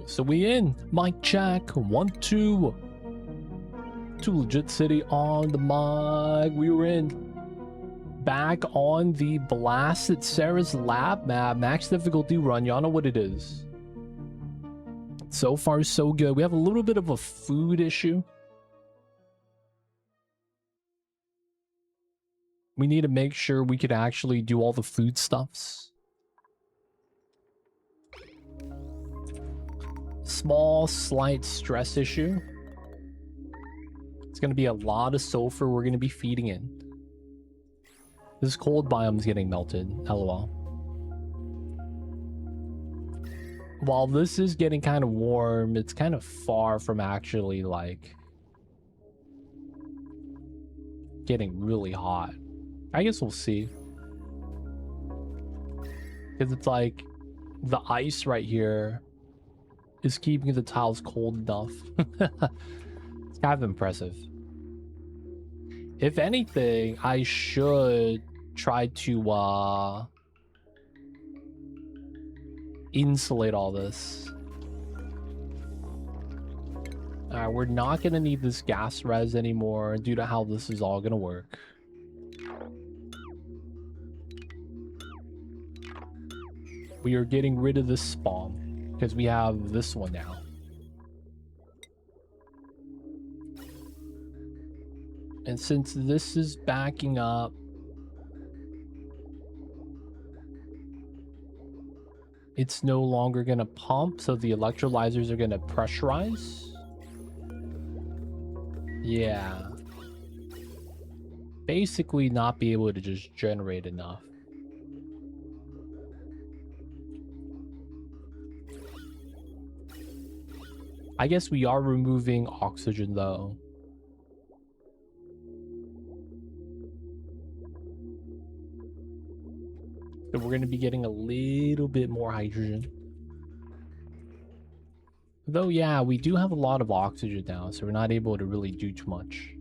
So we in. Mic check. 1, 2. Too Legit City on the mic. We were in. Back on the Blasted Ceres lab map. Max difficulty run. Y'all know what it is. So far, so good. We have a little bit of a food issue. We need to make sure we could actually do all the food stuffs. Small, slight stress issue. It's going to be a lot of sulfur we're going to be feeding in. This cold biome is getting melted. LOL. While this is getting kind of warm, it's kind of far from actually, like, getting really hot. I guess we'll see. Because it's like, the ice right here is keeping the tiles cold enough. It's kind of impressive. If anything, I should try to insulate all this. Alright, we're not gonna need this gas res anymore due to how this is all gonna work. We are getting rid of this spawn because we have this one now. And since this is backing up, it's no longer going to pump, so the electrolyzers are going to pressurize. Yeah. Basically not be able to just generate enough. I guess we are removing oxygen though. So we're going to be getting a little bit more hydrogen. Though, yeah, we do have a lot of oxygen now, so we're not able to really do too much.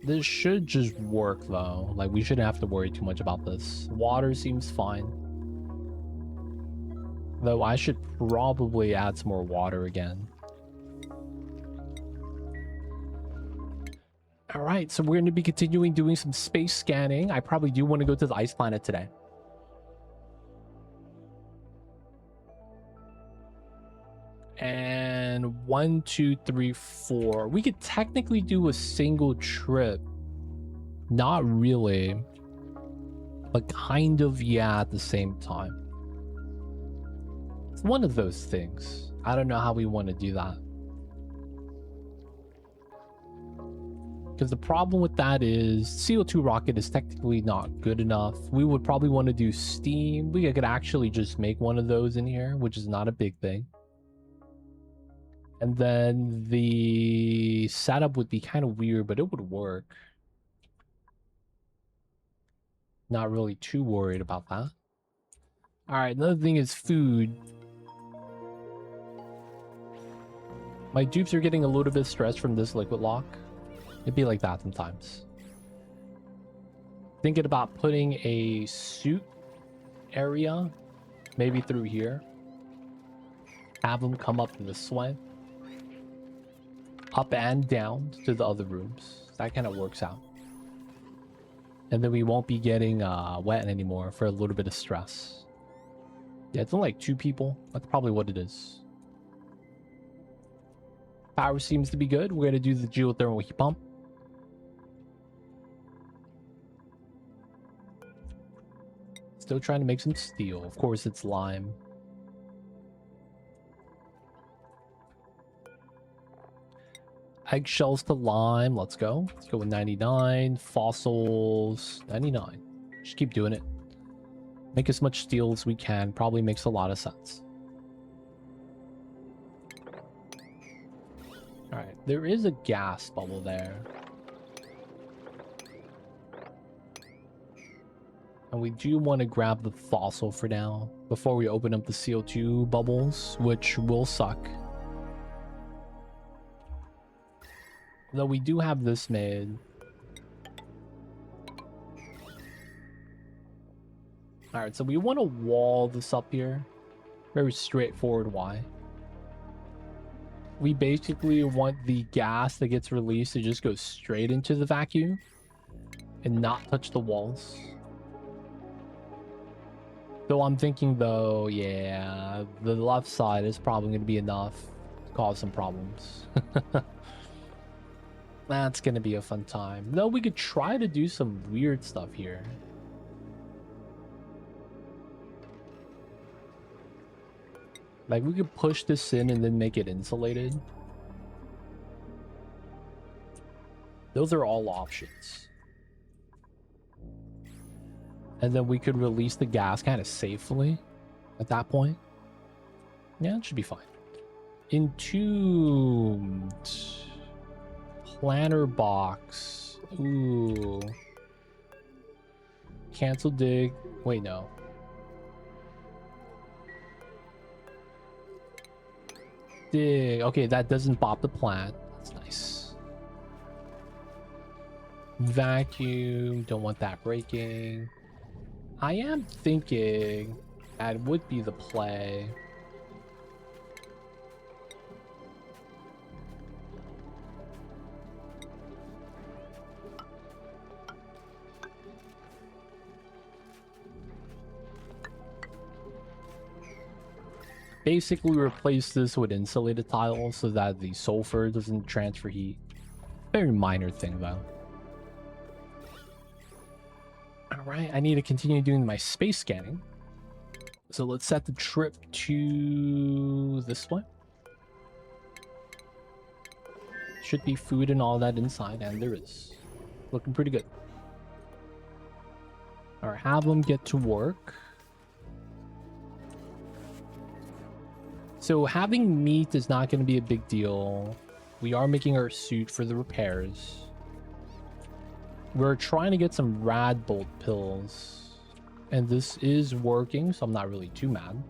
This should just work though. Like, we shouldn't have to worry too much about this. Water seems fine. Though I should probably add some more water again. All right, so we're going to be continuing doing some space scanning. I probably do want to go to the ice planet today. And 1, 2, 3, 4. We could technically do a single trip. Not really. But kind of, yeah, at the same time. It's one of those things. I don't know how we want to do that. Because the problem with that is CO2 rocket is technically not good enough. We would probably want to do steam. We could actually just make one of those in here, which is not a big thing. And then the setup would be kind of weird, but it would work. Not really too worried about that. All right, another thing is food. My dupes are getting a little bit stressed from this liquid lock. It'd be like that sometimes. Thinking about putting a suit area, maybe through here. Have them come up this way. Up and down to the other rooms. That kind of works out. And then we won't be getting wet anymore for a little bit of stress. Yeah, it's only like 2 people. That's probably what it is. Power seems to be good. We're going to do the geothermal heat pump. Still trying to make some steel. Of course, it's lime. Eggshells to lime. Let's go. Let's go with 99. Fossils. 99. Just keep doing it. Make as much steel as we can. Probably makes a lot of sense. Alright. There is a gas bubble there. And we do want to grab the fossil for now. Before we open up the CO2 bubbles. Which will suck. Though we do have this made. All right, so we want to wall this up here. Very straightforward why. We basically want the gas that gets released to just go straight into the vacuum and not touch the walls. So I'm thinking though, yeah, the left side is probably going to be enough to cause some problems. That's going to be a fun time. No, we could try to do some weird stuff here. Like, we could push this in and then make it insulated. Those are all options. And then we could release the gas kind of safely at that point. Yeah, it should be fine. Entombed. Planter box. Ooh. Cancel dig. Wait, no. Dig. Okay, that doesn't bop the plant. That's nice. Vacuum. Don't want that breaking. I am thinking that would be the play. Basically replace this with insulated tiles so that the sulfur doesn't transfer heat. Very minor thing though. Alright, I need to continue doing my space scanning. So let's set the trip to this one. Should be food and all that inside, and there is. Looking pretty good. Alright, have them get to work. So having meat is not going to be a big deal. We are making our suit for the repairs. We're trying to get some rad bolt pills. And this is working, so I'm not really too mad.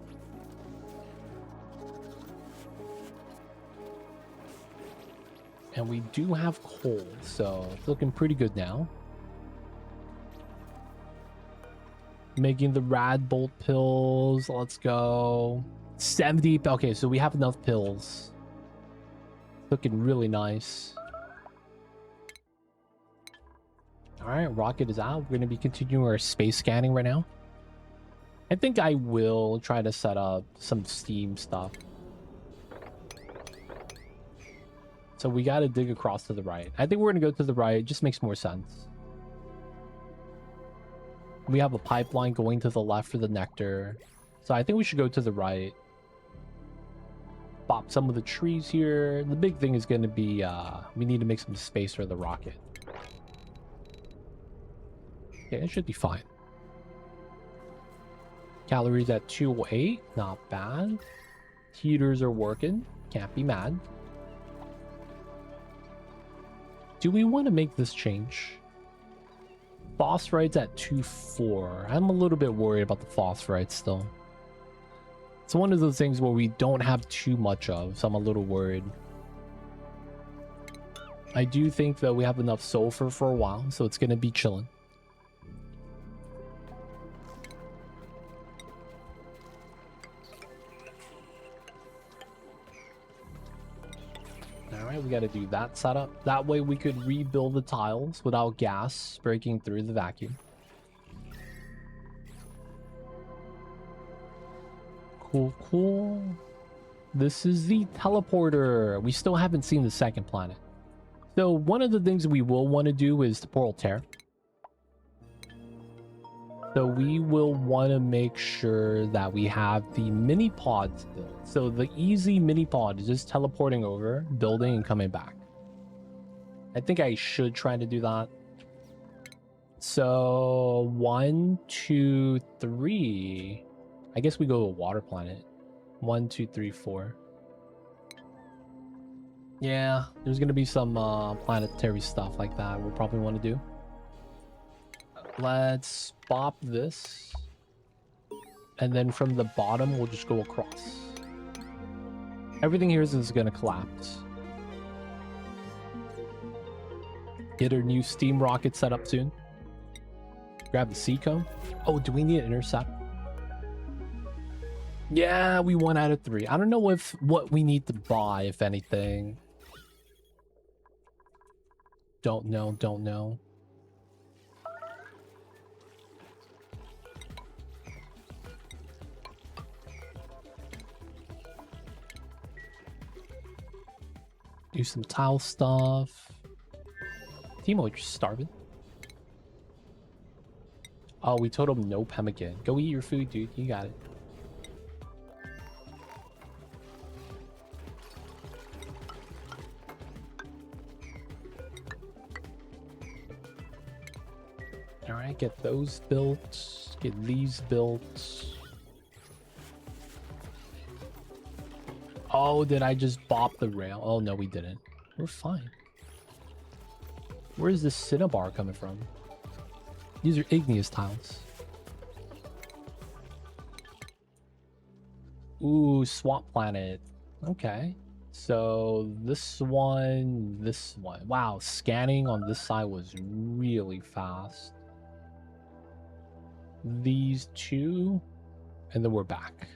And we do have coal, so it's looking pretty good now. Making the rad bolt pills. Let's go. 70. Okay, so we have enough pills. Looking really nice. Alright, rocket is out. We're going to be continuing our space scanning right now. I think I will try to set up some steam stuff. So we got to dig across to the right. I think we're going to go to the right. It just makes more sense. We have a pipeline going to the left for the nectar. So I think we should go to the right. Pop some of the trees here. The big thing is going to be we need to make some space for the rocket. Yeah, it should be fine. Calories at 208. Not bad. Heaters are working. Can't be mad. Do we want to make this change? Phosphorites at 2.4. I'm a little bit worried about the phosphorites still. It's one of those things where we don't have too much of, so I'm a little worried. I do think that we have enough sulfur for a while, so it's going to be chilling. Alright, we got to do that setup. That way we could rebuild the tiles without gas breaking through the vacuum. Cool, cool. This is the teleporter. We still haven't seen the second planet. So one of the things we will want to do is the portal tear. So we will want to make sure that we have the mini pods built. So the easy mini pod is just teleporting over, building, and coming back. I think I should try to do that. So 1, 2, 3. I guess we go to a water planet. 1, 2, 3, 4. Yeah, there's gonna be some planetary stuff like that we'll probably want to do. Let's pop this. And then from the bottom, we'll just go across. Everything here is gonna collapse. Get our new steam rocket set up soon. Grab the sea cone. Oh, do we need an intercept? Yeah, we 1 out of 3. I don't know what we need to buy, if anything. Don't know. Do some tile stuff. Timo, you're starving. Oh, we told him no pemmican. Go eat your food, dude. You got it. Alright, get those built. Get these built. Oh, did I just bop the rail? Oh, no, we didn't. We're fine. Where's this cinnabar coming from? These are igneous tiles. Ooh, swamp planet. Okay. So this one. Wow, scanning on this side was really fast. These two, and then we're back.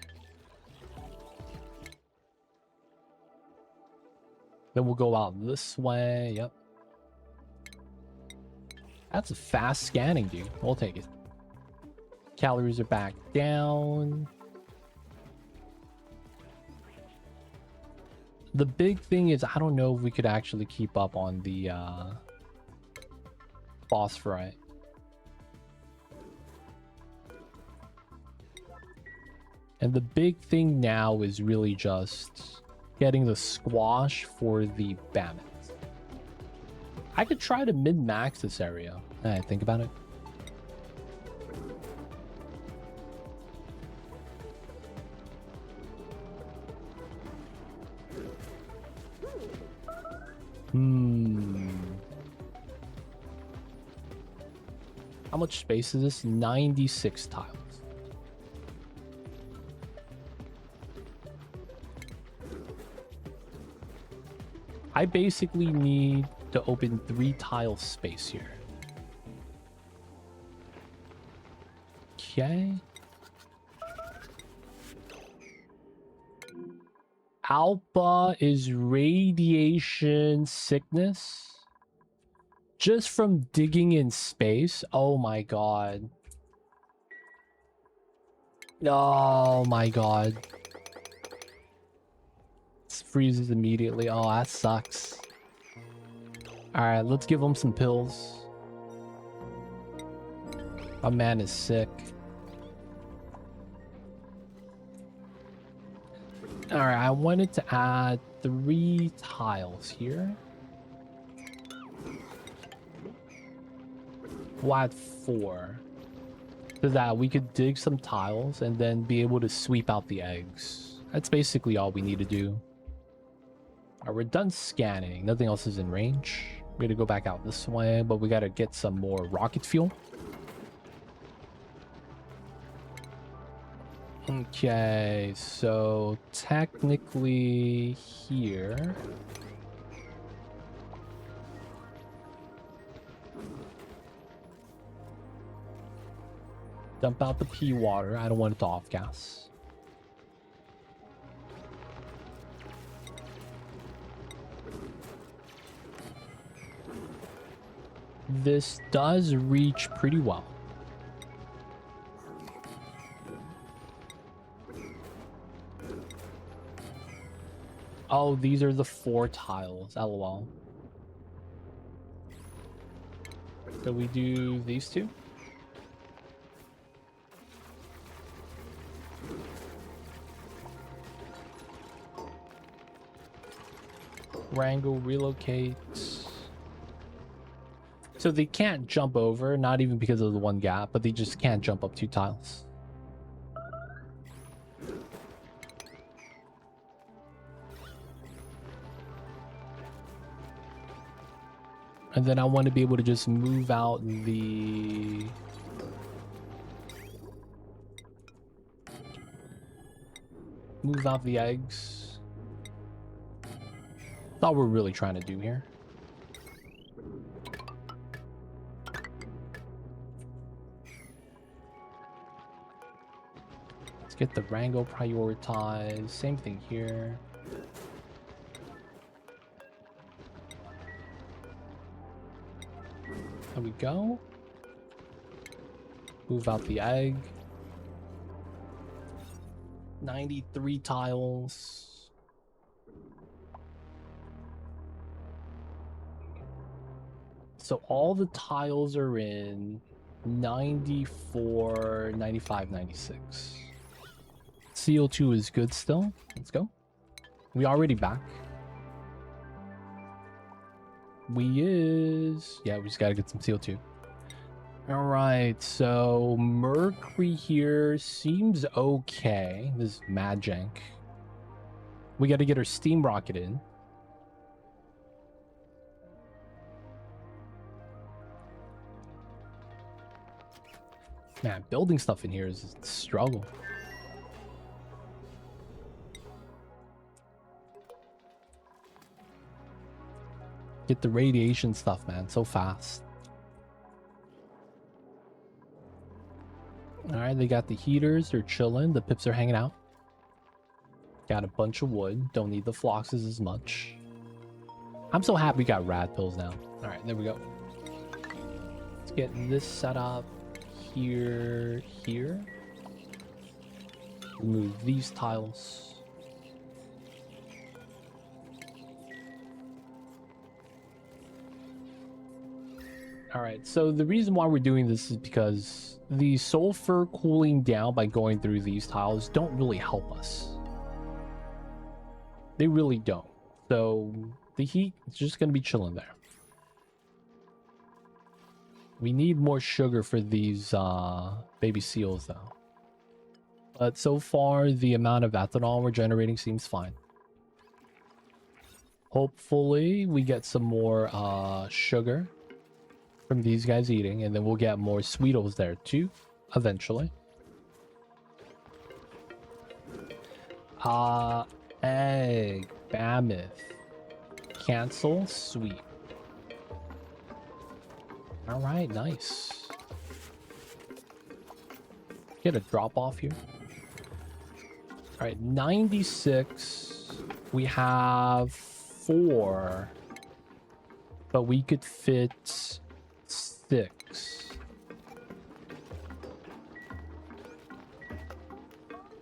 Then we'll go out this way. Yep. That's a fast scanning, dude. We'll take it. Calories are back down. The big thing is I don't know if we could actually keep up on the phosphorite. And the big thing now is really just getting the squash for the Bammit. I could try to min-max this area. I think about it. How much space is this? 96 tiles. I basically need to open 3 tile space here. Okay. Alpha is radiation sickness. Just from digging in space. Oh my god. Oh my god. It freezes immediately. Oh, that sucks. Alright, let's give him some pills. My man is sick. Alright, I wanted to add 3 tiles here. We'll add 4. So that we could dig some tiles and then be able to sweep out the eggs. That's basically all we need to do. Alright, we're done scanning. Nothing else is in range. We're gonna go back out this way, but we gotta get some more rocket fuel. Okay, so technically here. Dump out the pea water. I don't want it to off gas. This does reach pretty well. Oh, these are the 4 tiles. LOL. So we do these 2. Wrangle, relocate. So they can't jump over, not even because of the 1 gap, but they just can't jump up 2 tiles. And then I want to be able to just move out the... Move out the eggs. That's all we're really trying to do here. Let's get the Rango prioritized. Same thing here. There we go. Move out the egg. 93 tiles. So all the tiles are in 94, 95, 96. CO2 is good still. Let's go. We already back. Yeah, we just gotta get some CO2. All right, so Mercury here seems okay. This is mad jank. We gotta get our steam rocket in. Man, building stuff in here is a struggle. Get the radiation stuff, man, so fast. Alright, they got the heaters, they're chilling, the pips are hanging out. Got a bunch of wood, don't need the floxes as much. I'm so happy we got rad pills now. Alright, there we go. Let's get this set up here. Remove these tiles. Alright, so the reason why we're doing this is because the sulfur cooling down by going through these tiles don't really help us. They really don't. So the heat is just going to be chilling there. We need more sugar for these baby seals though. But so far the amount of ethanol we're generating seems fine. Hopefully we get some more sugar from these guys eating, and then we'll get more Sweetles there too, eventually. Egg, Mammoth, cancel, sweet. All right, nice. Get a drop off here. All right, 96. We have 4, but we could fit 6.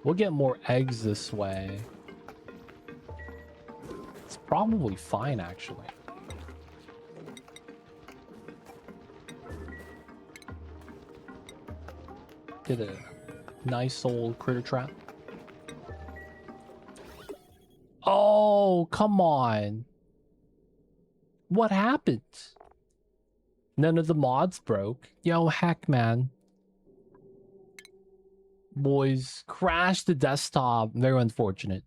We'll get more eggs this way. It's probably fine, actually. Get a nice old critter trap. Oh, come on. What happened? None of the mods broke. Yo, heck, man. Boys, crashed the desktop. Very unfortunate.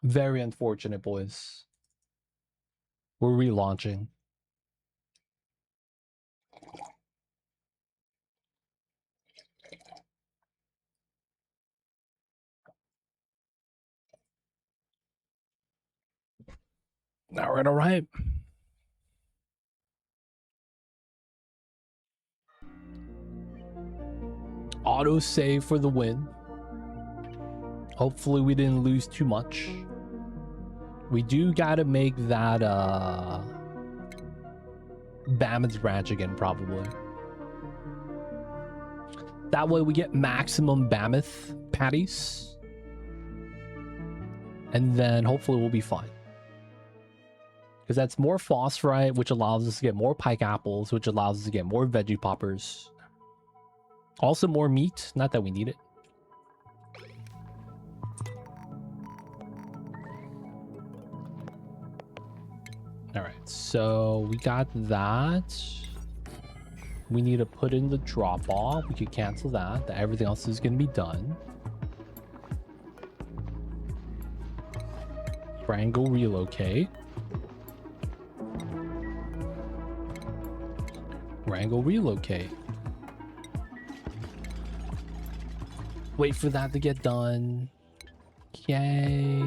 Very unfortunate, boys. We're relaunching. All right. Auto save for the win. Hopefully we didn't lose too much. We do gotta make that Bammons branch again, probably. That way we get maximum Mammoth patties. And then hopefully we'll be fine. Because that's more phosphorite, which allows us to get more pike apples, which allows us to get more veggie poppers. Also more meat, not that we need it. Alright, so we got that. We need to put in the drop off. We could cancel that. Everything else is going to be done. Triangle relocate. Wrangle relocate. Wait for that to get done. Okay.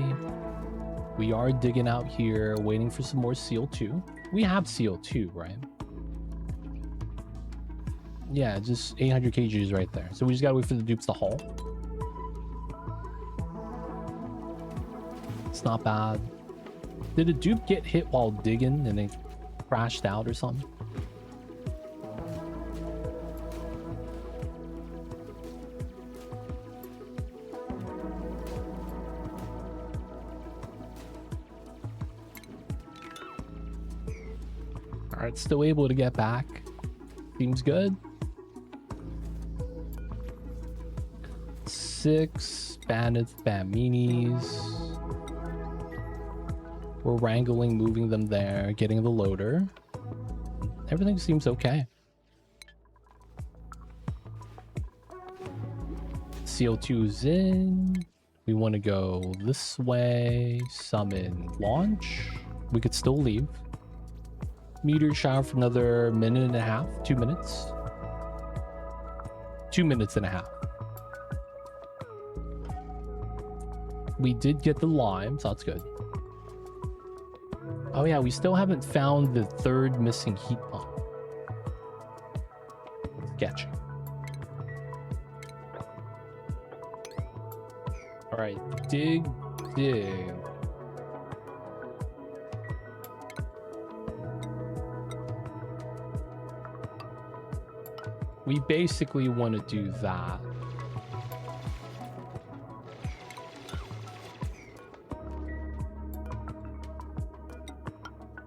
We are digging out here, waiting for some more CO2. We have CO2, right? Yeah, just 800 kgs right there. So we just gotta wait for the dupes to haul. It's not bad. Did a dupe get hit while digging and then crashed out or something? Alright, still able to get back. Seems good. 6 bandits, baminis. We're wrangling, moving them there, getting the loader. Everything seems okay. CO2's in. We want to go this way. Summon launch. We could still leave. Meteor shower for another minute and a half. 2 minutes. 2 minutes and a half. We did get the lime, so that's good. Oh yeah, we still haven't found the 3rd missing heat pump. Sketchy. Alright, dig. We basically want to do that.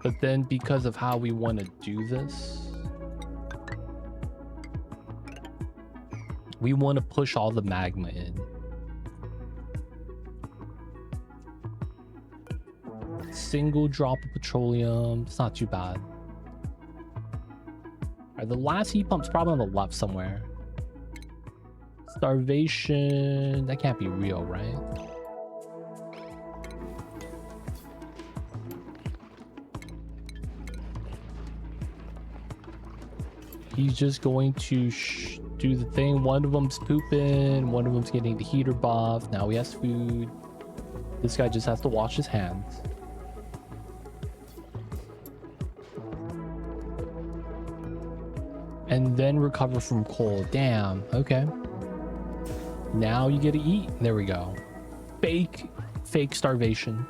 But then because of how we want to do this, we want to push all the magma in. Single drop of petroleum. It's not too bad. Alright, the last heat pump's probably on the left somewhere. Starvation. That can't be real, right? He's just going to do the thing. One of them's pooping. One of them's getting the heater buff. Now he has food. This guy just has to wash his hands. And then recover from cold. Damn. Okay. Now you get to eat. There we go. Fake starvation.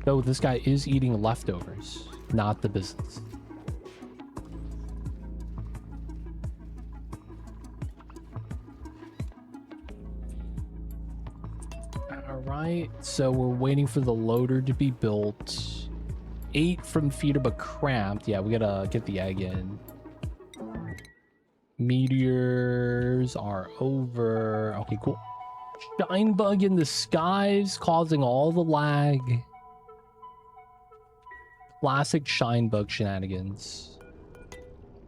Though this guy is eating leftovers, not the business. Alright, so we're waiting for the loader to be built. 8 from feeder but cramped. Yeah, we gotta get the egg in. Meteors are over. Okay, cool. Shine bug in the skies causing all the lag. Classic shine bug shenanigans.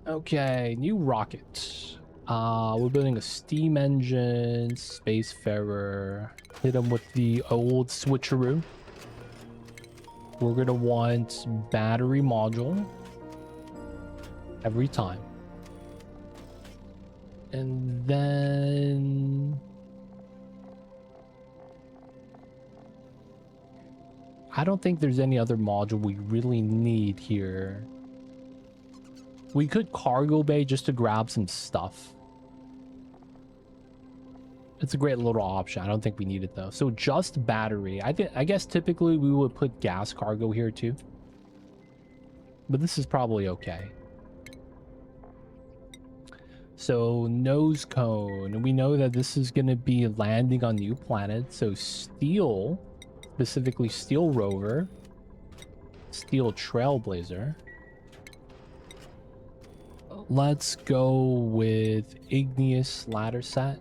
Okay, new rocket. We're building a steam engine, spacefarer. Hit them with the old switcheroo. We're gonna want battery module every time. And then I don't think there's any other module we really need here. We could cargo bay just to grab some stuff. It's a great little option. I don't think we need it though. So just battery. I guess typically we would put gas cargo here too. But this is probably okay. So nose cone. We know that this is going to be landing on new planets. So steel, specifically steel rover, steel trailblazer. Let's go with igneous ladder set.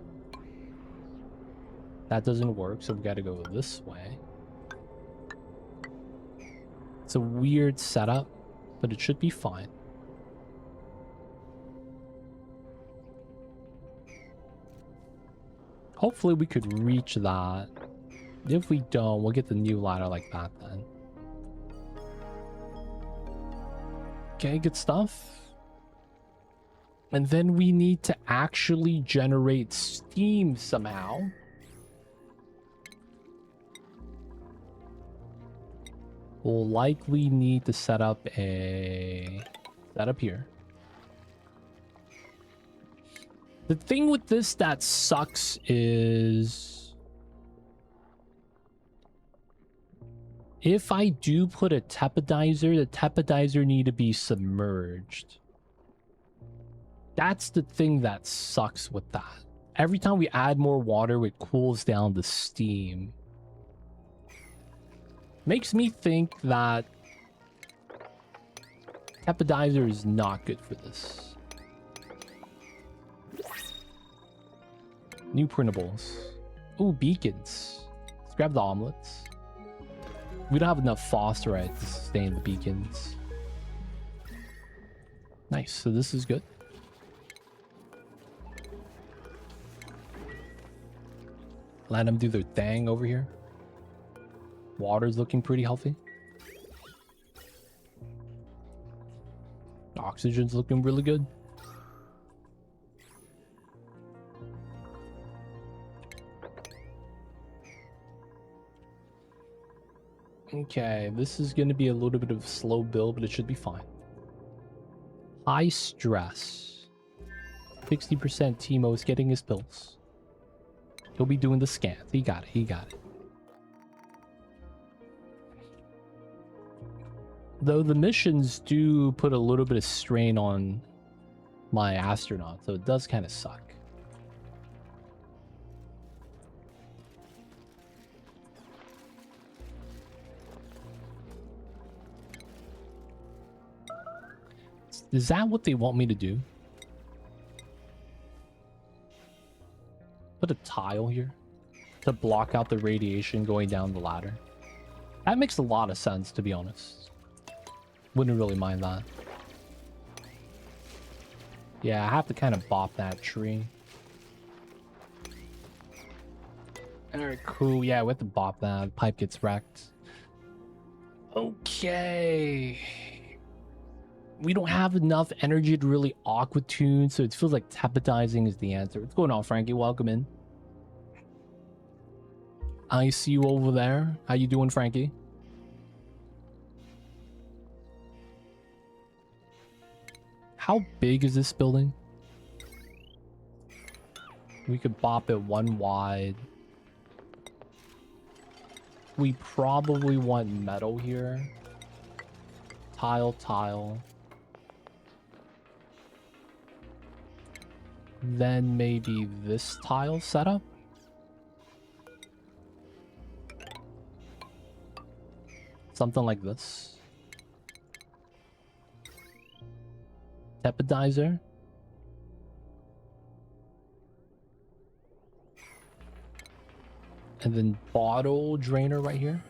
That doesn't work, so we got to go this way. It's a weird setup, but it should be fine. Hopefully we could reach that. If we don't, we'll get the new ladder like that then. Okay, good stuff. And then we need to actually generate steam somehow. We'll likely need to set up here. The thing with this that sucks is if I do put a tepodizer, the tepodizer need to be submerged. That's the thing that sucks with that. Every time we add more water, it cools down the steam. Makes me think that tepodizer is not good for this. New printables. Ooh, beacons. Let's grab the omelets. We don't have enough phosphorite to sustain the beacons. Nice, so this is good. Let them do their thing over here. Water's looking pretty healthy. Oxygen's looking really good. Okay, this is going to be a little bit of a slow build, but it should be fine. High stress. 60% Timo's getting his pills. He'll be doing the scans. He got it. He got it. Though the missions do put a little bit of strain on my astronaut, so it does kind of suck. Is that what they want me to do? Put a tile here to block out the radiation going down the ladder. That makes a lot of sense, to be honest. Wouldn't really mind that. Yeah, I have to kind of bop that tree. Alright, cool. Yeah, we have to bop that. The pipe gets wrecked. Okay. We don't have enough energy to really aqua tune, so it feels like tepidizing is the answer. What's going on, Frankie? Welcome in. I see you over there. How you doing, Frankie? How big is this building? We could bop it one wide. We probably want metal here. Tile, tile. Then maybe this tile setup. Something like this. Tepodizer. And then bottle drainer right here.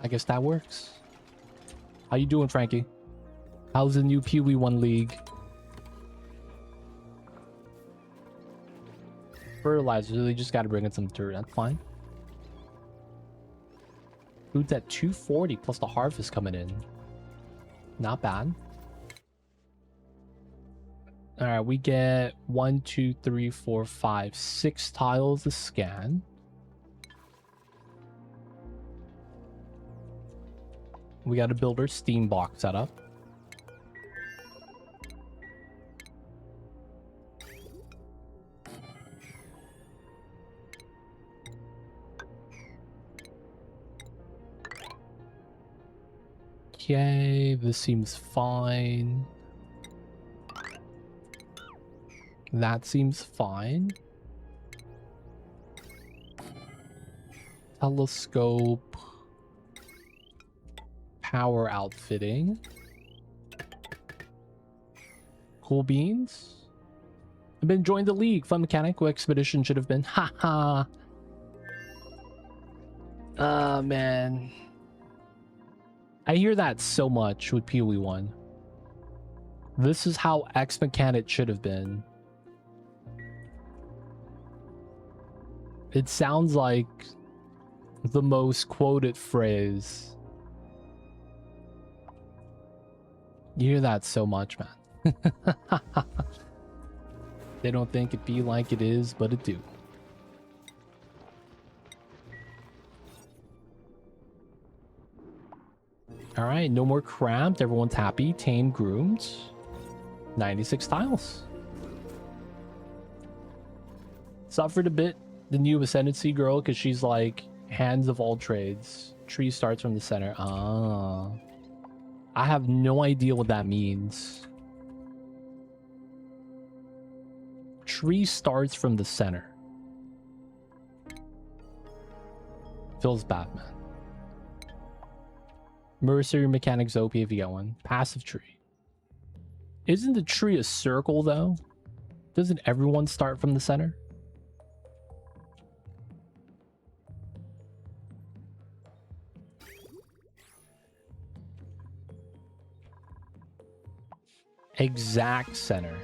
I guess that works. How you doing, Frankie? How's the new Pee Wee 1 League? Fertilizer, so they just gotta bring in some dirt. That's fine. Food's at 240 plus the harvest coming in. Not bad. Alright, we get 1, 2, 3, 4, 5, 6 tiles to scan. We gotta build our steam box setup. Okay, this seems fine. That seems fine. Telescope. Power outfitting. Cool beans. I've been enjoying the league. Fun mechanical expedition should have been. Haha. Man. I hear that so much with Pee Wee 1. This is how X Mechanic should have been. It sounds like the most quoted phrase. You hear that so much, man. They don't think it be like it is, but it do. Alright, no more cramped. Everyone's happy. Tamed, groomed. 96 tiles. Suffered a bit, the new Ascendancy girl, because she's like, hands of all trades. Tree starts from the center. Ah. I have no idea what that means. Tree starts from the center. Feels Batman. Mercenary Mechanics OP if you get one. Passive tree. Isn't the tree a circle though? Doesn't everyone start from the center? Exact center.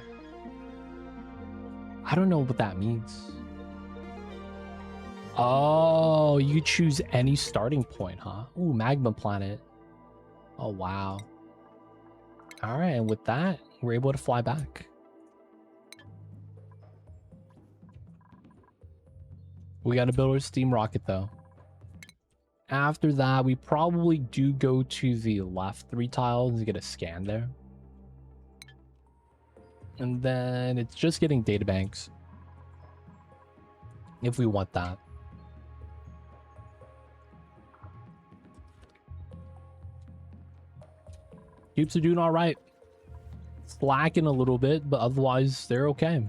I don't know what that means. Oh, you choose any starting point, huh? Ooh, Magma Planet. Oh, wow. All right, and with that, we're able to fly back. We got to build our steam rocket, though. After that, we probably do go to the left 3 tiles and get a scan there. And then it's just getting databanks. If we want that. Cubes are doing all right. Slacking a little bit, but otherwise they're okay.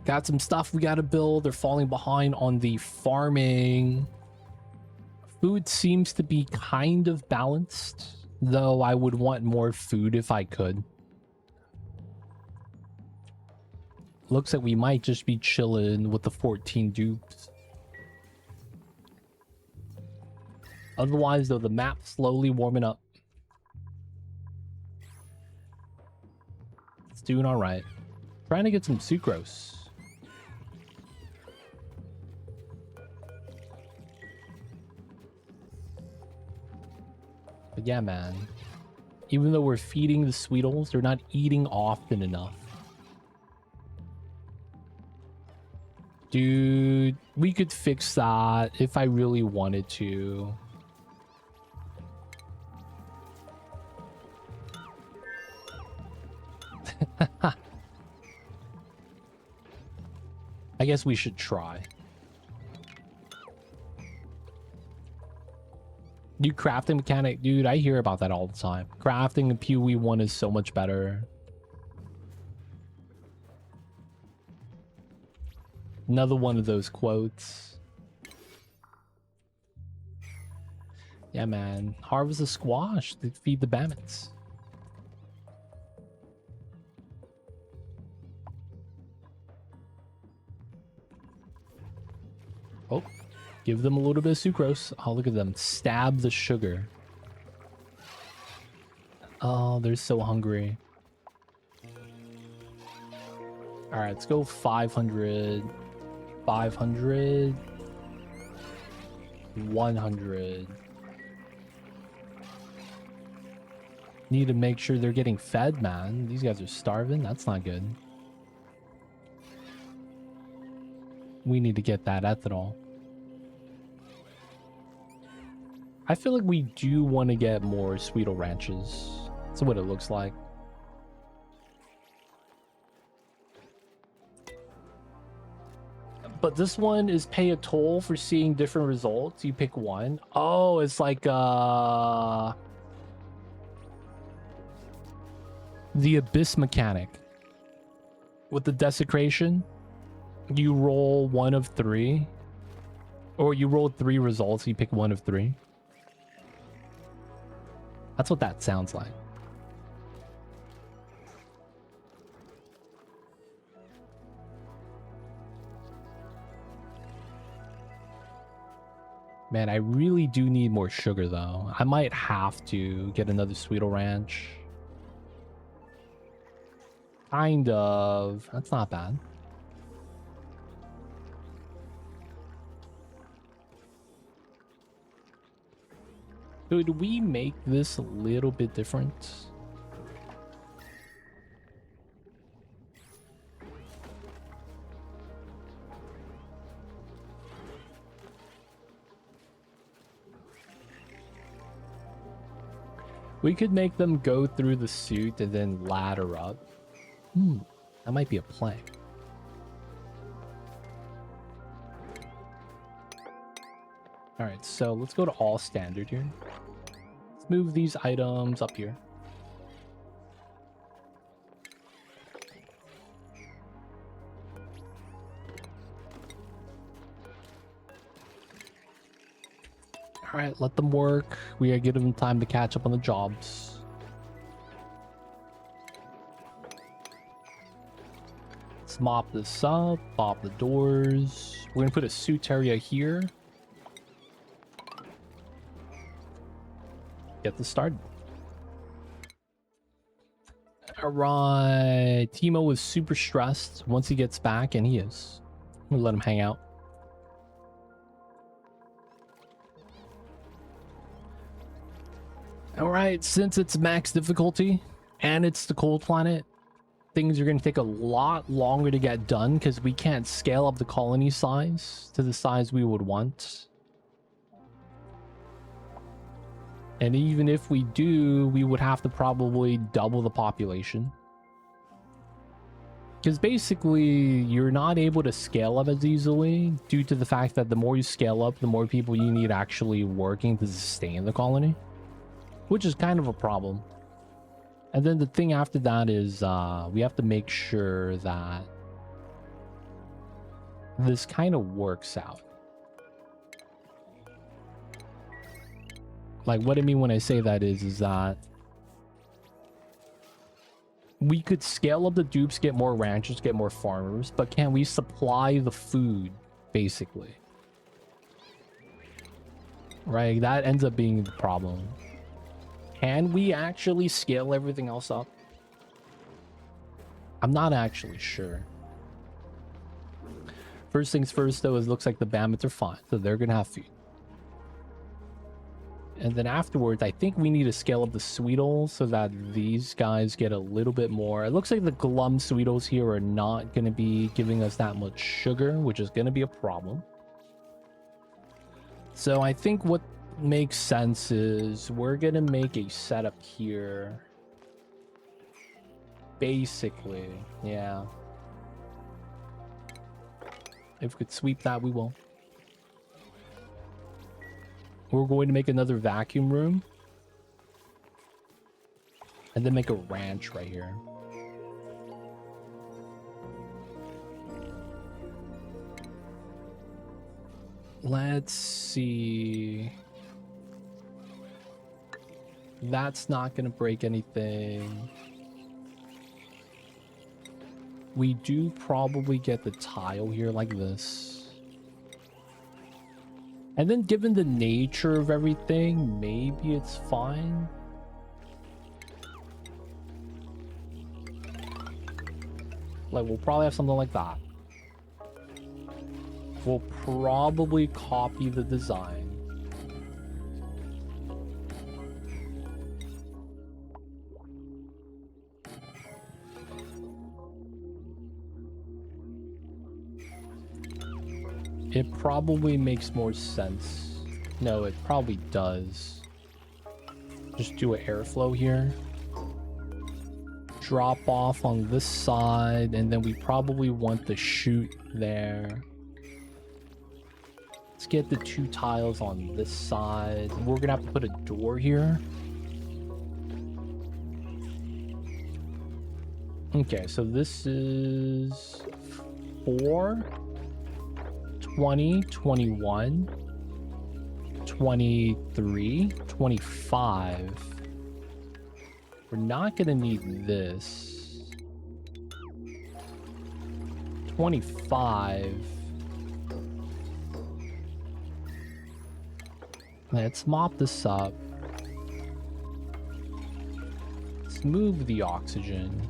Got some stuff we got to build. They're falling behind on the farming. Food seems to be kind of balanced, though I would want more food if I could. Looks like we might just be chilling with the 14 dupes. Otherwise, though, the map's slowly warming up. It's doing all right. Trying to get some sucrose. But yeah, man. Even though we're feeding the Sweetles, they're not eating often enough. Dude, we could fix that if I really wanted to. I guess we should try. New crafting mechanic, dude, I hear about that all the time. Crafting in PoE 1 is so much better. Another one of those quotes. Yeah, man. Harvest a squash to feed the bammits. Oh, give them a little bit of sucrose. Oh, look at them. Stab the sugar. Oh, they're so hungry. All right, let's go 500. 500. 100. Need to make sure they're getting fed, man. These guys are starving. That's not good. We need to get that ethanol. I feel like we do want to get more Sweetle ranches. That's what it looks like. But this one is pay a toll for seeing different results. You pick one. Oh, it's like the Abyss mechanic. With the desecration, you roll 1 of 3. Or you roll 3 results, you pick 1 of 3. That's what that sounds like. Man, I really do need more sugar, though. I might have to get another Sweetle Ranch. Kind of. That's not bad. Could we make this a little bit different? We could make them go through the suit and then ladder up. That might be a play. Alright, so let's go to all standard here. Let's move these items up here. Alright, let them work. We gotta give them time to catch up on the jobs. Let's mop this up, mop the doors. We're gonna put a suit area here. Get this started. Alright, Timo is super stressed once he gets back, and he is. I'm gonna let him hang out. Alright, since it's max difficulty and it's the cold planet, things are going to take a lot longer to get done because we can't scale up the colony size to the size we would want. And even if we do, we would have to probably double the population. Because basically, you're not able to scale up as easily due to the fact that the more you scale up, the more people you need actually working to sustain the colony. Which is kind of a problem. And then the thing after that is we have to make sure that this kind of works out. Like, what I mean when I say that is that we could scale up the dupes, get more ranchers, get more farmers, but can we supply the food, basically? Right, that ends up being the problem. Can we actually scale everything else up? I'm not actually sure. First things first, though, is looks like the bandits are fine, so they're gonna have food. And then afterwards, I think we need to scale up the Sweetles so that these guys get a little bit more. It looks like the Glum Sweetles here are not going to be giving us that much sugar, which is going to be a problem. So I think what makes sense is we're going to make a setup here. Basically, yeah. If we could sweep that, we will. We're going to make another vacuum room. And then make a ranch right here. Let's see. That's not going to break anything. We do probably get the tile here like this. And then given the nature of everything, maybe it's fine. Like, we'll probably have something like that. We'll probably copy the design. It probably makes more sense. No, it probably does. Just do an airflow here. Drop off on this side, and then we probably want the chute there. Let's get the 2 tiles on this side. We're gonna have to put a door here. Okay, so this is 4, 20, 21, 23, 25. We're not gonna need this. 25. Let's mop this up. Let's move the oxygen.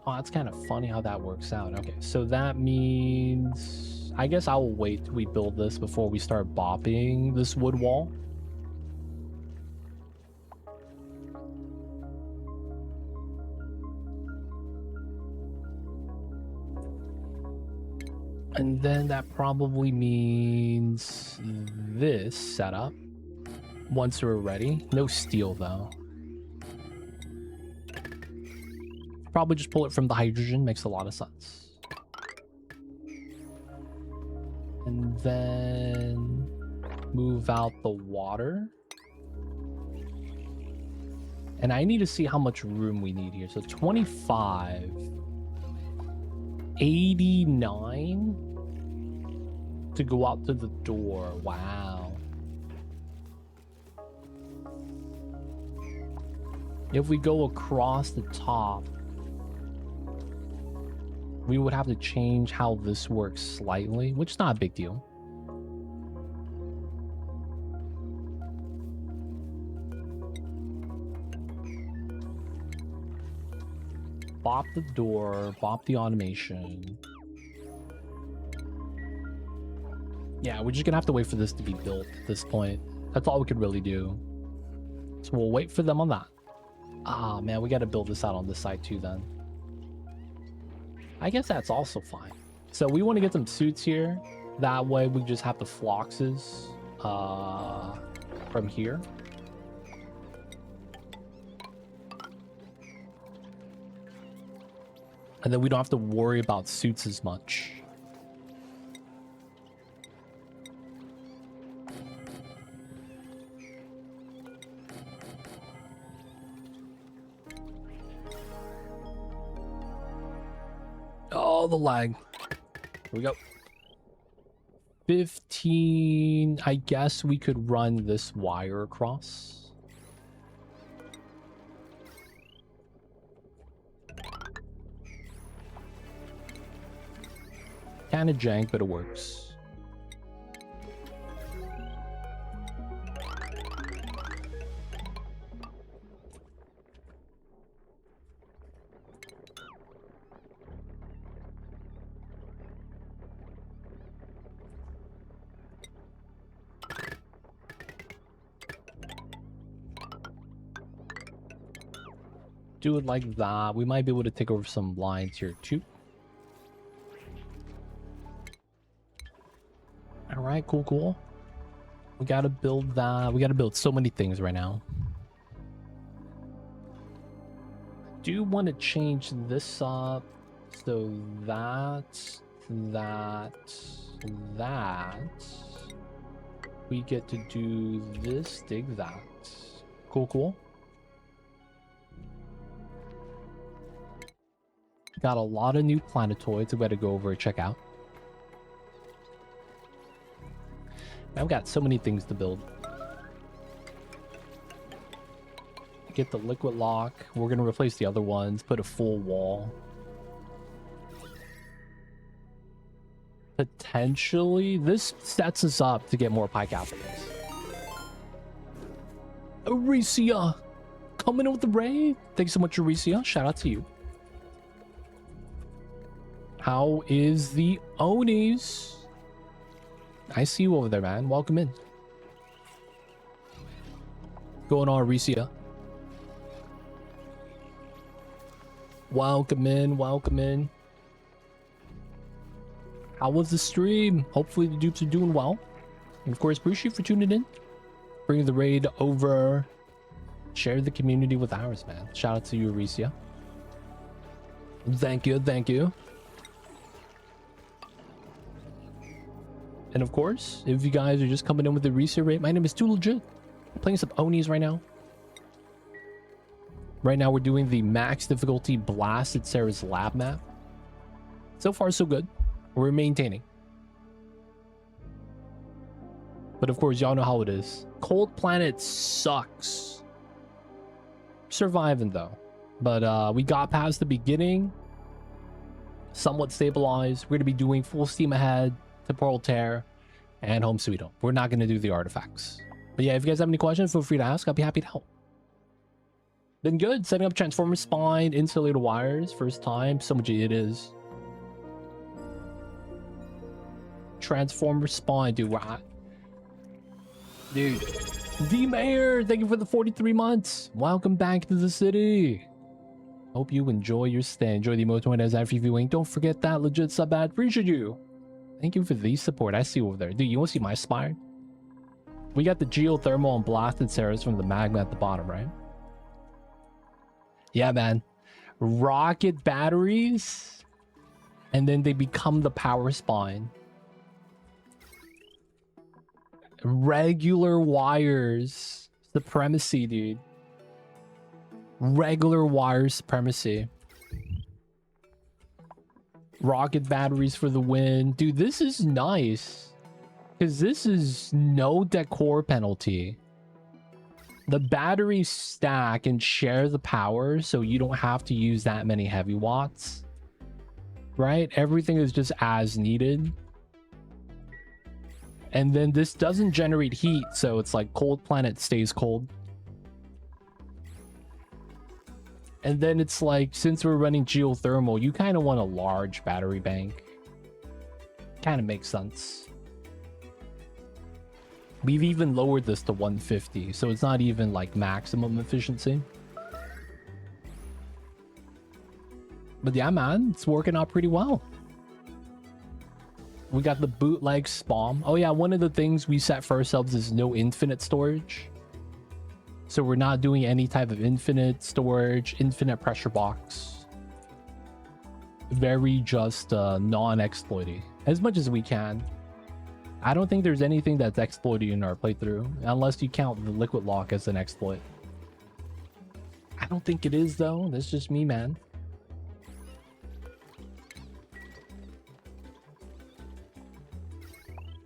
Oh, that's kind of funny how that works out. Okay, so that means... I guess I'll wait till we build this before we start bopping this wood wall. And then that probably means this setup once we're ready. No steel though. Probably just pull it from the hydrogen, makes a lot of sense. And then move out the water. And I need to see how much room we need here. So 25, 89 to go out to the door. Wow. If we go across the top, we would have to change how this works slightly, which is not a big deal. Bop the door, bop the automation. Yeah, we're just gonna have to wait for this to be built at this point. That's all we could really do. So we'll wait for them on that. Ah, man, we gotta build this out on this side too then. I guess that's also fine. So we want to get some suits here. That way we just have the floxes from here. And then we don't have to worry about suits as much. Oh, the lag. Here we go. 15. I guess we could run this wire across. Kind of jank, but it works. Do it like that. We might be able to take over some lines here too. All right, cool. We gotta build that. We gotta build so many things right now. Do want to change this up so that we get to do this, dig that. Cool. Got a lot of new planetoids we gotta go over and check out. I've got so many things to build. Get the liquid lock. We're gonna replace the other ones, put a full wall. Potentially, this sets us up to get more pie capitals. Aricia, coming in with the raid. Thanks so much, Aricia. Shout out to you. How is the Onis? I see you over there, man. Welcome in. Going on, Aricia. Welcome in. How was the stream? Hopefully the dupes are doing well. And of course, appreciate you for tuning in. Bring the raid over. Share the community with ours, man. Shout out to you, Aricia. Thank you. And of course, if you guys are just coming in with the reset rate, my name is Too Legit. I'm playing some Onis right now. Right now, we're doing the max difficulty Blasted Ceres lab map. So far, so good. We're maintaining. But of course, y'all know how it is. Cold Planet sucks. Surviving though. But we got past the beginning. Somewhat stabilized. We're going to be doing full steam ahead. Temporal Tear, and Home Sweet Home. We're not going to do the artifacts. But yeah, if you guys have any questions, feel free to ask. I'll be happy to help. Been good. Setting up transformer spine, insulated wires. First time. So much it is. Transformer spine, dude. Wow. Dude. The Mayor, thank you for the 43 months. Welcome back to the city. Hope you enjoy your stay. Enjoy the emote as after viewing. Don't forget that legit sub ad. Appreciate you. Thank you for the support. I see you over there. Dude, you want to see my spire? We got the geothermal and blasted Ceres from the magma at the bottom, right? Yeah, man. Rocket batteries. And then they become the power spine. Regular wires. Supremacy, dude. Regular wire supremacy. Rocket batteries for the win. Dude, this is nice. Because this is no decor penalty. The batteries stack and share the power, so you don't have to use that many heavy watts. Right? Everything is just as needed. And then this doesn't generate heat, so it's like cold planet stays cold. And then it's like, since we're running geothermal, you kind of want a large battery bank. Kind of makes sense. We've even lowered this to 150, so it's not even like maximum efficiency. But yeah, man, it's working out pretty well. We got the bootleg spawn. Oh yeah, one of the things we set for ourselves is no infinite storage. So we're not doing any type of infinite storage, infinite pressure box. Very just non-exploity, as much as we can. I don't think there's anything that's exploited in our playthrough, unless you count the liquid lock as an exploit. I don't think it is though, that's just me, man.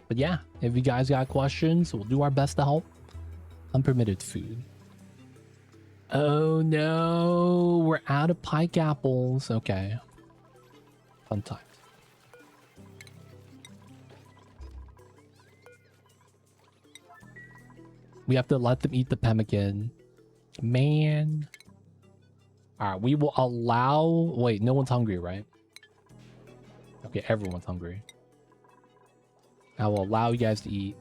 But yeah, if you guys got questions, we'll do our best to help. Unpermitted food. Oh no, we're out of pike apples. Okay. Fun times. We have to let them eat the pemmican. Man. Alright, we will allow... Wait, no one's hungry, right? Okay, everyone's hungry. I will allow you guys to eat.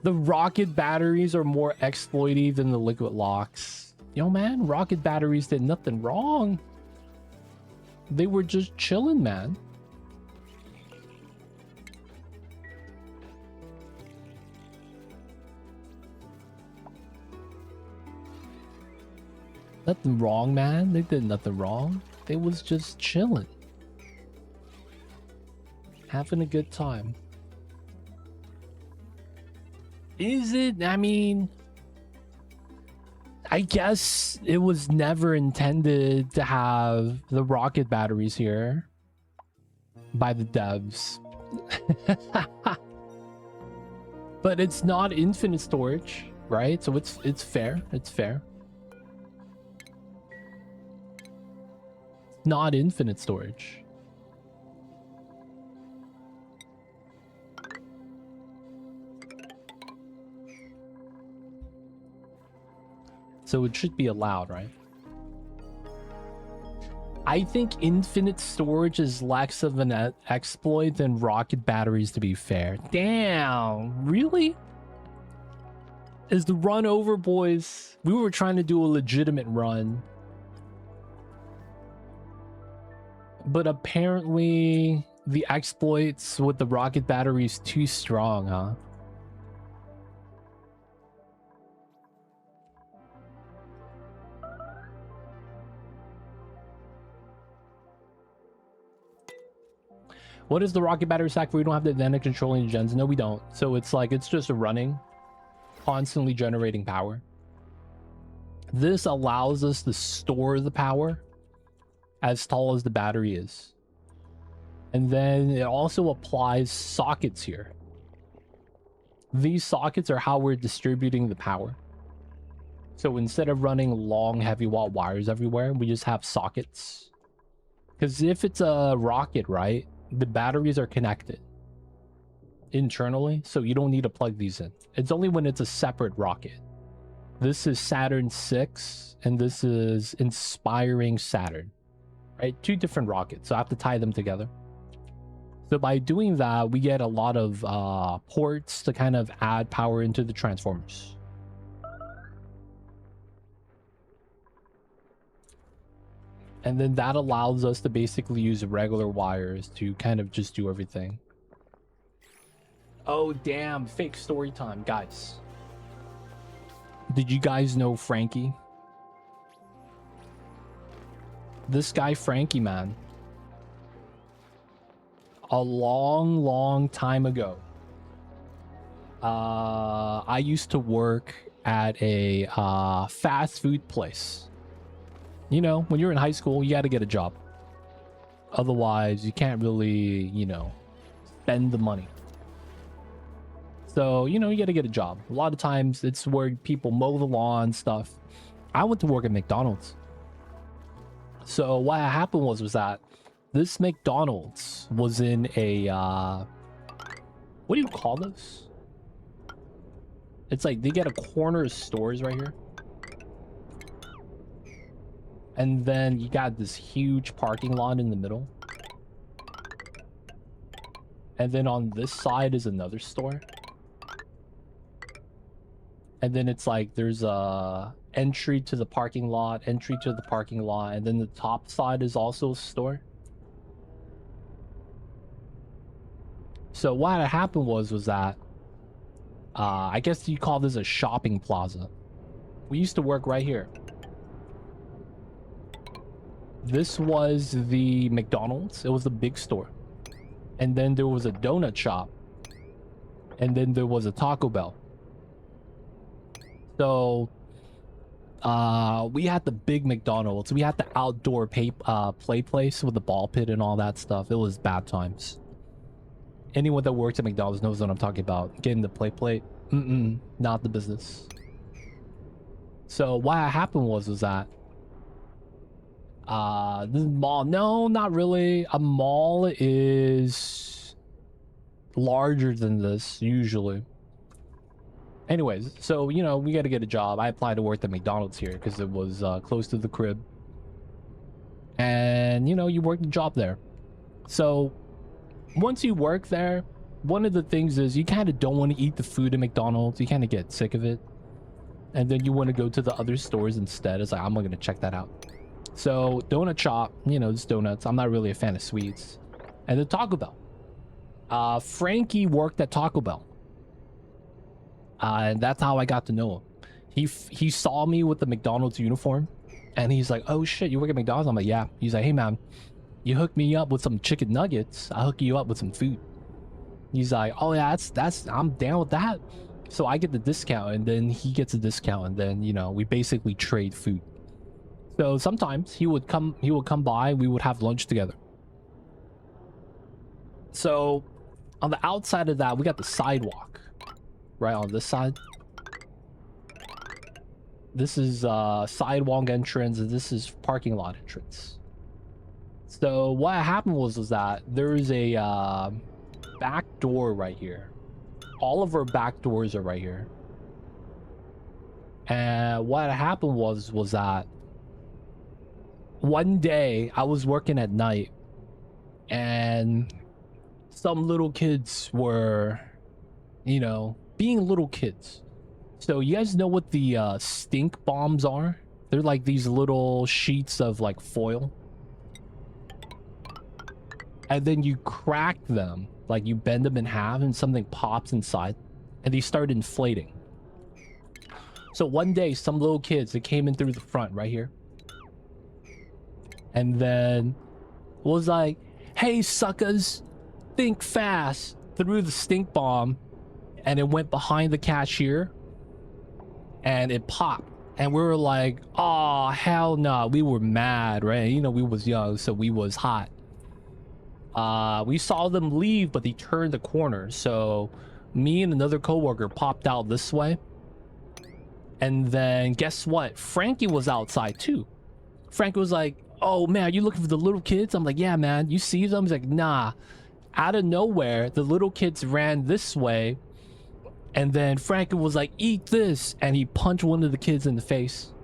The rocket batteries are more exploitive than the liquid locks. Yo, man, rocket batteries did nothing wrong. They were just chilling, man. Nothing wrong, man. They did nothing wrong. They was just chilling. Having a good time. Is it? I mean, I guess it was never intended to have the rocket batteries here by the devs. But it's not infinite storage, right? So it's fair. It's fair. Not infinite storage. So it should be allowed, right? I think infinite storage is less of an exploit than rocket batteries, to be fair. Damn, really? Is the run over, boys? We were trying to do a legitimate run. But apparently the exploits with the rocket batteries too strong, huh? What is the rocket battery stack for? We don't have the advantage controlling gens. No, we don't. So it's like, it's just a running, constantly generating power. This allows us to store the power as tall as the battery is. And then it also applies sockets here. These sockets are how we're distributing the power. So instead of running long heavy watt wires everywhere, we just have sockets. Because if it's a rocket, right, the batteries are connected internally, so you don't need to plug these in. It's only when it's a separate rocket. This is Saturn 6 and this is Inspiring Saturn, right? Two different rockets, so I have to tie them together. So by doing that, we get a lot of ports to kind of add power into the transformers. And then that allows us to basically use regular wires to kind of just do everything. Oh, damn. Fake story time, guys. Did you guys know Frankie? This guy, Frankie, man. A long time ago, I used to work at a fast food place. You know, when you're in high school, you got to get a job. Otherwise, you can't really, you know, spend the money. So, you know, you got to get a job. A lot of times, it's where people mow the lawn, stuff. I went to work at McDonald's. So what happened was that this McDonald's was in a, what do you call this? It's like they get a corner of stores right here. And then you got this huge parking lot in the middle. And then on this side is another store. And then it's like there's a entry to the parking lot, and then the top side is also a store. So what happened was that I guess you call this a shopping plaza. We used to work right here. This was the McDonald's. It was a big store. And then there was a donut shop. And then there was a Taco Bell. So we had the big McDonald's. We had the outdoor play place with the ball pit and all that stuff. It was bad times. Anyone that works at McDonald's knows what I'm talking about. Getting the plate. Not the business. So what happened was that this mall, no, not really. A mall is larger than this usually. Anyways, so, you know, we got to get a job. I applied to work at McDonald's here because it was close to the crib. And, you know, you work the job there. So once you work there, one of the things is you kind of don't want to eat the food at McDonald's. You kind of get sick of it. And then you want to go to the other stores instead. It's like, I'm not going to check that out. So donut shop, you know, just donuts. I'm not really a fan of sweets. And then Taco Bell. Frankie worked at Taco Bell. And that's how I got to know him. He saw me with the McDonald's uniform, and he's like, "Oh shit, you work at McDonald's?" I'm like, "Yeah." He's like, "Hey man, you hook me up with some chicken nuggets, I'll hook you up with some food." He's like, "Oh yeah, that's I'm down with that." So I get the discount, and then he gets a discount, and then, you know, we basically trade food. So sometimes he would come by, we would have lunch together. So on the outside of that, we got the sidewalk. Right on this side. This is sidewalk entrance, and this is parking lot entrance. So what happened was that there is a back door right here. All of our back doors are right here. And what happened was that one day I was working at night, and some little kids were, you know, being little kids. So you guys know what the stink bombs are? They're like these little sheets of like foil. And then you crack them, like you bend them in half and something pops inside and they start inflating. So one day some little kids, they came in through the front right here. And then was like, "Hey suckers, think fast," threw the stink bomb. And it went behind the cashier and it popped, and we were like, "Oh hell no." We were mad, right? You know, we was young, so we was hot. We saw them leave, but they turned the corner, so me and another coworker popped out this way. And then guess what? Frankie was outside too. Frankie was like, "Oh man, are you looking for the little kids?" I'm like, "Yeah man, you see them?" He's like, "Nah." Out of nowhere, the little kids ran this way. And then Frankie was like, "Eat this," and he punched one of the kids in the face.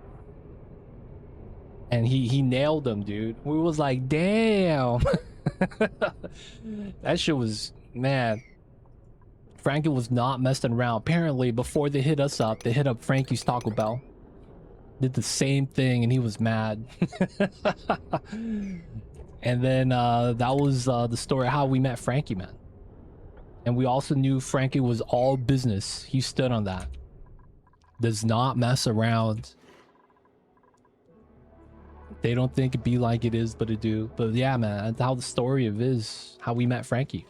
And he nailed him, dude. We was like, damn. That shit was, man. Frankie was not messing around. Apparently, before they hit us up, they hit up Frankie's Taco Bell. Did the same thing and he was mad. And then that was the story of how we met Frankie, man. And we also knew Frankie was all business. He stood on that. Does not mess around. They don't think it be like it is, but it do. But yeah, man, that's how the story of is how we met Frankie.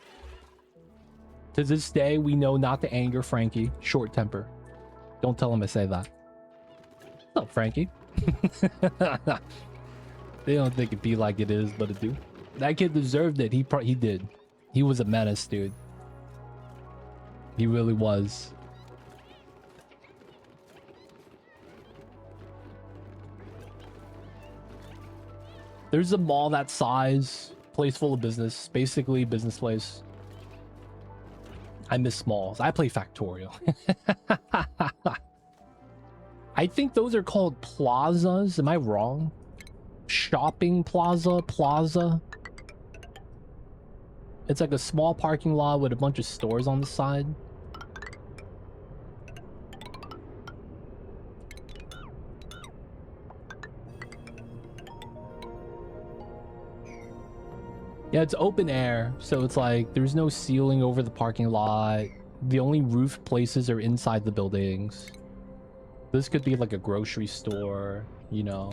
To this day, we know not to anger Frankie. Short temper. Don't tell him I say that. What's up, Frankie? They don't think it be like it is, but it do. That kid deserved it. He did. He was a menace, dude. He really was. There's a mall that size, place full of business, basically business place. I miss malls. I play Factorial. I think those are called plazas. Am I wrong? Shopping plaza. It's like a small parking lot with a bunch of stores on the side. Yeah, it's open air, so it's like there's no ceiling over the parking lot. The only roof places are inside the buildings. This could be like a grocery store, you know.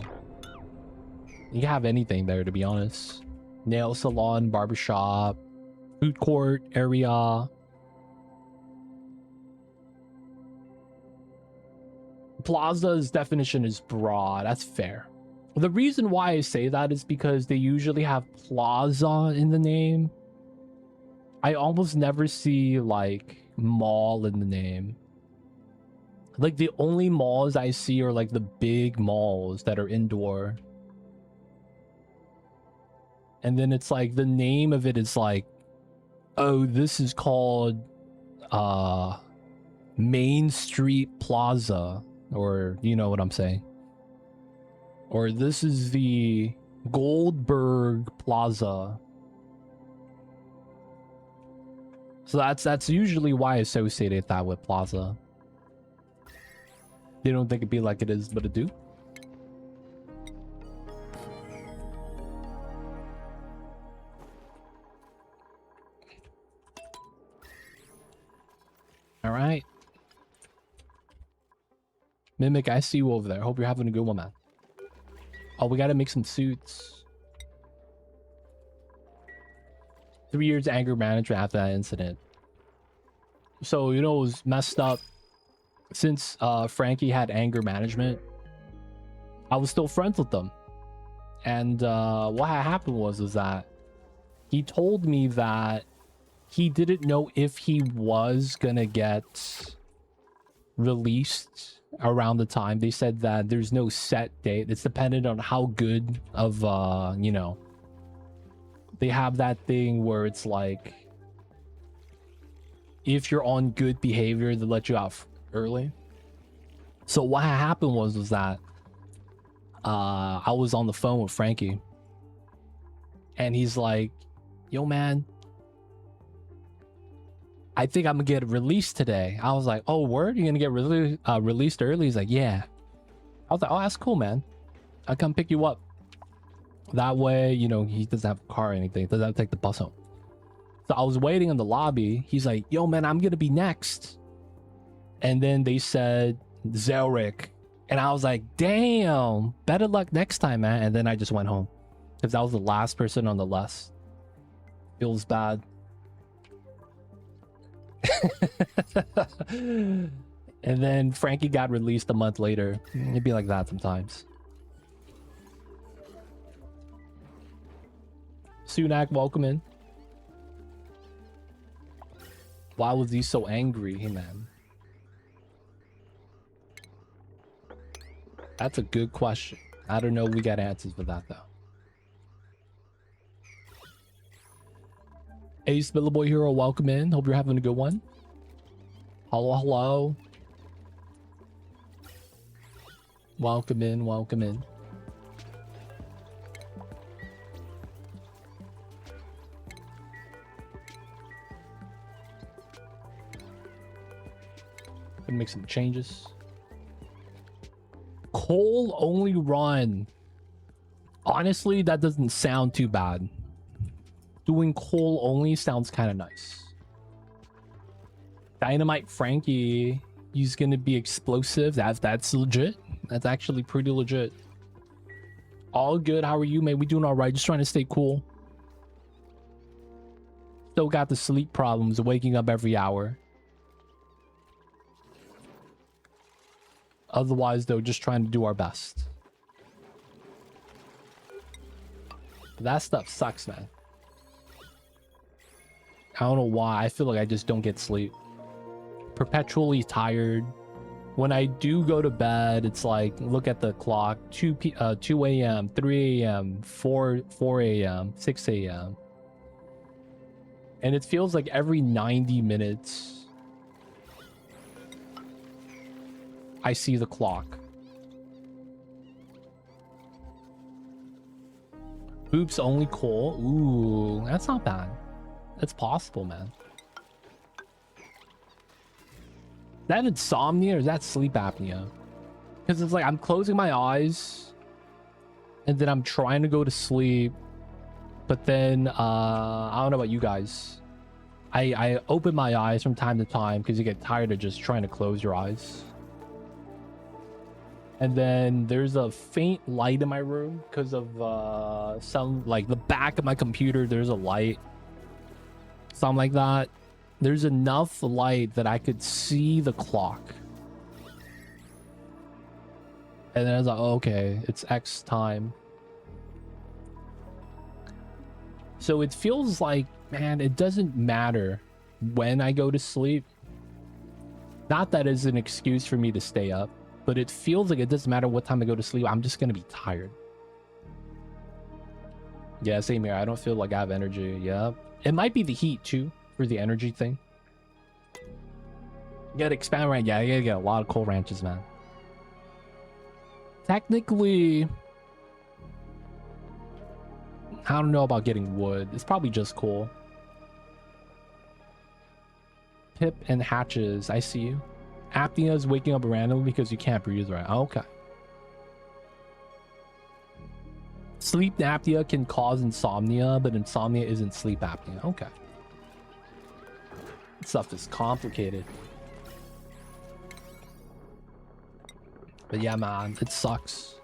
You can have anything there, to be honest. Nail salon, barbershop, food court area. Plaza's definition is broad. That's fair. The reason why I say that is because they usually have plaza in the name. I almost never see like mall in the name. Like the only malls I see are like the big malls that are indoor. And then it's like the name of it is like, oh, this is called Main Street Plaza, or you know what I'm saying. Or this is the Goldberg Plaza. So that's usually why I associate it that with plaza. They don't think it'd be like it is, but it do. All right. Mimic, I see you over there. Hope you're having a good one, man. Oh, we gotta make some suits. 3 years anger management after that incident. So, you know, it was messed up. Since Frankie had anger management, I was still friends with them. And what had happened was that he told me that he didn't know if he was gonna get released around the time. They said that there's no set date. It's dependent on how good of you know, they have that thing where it's like if you're on good behavior, they let you out early. So what happened was that I was on the phone with Frankie and he's like, yo man, I think I'm gonna get released today. I was like, oh word, you're gonna get released early? He's like, yeah. I was like, oh, that's cool, man. I'll come pick you up. That way, you know, he doesn't have a car or anything. Doesn't have to take the bus home. So I was waiting in the lobby. He's like, yo man, I'm gonna be next. And then they said Zelric. And I was like, damn, better luck next time, man. And then I just went home. Because that was the last person on the list. Feels bad. And then Frankie got released a month later. It'd be like that sometimes. Sunak, welcome in. Why was he so angry? Hey man, that's a good question. I don't know. We got answers for that though. Ace Boy Hero, welcome in. Hope you're having a good one. Hello, hello. Welcome in, welcome in. Gonna make some changes. Coal only run. Honestly, that doesn't sound too bad. Doing coal only sounds kind of nice. Dynamite Frankie, he's gonna be explosive. That's legit. That's actually pretty legit. All good. How are you, man? We doing all right. Just trying to stay cool. Still got the sleep problems, waking up every hour. Otherwise, though, just trying to do our best. But that stuff sucks, man. I don't know why. I feel like I just don't get sleep. Perpetually tired. When I do go to bed, it's like, look at the clock. 2 a.m., 3 a.m., 4 a.m., 6 a.m. And it feels like every 90 minutes, I see the clock. Oops, only coal. Ooh, that's not bad. That's possible, man. Is that insomnia or is that sleep apnea? Because it's like I'm closing my eyes and then I'm trying to go to sleep, but then I don't know about you guys. I open my eyes from time to time because you get tired of just trying to close your eyes. And then there's a faint light in my room because of some, like the back of my computer, there's a light. Something like that. There's enough light that I could see the clock. And then I was like, oh, okay, it's X time. So it feels like, man, it doesn't matter when I go to sleep. Not that is an excuse for me to stay up, but it feels like it doesn't matter what time I go to sleep. I'm just going to be tired. Yeah, same here. I don't feel like I have energy. Yeah. It might be the heat too, for the energy thing. You gotta expand ranch. Yeah, you gotta get a lot of coal ranches, man. Technically, I don't know about getting wood. It's probably just coal. Pip and hatches, I see you. Apnea is waking up randomly because you can't breathe right. Oh, okay. Sleep apnea can cause insomnia, but insomnia isn't sleep apnea. Okay. This stuff is complicated. But yeah, man, it sucks.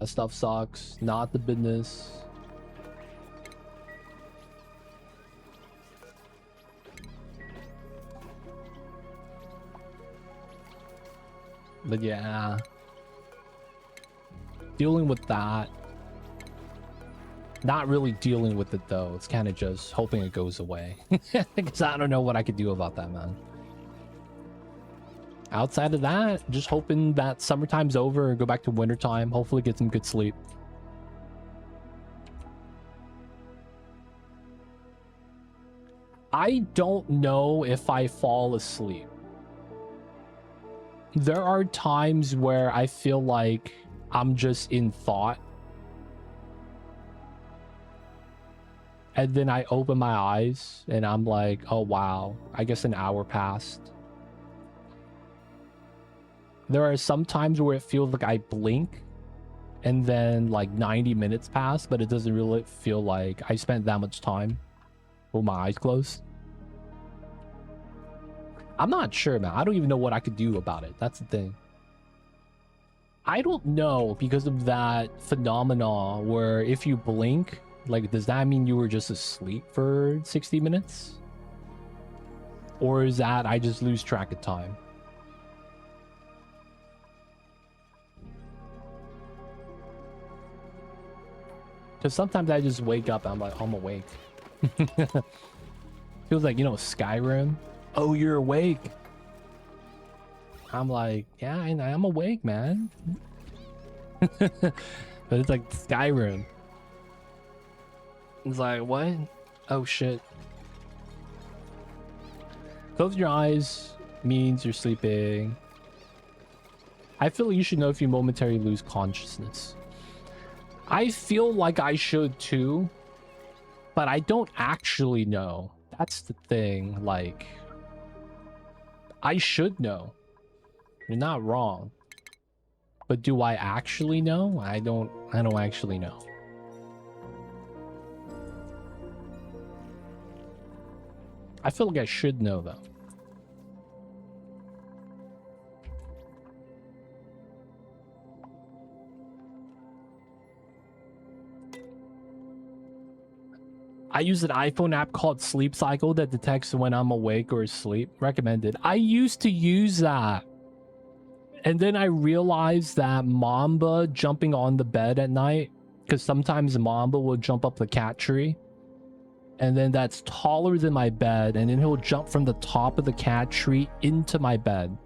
That stuff sucks. Not the business. But yeah. Dealing with that. Not really dealing with it though. It's kind of just hoping it goes away. Because I don't know what I could do about that, man. Outside of that, just hoping that summertime's over and go back to wintertime. Hopefully get some good sleep. I don't know if I fall asleep. There are times where I feel like I'm just in thought. And then I open my eyes and I'm like, oh wow, I guess an hour passed. There are some times where it feels like I blink and then like 90 minutes pass, but it doesn't really feel like I spent that much time with my eyes closed. I'm not sure, man. I don't even know what I could do about it. That's the thing. I don't know because of that phenomenon where if you blink, like, does that mean you were just asleep for 60 minutes? Or is that I just lose track of time? Because sometimes I just wake up and I'm like, I'm awake. Feels like, you know, Skyrim. Oh, you're awake. I'm like, yeah, I'm awake, man. But it's like Skyrim. It's like, what? Oh, shit. Close your eyes means you're sleeping. I feel like you should know if you momentarily lose consciousness. I feel like I should too, but I don't actually know. That's the thing. Like, I should know. You're not wrong. But do I actually know? I don't actually know. I feel like I should know though. I use an iPhone app called Sleep Cycle that detects when I'm awake or asleep. Recommended. I used to use that. And then I realized that Mamba jumping on the bed at night, because sometimes Mamba will jump up the cat tree. And then that's taller than my bed. And then he'll jump from the top of the cat tree into my bed.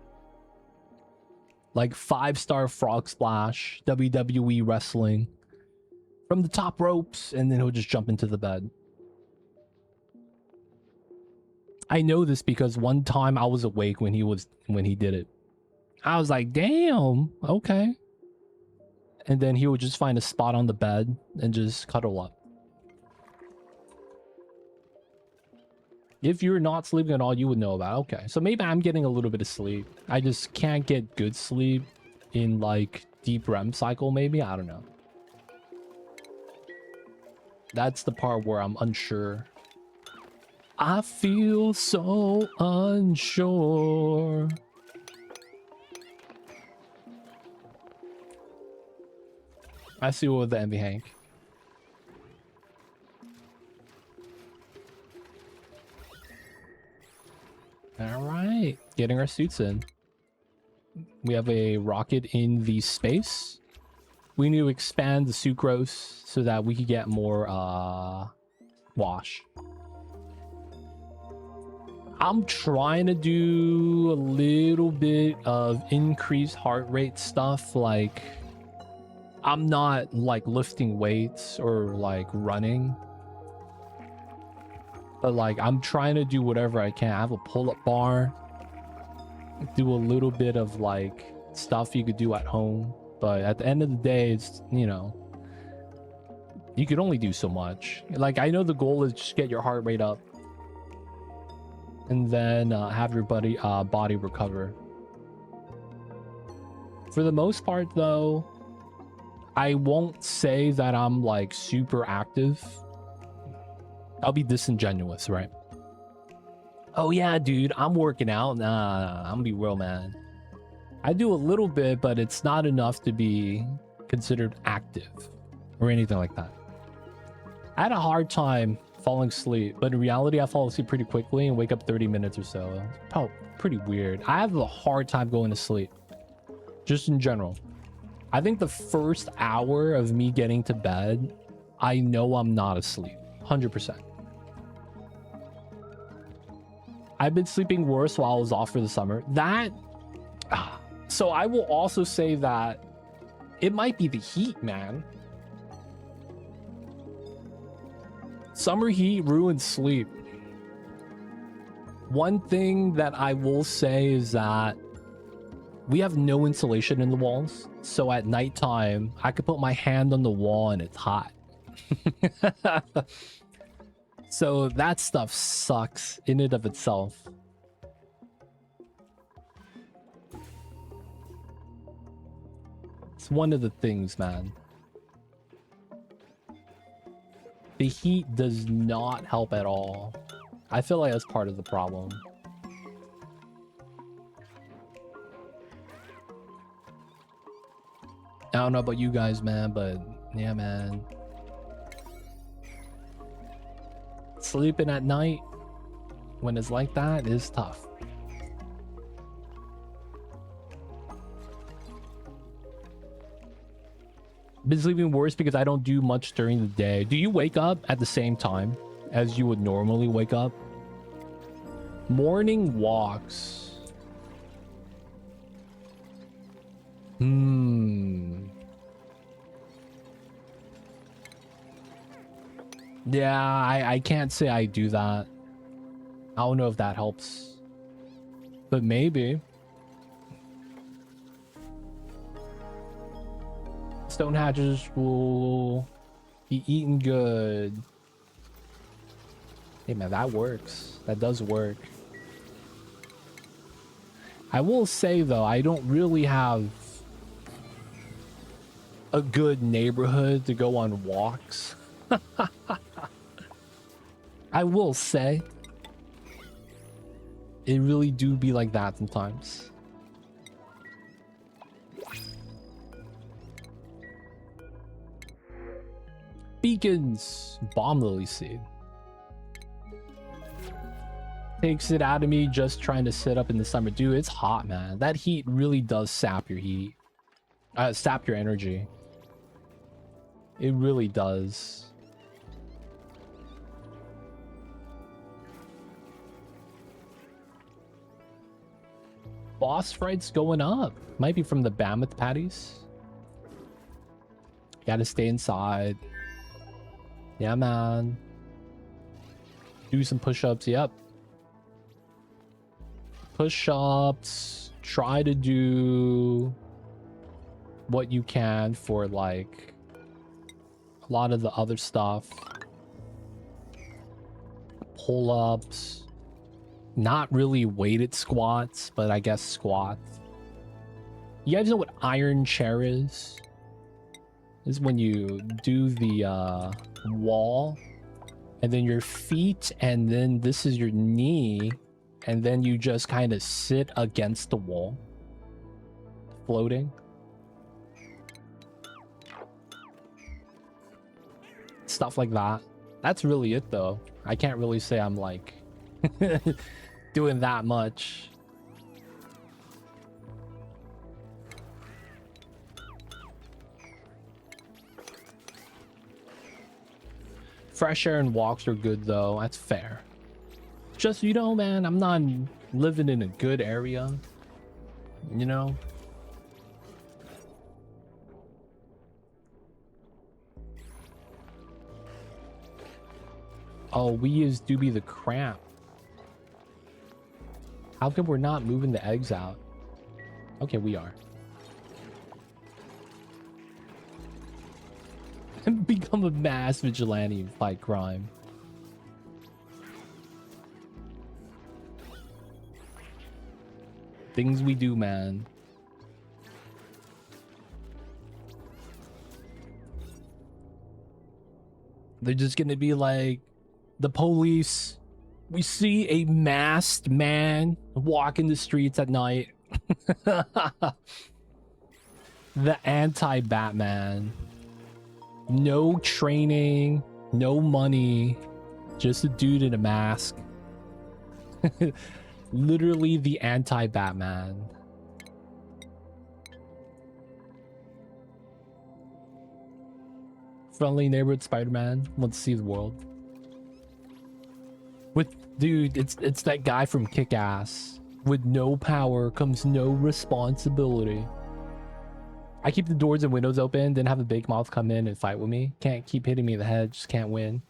Like 5-star frog splash, WWE wrestling. From the top ropes. And then he'll just jump into the bed. I know this because one time I was awake when he did it. I was like, damn, okay. And then he would just find a spot on the bed and just cuddle up. If you're not sleeping at all, you would know about it. Okay, so maybe I'm getting a little bit of sleep. I just can't get good sleep in like deep REM cycle, maybe? I don't know. That's the part where I'm unsure. I feel so unsure. I see what with the Envy Hank. All right, getting our suits in. We have a rocket in the space. We need to expand the sucrose so that we could get more wash. I'm trying to do a little bit of increased heart rate stuff. Like, I'm not like lifting weights or like running, but like I'm trying to do whatever I can. I have a pull-up bar, do a little bit of like stuff you could do at home, but at the end of the day, it's, you know, you could only do so much. Like, I know the goal is just get your heart rate up and then have your body recover. For the most part though, I won't say that I'm like super active. I'll be disingenuous, right? Oh yeah, dude, I'm working out. Nah, I'm gonna be real, man. I do a little bit, but it's not enough to be considered active or anything like that. I had a hard time falling asleep, but in reality, I fall asleep pretty quickly and wake up 30 minutes or so. Oh, pretty weird. I have a hard time going to sleep, just in general. I think the first hour of me getting to bed, I know I'm not asleep, 100%. I've been sleeping worse while I was off for the summer. So I will also say that it might be the heat, man. Summer heat ruins sleep. One thing that I will say is that we have no insulation in the walls. So at nighttime, I could put my hand on the wall and it's hot. So that stuff sucks in and of itself. It's one of the things, man. The heat does not help at all. I feel like that's part of the problem. I don't know about you guys, man, but yeah, man. Sleeping at night when it's like that is tough. Been sleeping worse because I don't do much during the day. Do you wake up at the same time as you would normally wake up? Morning walks. Yeah, I can't say I do that. I don't know if that helps, but maybe. Stone hatches will be eaten good. Hey man, that works. That does work. I will say though, I don't really have a good neighborhood to go on walks. I will say, it really do be like that sometimes. Beacons, bomb lily seed. Takes it out of me just trying to sit up in the summer. Dude, it's hot, man. That heat really does sap your heat. Sap your energy. It really does. Boss fights going up. Might be from the mammoth patties. Gotta stay inside. Yeah, man. Do some push-ups. Yep. Push-ups. Try to do what you can for like a lot of the other stuff. Pull-ups. Not really weighted squats, but I guess squats. You guys know what iron chair is? This is when you do the wall, and then your feet, and then this is your knee, and then you just kind of sit against the wall, floating. Stuff like that. That's really it, though. I can't really say I'm like doing that much. Fresh air and walks are good, though. That's fair. Just, you know, man, I'm not living in a good area, you know? Oh, we use Doobie the Cramp. How come we're not moving the eggs out? Okay, we are. Become a mass vigilante and fight crime. Things we do, man. They're just gonna be like, the police, we see a masked man walking the streets at night. The anti-Batman. No training, no money, just a dude in a mask. Literally the anti-Batman. Friendly neighborhood Spider-Man wants to see the world. Dude, it's that guy from Kick-Ass. With no power comes no responsibility. I keep the doors and windows open, then have a big mouth come in and fight with me. Can't keep hitting me in the head, just can't win.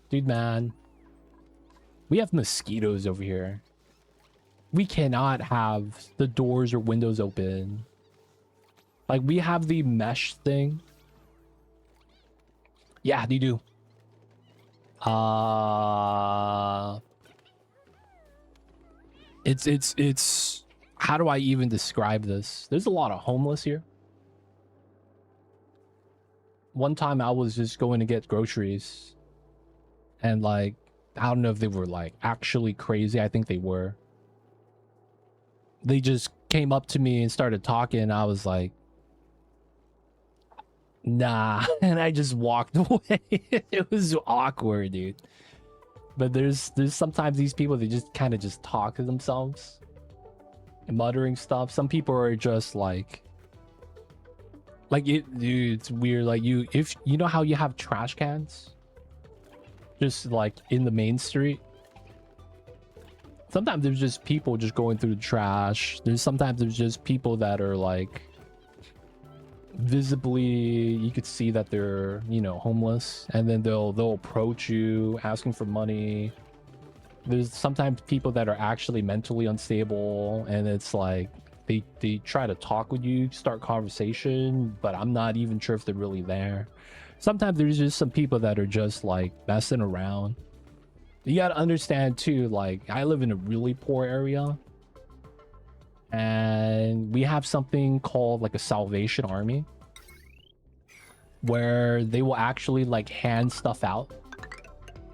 Dude, man. We have mosquitoes over here. We cannot have the doors or windows open. Like, we have the mesh thing. Yeah, they do. It's how do I even describe this? There's a lot of homeless here. One time I was just going to get groceries, and like, I don't know if they were like actually crazy. I think they were. They just came up to me and started talking. I was like, nah, and I just walked away. It was awkward, dude. But there's sometimes these people, they just kind of just talk to themselves and muttering stuff. Some people are just like it, dude, it's weird. Like, if you know how you have trash cans just like in the main street, sometimes there's just people just going through the trash. Sometimes there's just people that are like visibly, you could see that they're, you know, homeless, and then they'll approach you asking for money. There's sometimes people that are actually mentally unstable, and it's like they try to talk with you, start conversation, but I'm not even sure if they're really there. Sometimes there's just some people that are just like messing around. You gotta understand too, like, I live in a really poor area, and we have something called like a Salvation Army. where they will actually like hand stuff out,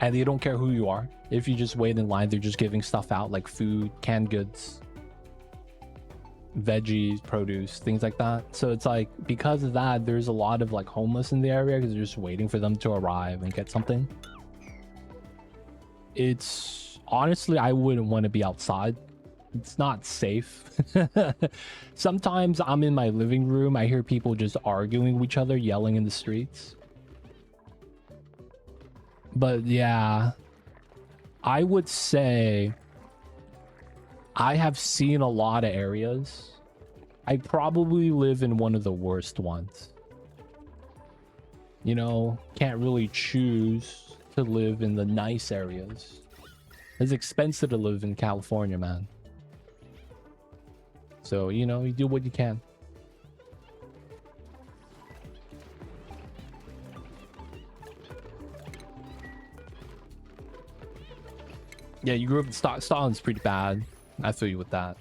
and they don't care who you are. If you just wait in line, they're just giving stuff out, like food, canned goods, veggies, produce, things like that. So it's like, because of that, there's a lot of like homeless in the area because they're just waiting for them to arrive and get something. It's honestly, I wouldn't want to be outside. It's not safe. Sometimes I'm in my living room, I hear people just arguing with each other, yelling in the streets. But yeah, I would say I have seen a lot of areas. I probably live in one of the worst ones. You know, can't really choose to live in the nice areas. It's expensive to live in California, man. So, you know, you do what you can. Yeah, you grew up in Stalin's pretty bad. I feel you with that.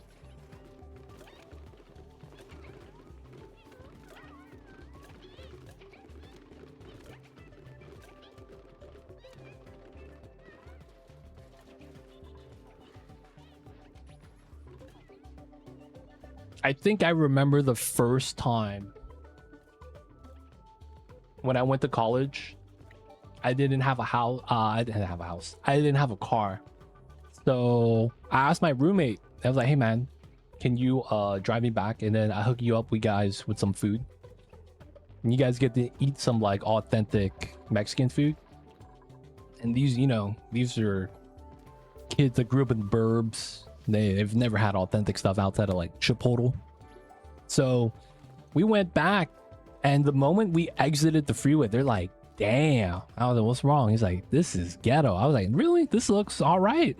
I think I remember the first time when I went to college. I didn't have a house. I didn't have a car. So I asked my roommate. I was like, "Hey man, can you drive me back, and then I hook you up with guys with some food, and you guys get to eat some like authentic Mexican food." And these, you know, these are kids that grew up in the burbs. They've never had authentic stuff outside of like Chipotle. So we went back, and the moment we exited the freeway, they're like, "Damn." I was like, "What's wrong?" He's like, "This is ghetto." I was like, "Really? This looks all right."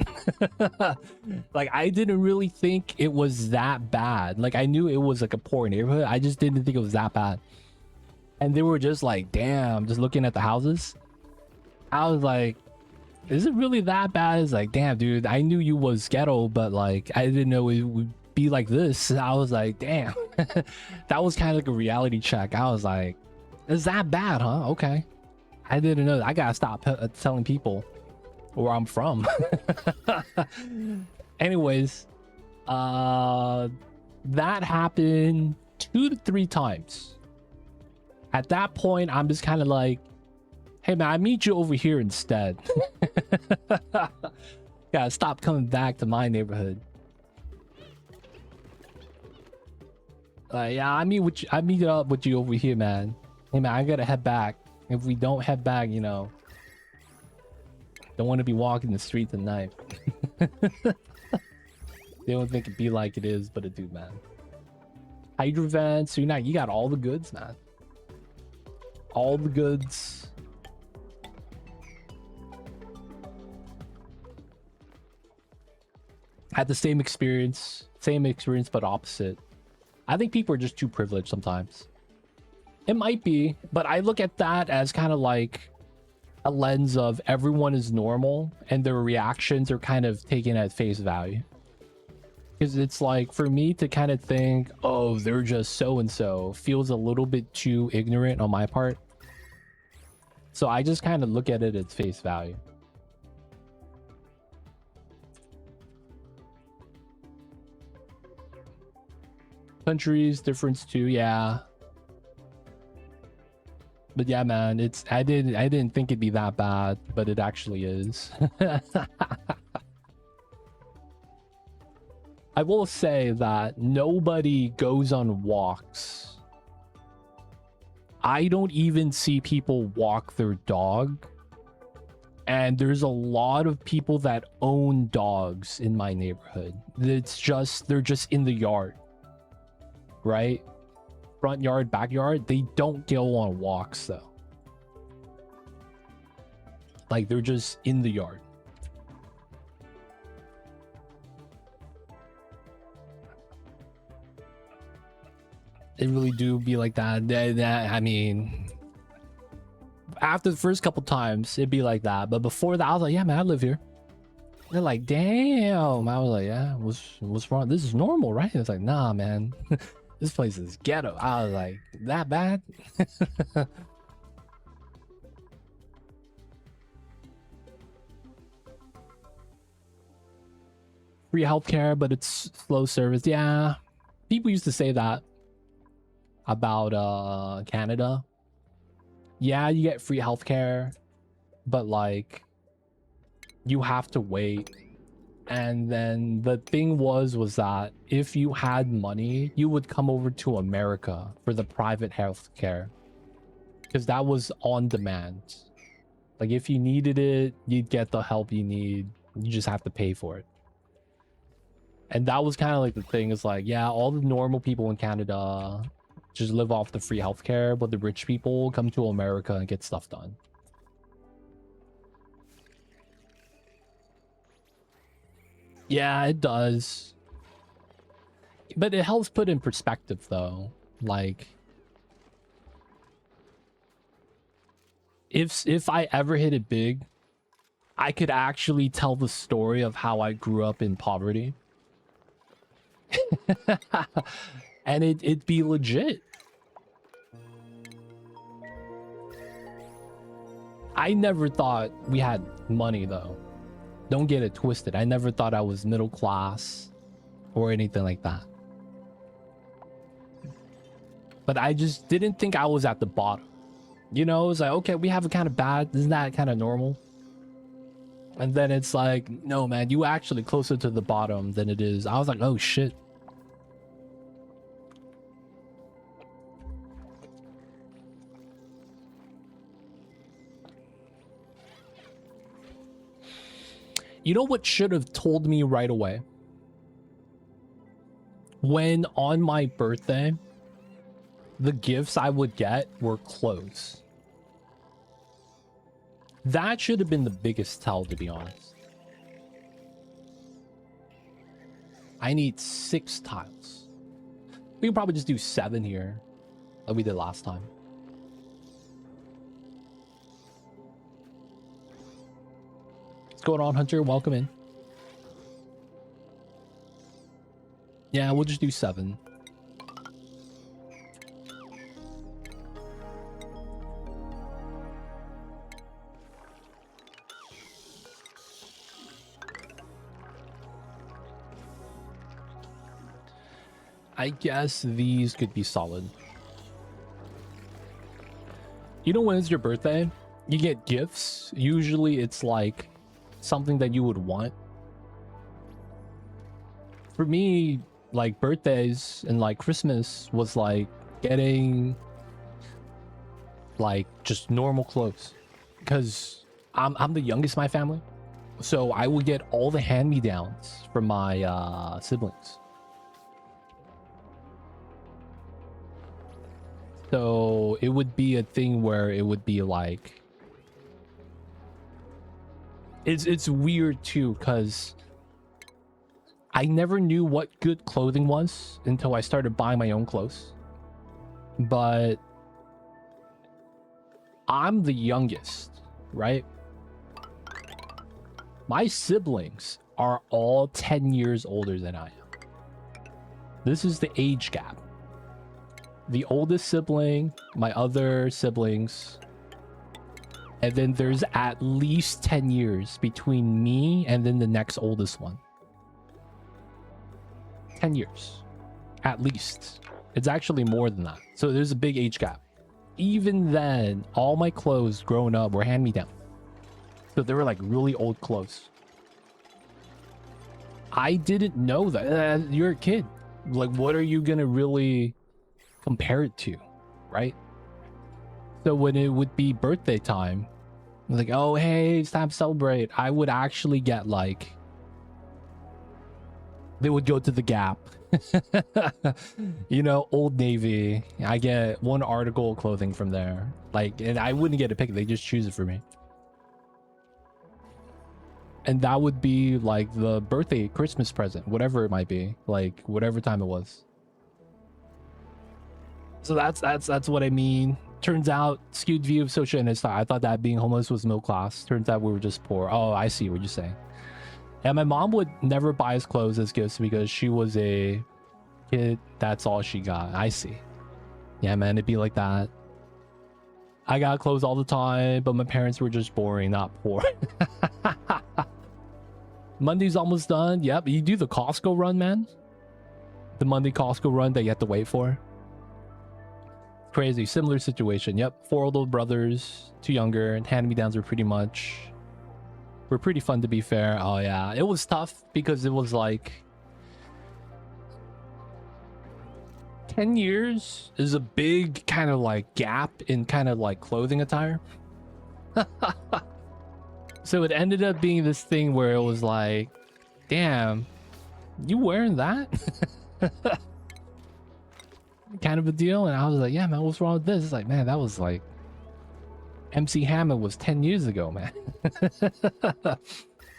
Like, I didn't really think it was that bad. Like, I knew it was like a poor neighborhood. I just didn't think it was that bad. And they were just like, "Damn," just looking at the houses. I was like, "Is it really that bad?" It's like, "Damn, dude, I knew you was ghetto, but like, I didn't know it would be like this." I was like, "Damn." That was kind of like a reality check. I was like, "Is that bad, huh? Okay." I didn't know. I gotta stop telling people where I'm from. Anyways, that happened 2 to 3 times. At that point, I'm just kind of like, "Hey man, I meet you over here instead." Gotta stop coming back to my neighborhood. Yeah, I meet up with you over here, man. Hey man, I gotta head back. If we don't head back, you know, don't want to be walking the streets at night. They don't think it be like it is, but it do, man. Hydro vents, you got all the goods, man. All the goods. Had the same experience, but opposite. I think people are just too privileged sometimes. It might be, but I look at that as kind of like a lens of everyone is normal and their reactions are kind of taken at face value. Because it's like, for me to kind of think, "Oh, they're just so-and-so," feels a little bit too ignorant on my part. So I just kind of look at it at face value. Countries, difference too, yeah. But yeah, man, I didn't think it'd be that bad, but it actually is. I will say that nobody goes on walks. I don't even see people walk their dog. And there's a lot of people that own dogs in my neighborhood. They're just in the yard. Right? Front yard, backyard, they don't go on walks though. Like, they're just in the yard. It really do be like that. I mean, after the first couple times, it'd be like that. But before that, I was like, "Yeah, man, I live here." They're like, "Damn." I was like, "Yeah, what's wrong? This is normal, right?" It's like, "Nah, man." This place is ghetto. I was like, "That bad?" free healthcare, but it's slow service. Yeah, people used to say that about Canada. Yeah, you get free healthcare, but like you have to wait. And then the thing was that if you had money, you would come over to America for the private healthcare, because that was on demand. Like if you needed it, you'd get the help you need. You just have to pay for it. And that was kind of like the thing, is like, yeah, all the normal people in Canada just live off the free healthcare, but the rich people come to America and get stuff done. Yeah, it does. But it helps put in perspective though. Like if I ever hit it big, I could actually tell the story of how I grew up in poverty. And it'd be legit. I never thought we had money though. Don't get it twisted. I never thought I was middle class or anything like that. But I just didn't think I was at the bottom. You know, it was like, okay, we have it kind of bad. Isn't that kind of normal? And then it's like, no, man, you actually closer to the bottom than it is. I was like, oh, shit. You know what should have told me right away? When on my birthday, the gifts I would get were clothes. That should have been the biggest tell, to be honest. I need 6 tiles. We can probably just do 7 here, like we did last time. What's going on, Hunter? Welcome in. Yeah, we'll just do 7. I guess these could be solid. You know, when it's your birthday, you get gifts. Usually it's like something that you would want. For me, like birthdays and like Christmas was like getting like just normal clothes, because I'm the youngest in my family, so I would get all the hand-me-downs from my siblings. So it would be a thing where it would be like, it's weird too, because I never knew what good clothing was until I started buying my own clothes. But I'm the youngest, right? My siblings are all 10 years older than I am. This is the age gap. The oldest sibling, my other siblings, and then there's at least 10 years between me and then the next oldest one. 10 years, at least. It's actually more than that. So there's a big age gap. Even then, all my clothes growing up were hand-me-down. So they were like really old clothes. I didn't know that. You're a kid. Like, what are you gonna really compare it to, right? So when it would be birthday time, like, oh hey, it's time to celebrate, I would actually get like, they would go to the Gap, you know, Old Navy. I get one article of clothing from there, like, and I wouldn't get a pick, they just choose it for me. And that would be like the birthday, Christmas present, whatever it might be, like whatever time it was. So that's what I mean. Turns out, skewed view of social and I thought that being homeless was middle class. Turns out we were just poor. Oh, I see what you're saying. And my mom would never buy us clothes as gifts because she was a kid. That's all she got. I see. Yeah, man, it'd be like that. I got clothes all the time, but my parents were just boring, not poor. Monday's almost done. Yep, you do the Costco run, man. The Monday Costco run that you have to wait for. Crazy. Similar situation. Yep, 4 older brothers, 2 younger, and hand-me-downs were pretty fun, to be fair. Oh yeah, it was tough because it was like 10 years is a big kind of like gap in kind of like clothing attire. So it ended up being this thing where it was like, damn, you wearing that? Kind of a deal. And I was like, yeah, man, what's wrong with this? It's like, man, that was like MC Hammer was 10 years ago, man.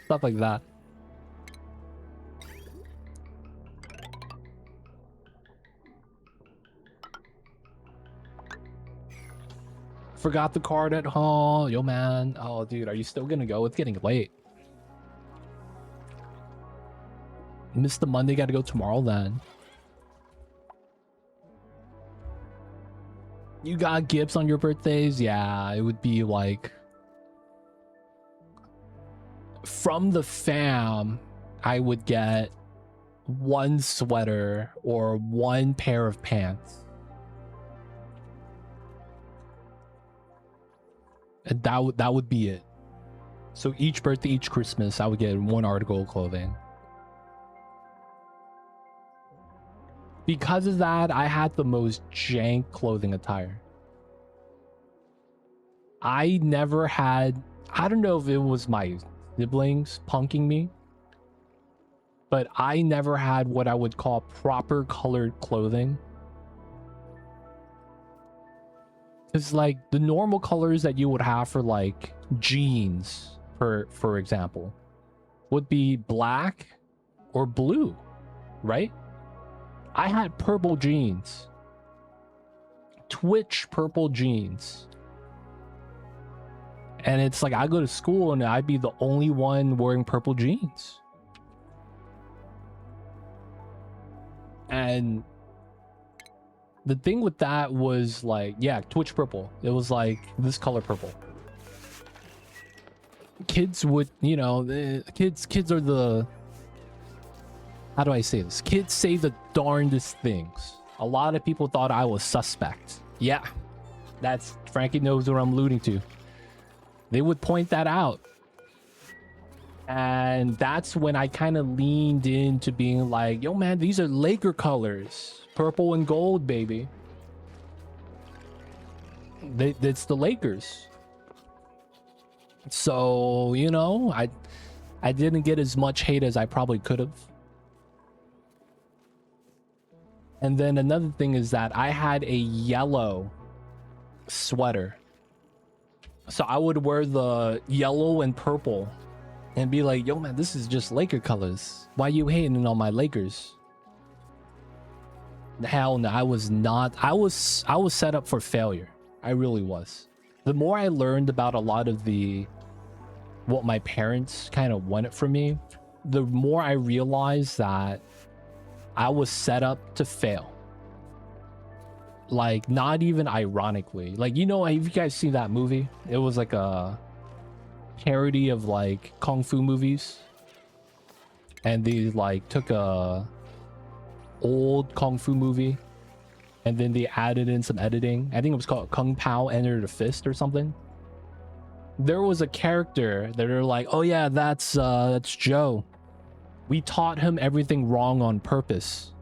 Stuff like that. Forgot the card at home. Yo, man. Oh, dude, are you still gonna go? It's getting late. Missed the Monday. Gotta go tomorrow then. You got gifts on your birthdays? Yeah, it would be like... From the fam, I would get 1 sweater or 1 pair of pants. And that would be it. So each birthday, each Christmas, I would get 1 article of clothing. Because of that, I had the most jank clothing attire. I never had... I don't know if it was my siblings punking me, but I never had what I would call proper colored clothing. It's like the normal colors that you would have for like jeans, for example, would be black or blue, right? I had purple jeans, Twitch purple jeans. And it's like I go to school and I'd be the only one wearing purple jeans. And the thing with that was like, yeah, Twitch purple. It was like this color purple. Kids would, you know, kids are the... How do I say this? Kids say the darndest things. A lot of people thought I was suspect. Yeah, that's... Frankie knows what I'm alluding to. They would point that out. And that's when I kind of leaned into being like, yo, man, these are Laker colors. Purple and gold, baby. It's the Lakers. So, you know, I didn't get as much hate as I probably could have. And then another thing is that I had a yellow sweater. So I would wear the yellow and purple and be like, yo, man, this is just Laker colors. Why you hating on my Lakers? Hell no, I was not. I was set up for failure. I really was. The more I learned about a lot of what my parents kind of wanted from me, the more I realized that I was set up to fail. Like, not even ironically. Like, you know, have you guys seen that movie? It was like a parody of like kung fu movies. And they like took a old kung fu movie and then they added in some editing. I think it was called Kung Pao Enter the Fist or something. There was a character that are like, oh yeah, that's Joe. We taught him everything wrong on purpose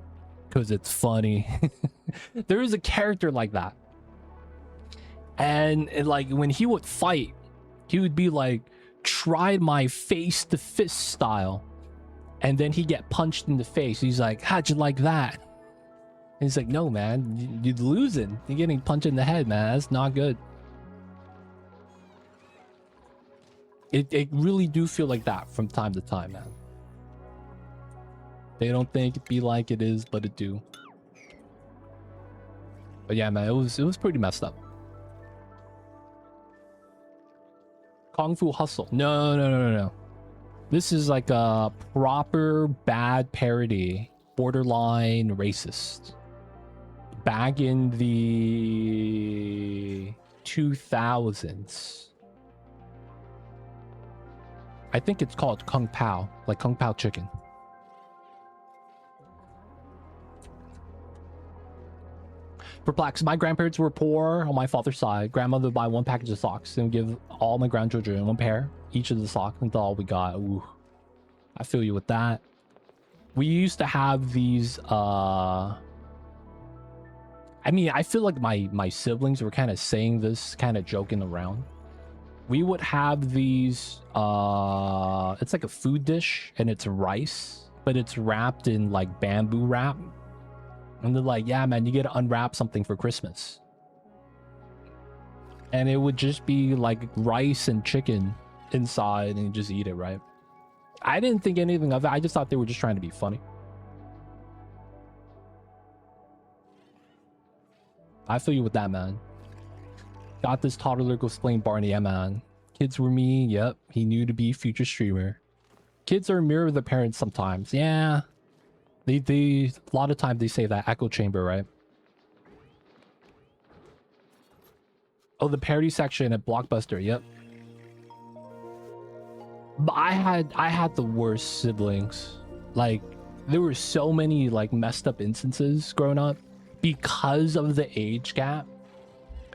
because it's funny. There is a character like that. And like when he would fight, he would be like, try my face to fist style. And then he get punched in the face. He's like, how'd you like that? And he's like, no, man, you're losing. You're getting punched in the head, man. That's not good. It really do feel like that from time to time, man. They don't think it be like it is, but it do. But yeah, man, it was pretty messed up. Kung Fu Hustle. No. This is like a proper bad parody, borderline racist. Back in the 2000s. I think it's called Kung Pao, like Kung Pao chicken. Perplexed. My grandparents were poor on my father's side. Grandmother would buy one package of socks and give all my grandchildren one pair, each of the socks, until all we got. Ooh, I feel you with that. We used to have these, I mean, I feel like my siblings were kind of saying this, kind of joking around. We would have these, it's like a food dish and it's rice, but it's wrapped in like bamboo wrap. And they're like, yeah, man, you get to unwrap something for Christmas. And it would just be like rice and chicken inside and you just eat it, right? I didn't think anything of it. I just thought they were just trying to be funny. I feel you with that, man. Got this toddler go explain Barney, yeah, man. Kids were me, yep. He knew to be future streamer. Kids are a mirror of their parents sometimes. Yeah. They a lot of times they say that echo chamber, right? Oh, the parody section at Blockbuster, yep. But I had the worst siblings. Like, there were so many like messed up instances growing up because of the age gap.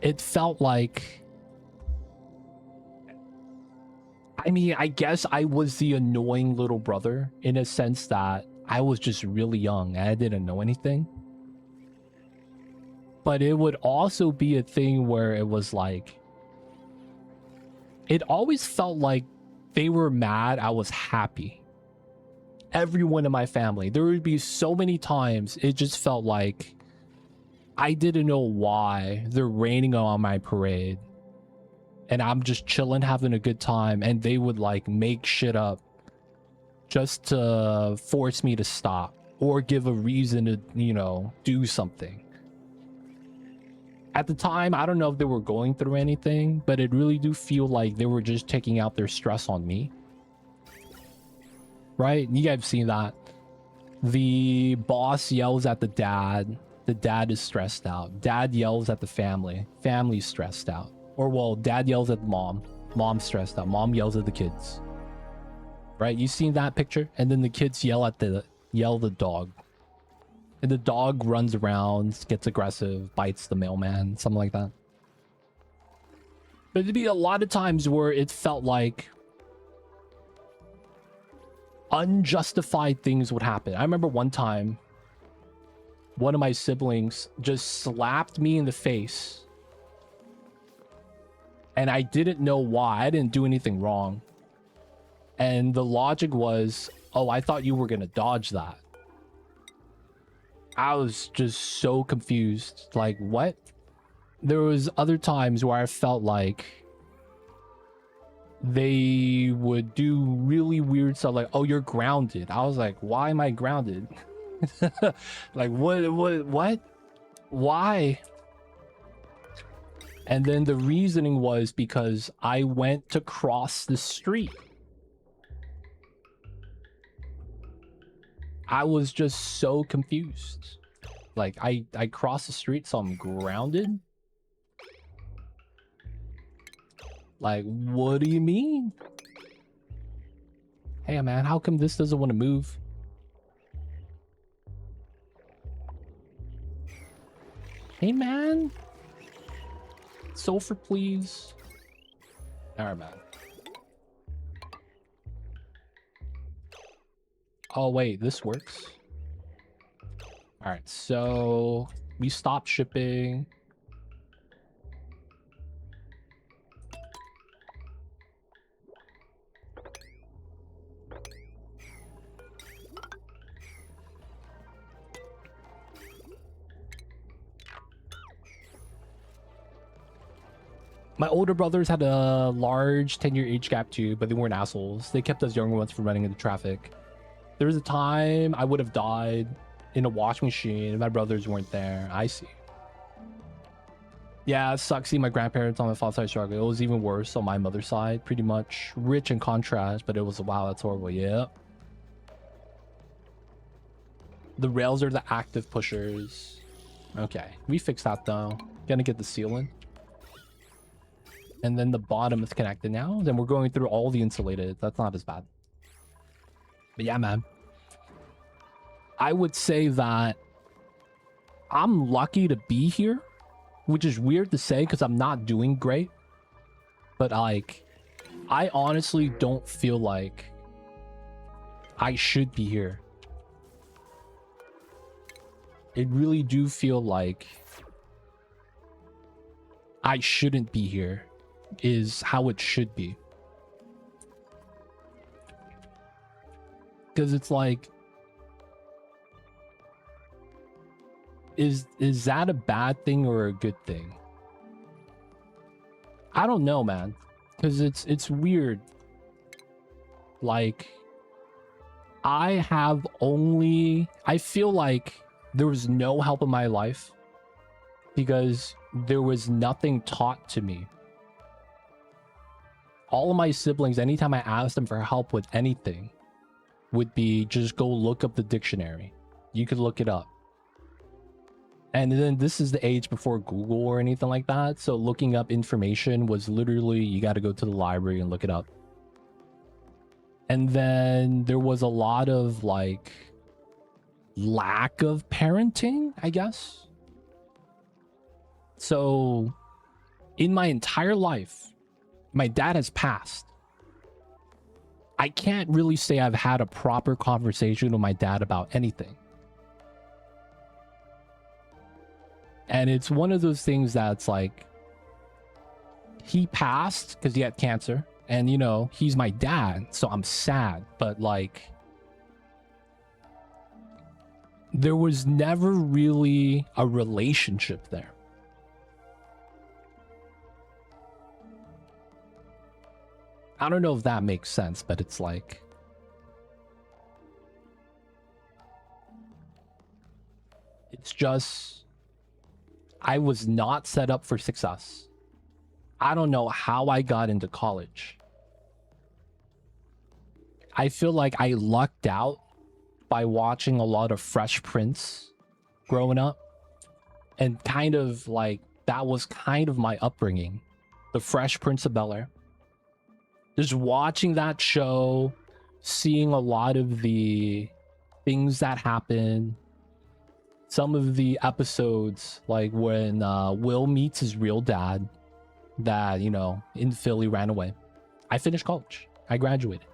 It felt like, I mean, I guess I was the annoying little brother in a sense that I was just really young and I didn't know anything. But it would also be a thing where it was like, it always felt like they were mad I was happy. Everyone in my family. There would be so many times it just felt like I didn't know why they're raining on my parade. And I'm just chilling, having a good time. And they would like make shit up just to force me to stop or give a reason to, you know, do something. At the time, I don't know if they were going through anything, but it really do feel like they were just taking out their stress on me. Right? You guys have seen that. The boss yells at the dad is stressed out. Dad yells at the family's stressed out. Or well, dad yells at the mom's stressed out. Mom yells at the kids. Right? You seen that picture? And then the kids yell at the dog. And the dog runs around, gets aggressive, bites the mailman, something like that. But there'd be a lot of times where it felt like unjustified things would happen. I remember one time, one of my siblings just slapped me in the face. And I didn't know why. I didn't do anything wrong. And the logic was, oh, I thought you were going to dodge that. I was just so confused. Like, what? There was other times where I felt like they would do really weird stuff like, oh, you're grounded. I was like, why am I grounded? Like, what? Why? And then the reasoning was because I went to cross the street. I was just so confused. Like, I crossed the street, so I'm grounded? Like, what do you mean? Hey, man, how come this doesn't want to move? Hey, man. Sulfur, please. Alright, man. Oh, wait, this works. Alright, so we stopped shipping. My older brothers had a large 10-year age gap too, but they weren't assholes. They kept us younger ones from running into traffic. There was a time I would have died in a washing machine and my brothers weren't there. I see. Yeah, it sucks seeing my grandparents on my father's side struggle. It was even worse on my mother's side, pretty much. Rich in contrast, but it was, wow, that's horrible. Yeah. The rails are the active pushers. Okay, we fixed that though. Gonna get the seal in. And then the bottom is connected now. Then we're going through all the insulated. That's not as bad. But yeah, man. I would say that I'm lucky to be here, which is weird to say because I'm not doing great. But like, I honestly don't feel like I should be here. I really do feel like I shouldn't be here is how it should be. Because it's like, is that a bad thing or a good thing? I don't know, man. Because it's weird. Like, I feel like there was no help in my life because there was nothing taught to me. All of my siblings, anytime I asked them for help with anything, would be just go look up the dictionary. You could look it up. And then this is the age before Google or anything like that. So looking up information was literally, you got to go to the library and look it up. And then there was a lot of like lack of parenting, I guess. So in my entire life, my dad has passed. I can't really say I've had a proper conversation with my dad about anything. And it's one of those things that's like, he passed because he had cancer. And, you know, he's my dad, so I'm sad. But, like, there was never really a relationship there. I don't know if that makes sense, but it's like, it's just, I was not set up for success. I don't know how I got into college. I feel like I lucked out by watching a lot of Fresh Prince growing up. And kind of like, that was kind of my upbringing. The Fresh Prince of Bel-Air. Just watching that show, seeing a lot of the things that happen. Some of the episodes, like when Will meets his real dad, that, you know, in Philly ran away. I finished college. I graduated.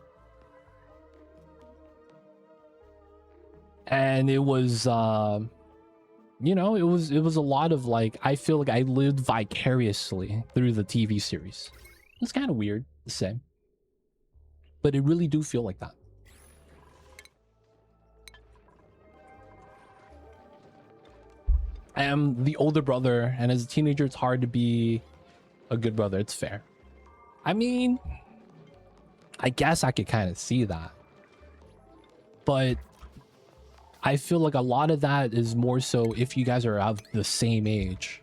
And it was, you know, it was a lot of like, I feel like I lived vicariously through the TV series. It's kind of weird to say, but it really do feel like that. I am the older brother, and as a teenager, it's hard to be a good brother. It's fair. I mean, I guess I could kind of see that. But I feel like a lot of that is more so if you guys are of the same age.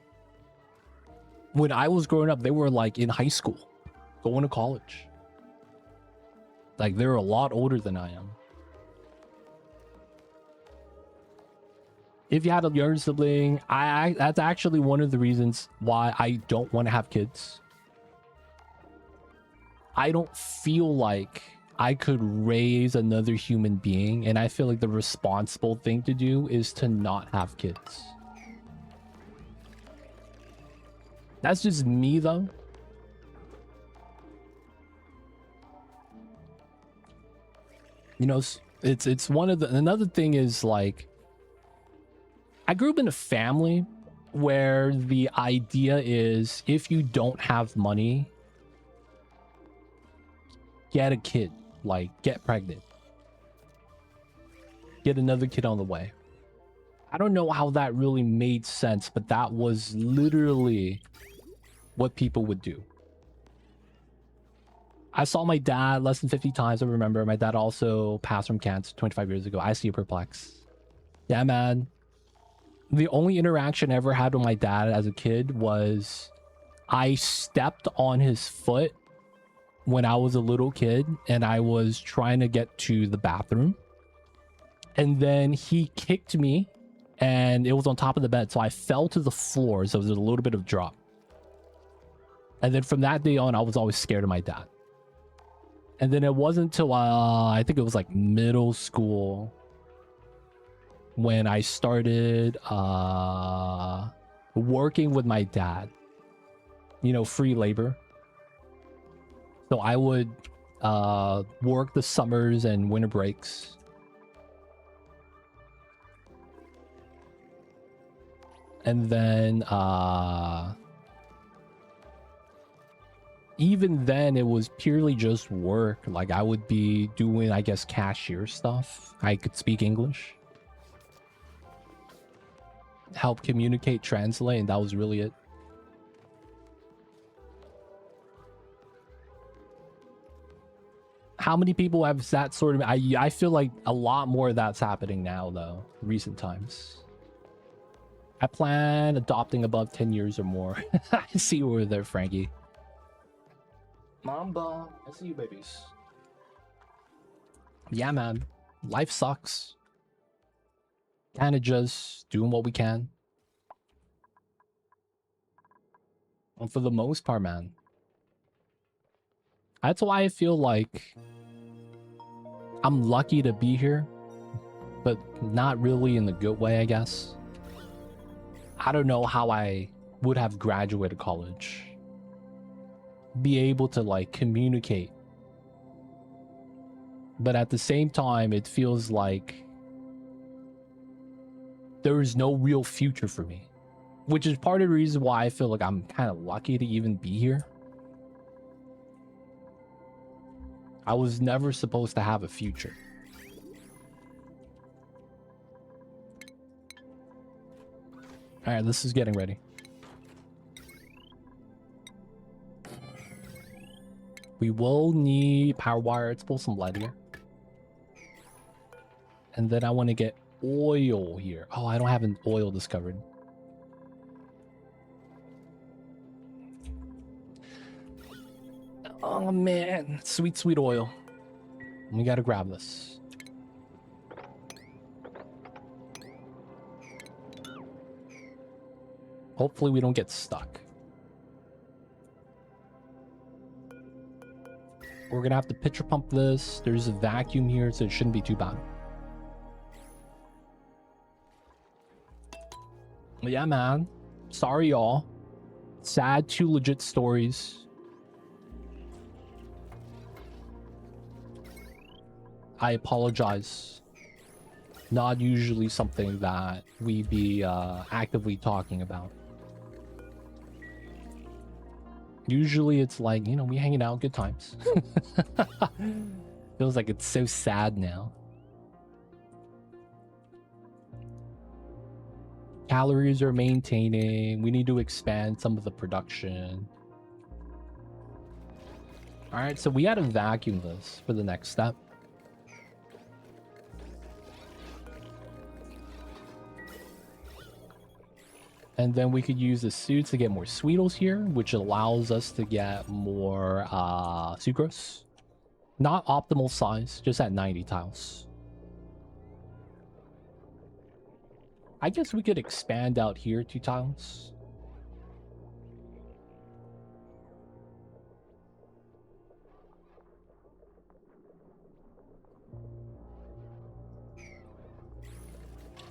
When I was growing up, they were like in high school, going to college. Like, they're a lot older than I am. If you had a younger sibling, that's actually one of the reasons why I don't want to have kids. I don't feel like I could raise another human being, and I feel like the responsible thing to do is to not have kids. That's just me, though. You know, it's one of the, another thing is like, I grew up in a family where the idea is if you don't have money, get a kid, like get pregnant, get another kid on the way. I don't know how that really made sense, but that was literally what people would do. I saw my dad less than 50 times. I remember my dad also passed from cancer 25 years ago. I see you perplexed. Yeah, man. The only interaction I ever had with my dad as a kid was I stepped on his foot when I was a little kid and I was trying to get to the bathroom. And then he kicked me and it was on top of the bed. So I fell to the floor. So there was a little bit of drop. And then from that day on, I was always scared of my dad. And then it wasn't until I think it was like middle school when I started working with my dad, you know, free labor. So I would work the summers and winter breaks. And then even then it was purely just work. Like I would be doing, I guess, cashier stuff. I could speak English, help communicate, translate, and that was really it. How many people have that sort of... I feel like a lot more of that's happening now, though, recent times. I plan adopting above 10 years or more. I see you over there, Frankie. Mamba, I see you, babies. Yeah, man. Life sucks. Kinda just doing what we can. And for the most part, man. That's why I feel like I'm lucky to be here, but not really in the good way, I guess. I don't know how I would have graduated college. Be able to like communicate. But at the same time, it feels like there is no real future for me. Which is part of the reason why I feel like I'm kind of lucky to even be here. I was never supposed to have a future. Alright, this is getting ready. We will need power wire. Let's pull some lead here. And then I want to get oil here. Oh, I don't have an oil discovered. Oh man, sweet, sweet oil. We gotta grab this. Hopefully we don't get stuck. We're gonna have to pitcher pump this. There's a vacuum here, so it shouldn't be too bad. But yeah, man. Sorry, y'all. Sad, too legit stories. I apologize. Not usually something that we be actively talking about. Usually it's like, you know, we hanging out, good times. Feels like it's so sad now. Calories are maintaining. We need to expand some of the production. Alright, so we gotta vacuum this for the next step. And then we could use the suits to get more sweetles here, which allows us to get more sucrose. Not optimal size, just at 90 tiles. I guess we could expand out here 2 tiles.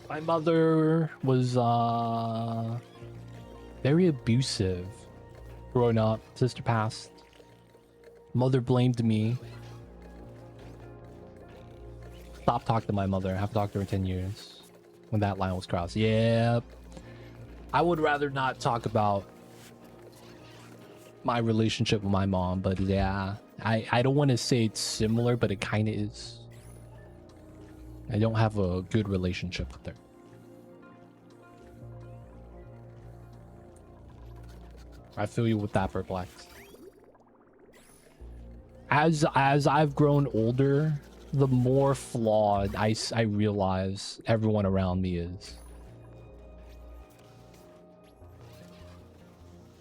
My mother was very abusive growing up. Sister passed. Mother blamed me. Stop talking to my mother. I haven't talked to her in 10 years. When that line was crossed. Yeah. I would rather not talk about my relationship with my mom, but yeah. I don't want to say it's similar, but it kind of is. I don't have a good relationship with her. I feel you with that, Perplex. As I've grown older, the more flawed I realize everyone around me is.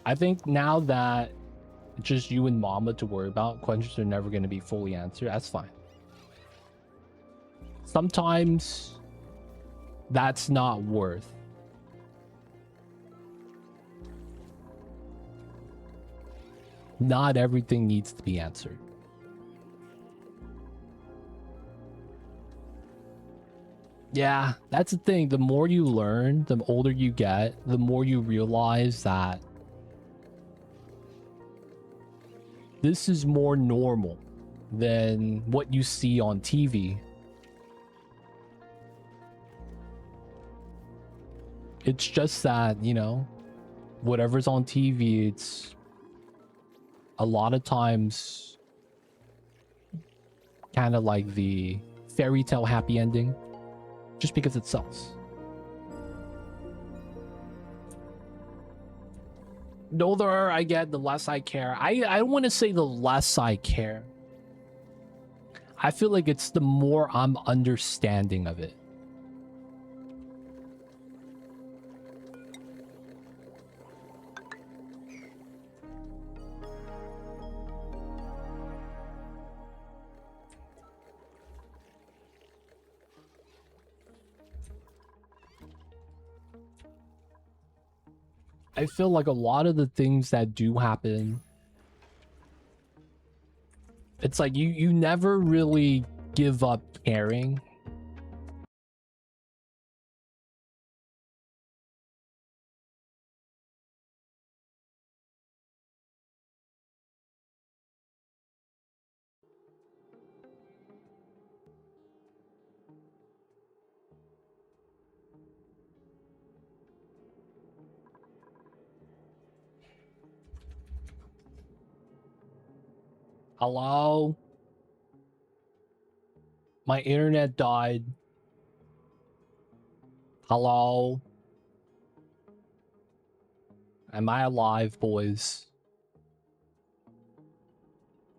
I think now that it's just you and Mama to worry about, questions are never going to be fully answered. That's fine. Sometimes that's not worth. Not everything needs to be answered. Yeah, that's the thing. The more you learn, the older you get, the more you realize that this is more normal than what you see on TV. It's just that, you know, whatever's on TV, it's a lot of times kind of like the fairy tale happy ending, just because it sells. The older I get, the less I care. I don't want to say the less I care. I feel like it's the more I'm understanding of it. I feel like a lot of the things that do happen, it's like you never really give up caring. Hello? My internet died. Hello? Am I alive, boys?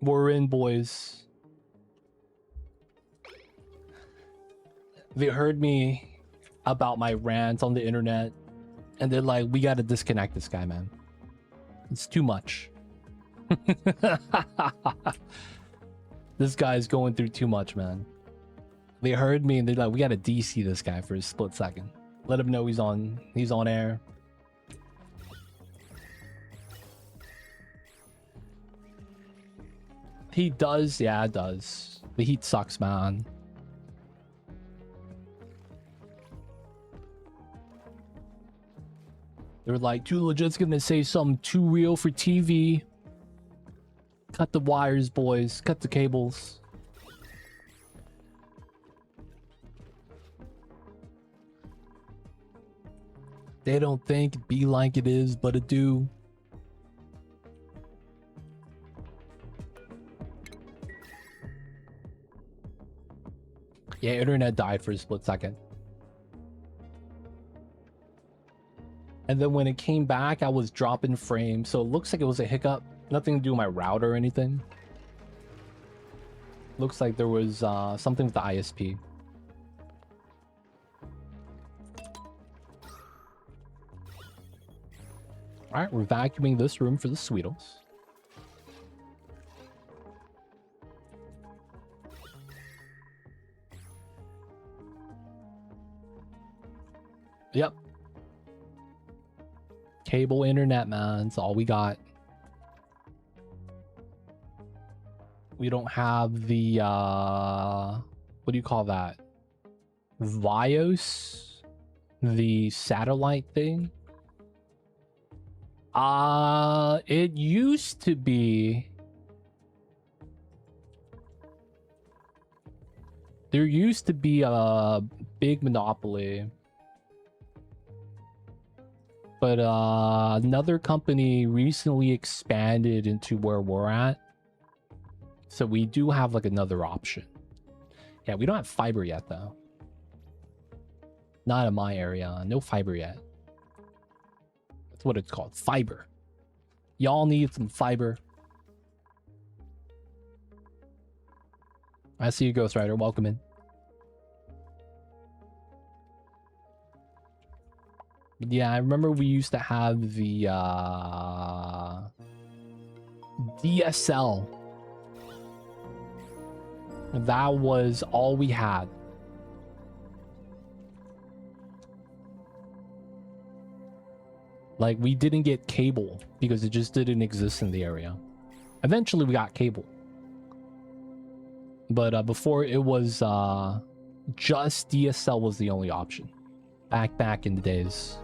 We're in, boys. They heard me about my rant on the internet, and they're like, we gotta disconnect this guy, man. It's too much. This guy's going through too much, man. They heard me and they're like, we gotta DC this guy for a split second. Let him know he's on air. He does, yeah, it does. The heat sucks, man. They're like, Too Legit's gonna say something too real for TV. Cut the wires, boys. Cut the cables. They don't think it be like it is, but it do. Yeah, internet died for a split second. And then when it came back, I was dropping frames. So it looks like it was a hiccup. Nothing to do with my router or anything. Looks like there was something with the ISP. Alright, we're vacuuming this room for the Sweetles. Yep. Cable internet, man. That's all we got. We don't have the what do you call that? VIOS? The satellite thing? It used to be. There used to be a big monopoly. But another company recently expanded into where we're at. So we do have like another option. Yeah, we don't have fiber yet though. Not in my area. No fiber yet. That's what it's called. Fiber. Y'all need some fiber. I see you, Ghost Rider. Welcome in. Yeah, I remember we used to have the DSL. That was all we had. Like, we didn't get cable because it just didn't exist in the area. Eventually we got cable. But before it was just DSL was the only option. Back in the days.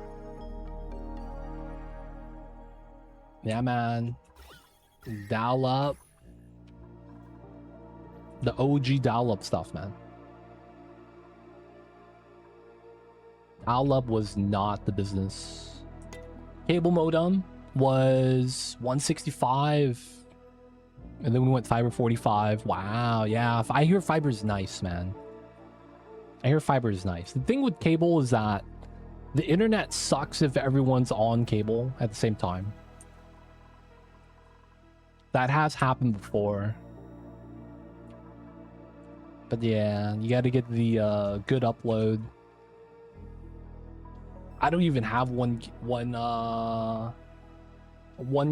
Yeah, man. Dial up. The OG dial up stuff, man. Dial up was not the business. Cable modem was 165. And then we went fiber 45. Wow, yeah. I hear fiber is nice, man. I hear fiber is nice. The thing with cable is that the internet sucks if everyone's on cable at the same time. That has happened before. But yeah, you got to get the good upload. I don't even have one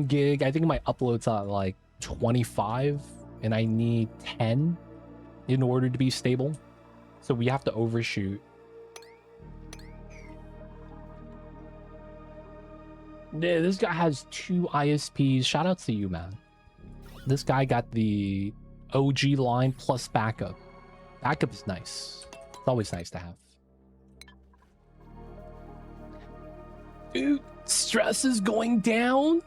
gig. I think my upload's at like 25 and I need 10 in order to be stable. So we have to overshoot. Yeah, this guy has 2 ISPs. Shout outs to you, man. This guy got the OG line plus backup. Backup is nice. It's always nice to have. Dude, stress is going down.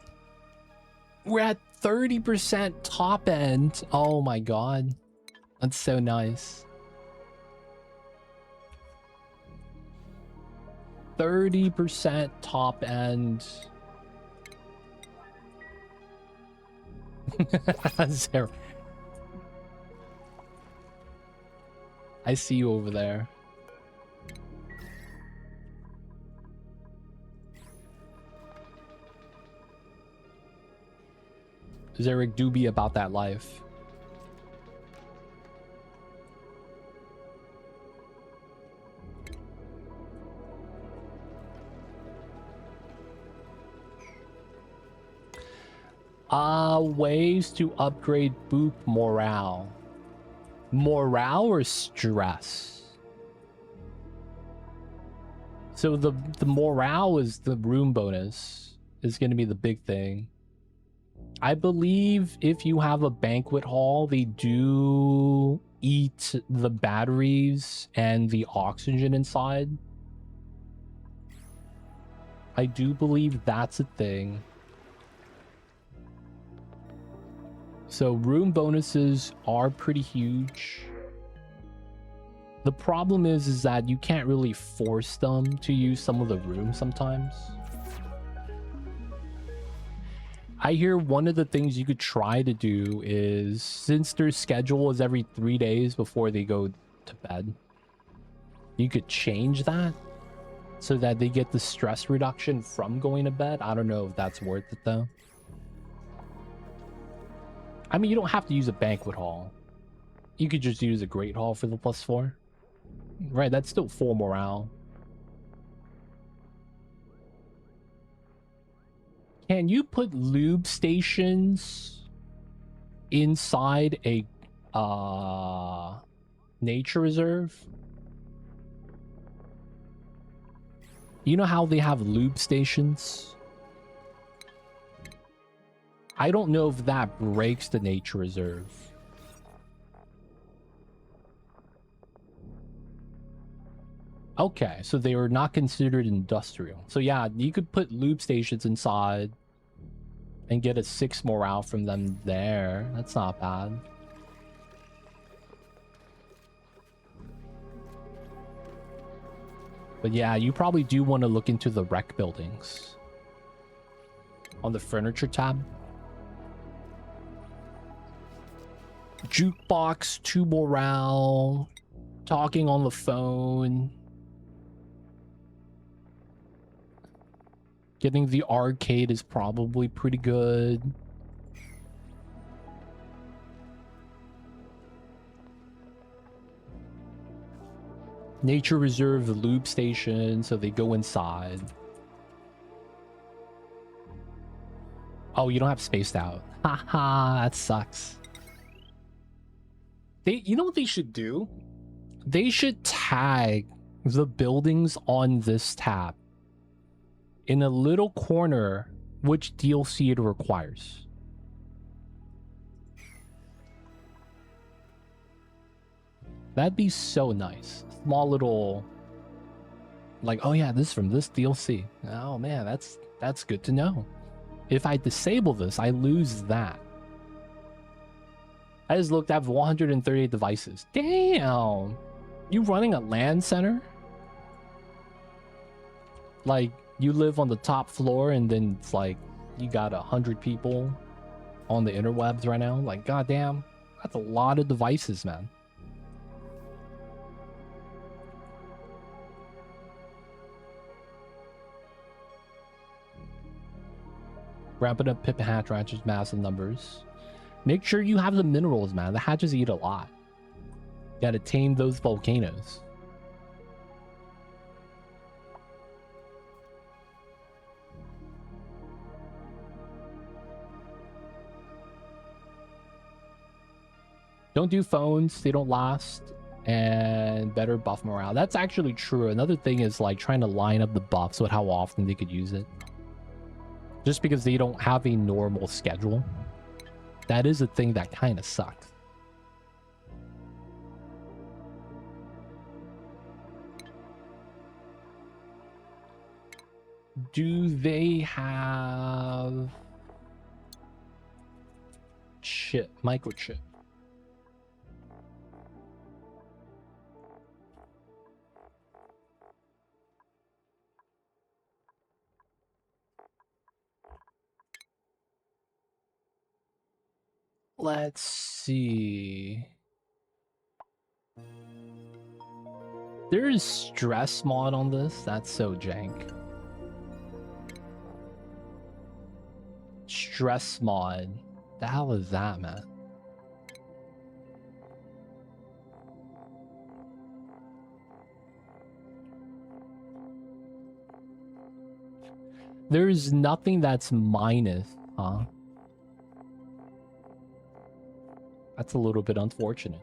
We're at 30% top end. Oh my god. That's so nice. 30% top end. Zero. I see you over there. Zarek do be about that life. Ways to upgrade boop morale. Morale or stress? So the morale is the room bonus is going to be the big thing. I believe if you have a banquet hall, they do eat the batteries and the oxygen inside. I do believe that's a thing. So room bonuses are pretty huge. The problem is that you can't really force them to use some of the rooms sometimes. I hear one of the things you could try to do is, since their schedule is every 3 days before they go to bed, you could change that so that they get the stress reduction from going to bed. I don't know if that's worth it though. I mean, you don't have to use a banquet hall. You could just use a great hall for the +4. Right, that's still 4 morale. Can you put lube stations inside a nature reserve? You know how they have lube stations? I don't know if that breaks the nature reserve. Okay, so they are not considered industrial. So yeah, you could put lube stations inside and get a 6 morale from them there. That's not bad. But yeah, you probably do want to look into the rec buildings. On the furniture tab. Jukebox, 2 morale. Talking on the phone. Getting the arcade is probably pretty good. Nature reserve, the lube station, so they go inside. Oh, you don't have spaced out. Haha, that sucks. You know what they should do? They should tag the buildings on this tab in a little corner which DLC it requires. That'd be so nice. Small little, like, oh yeah, this is from this DLC. Oh man, that's good to know. If I disable this, I lose that. I just looked, I have 138 devices. Damn! You running a LAN center? Like, you live on the top floor and then it's like, you got 100 people on the interwebs right now? Like, goddamn, that's a lot of devices, man. Ramping up pip hatch ranches, massive numbers. Make sure you have the minerals, man. The hatches eat a lot. Gotta tame those volcanoes. Don't do phones, they don't last. And better buff morale. That's actually true. Another thing is like trying to line up the buffs with how often they could use it. Just because they don't have a normal schedule. That is a thing that kind of sucks. Do they have chip, microchip? Let's see. There is stress mod on this. That's so jank. Stress mod. The hell is that, man? There's nothing that's minus, huh? That's a little bit unfortunate.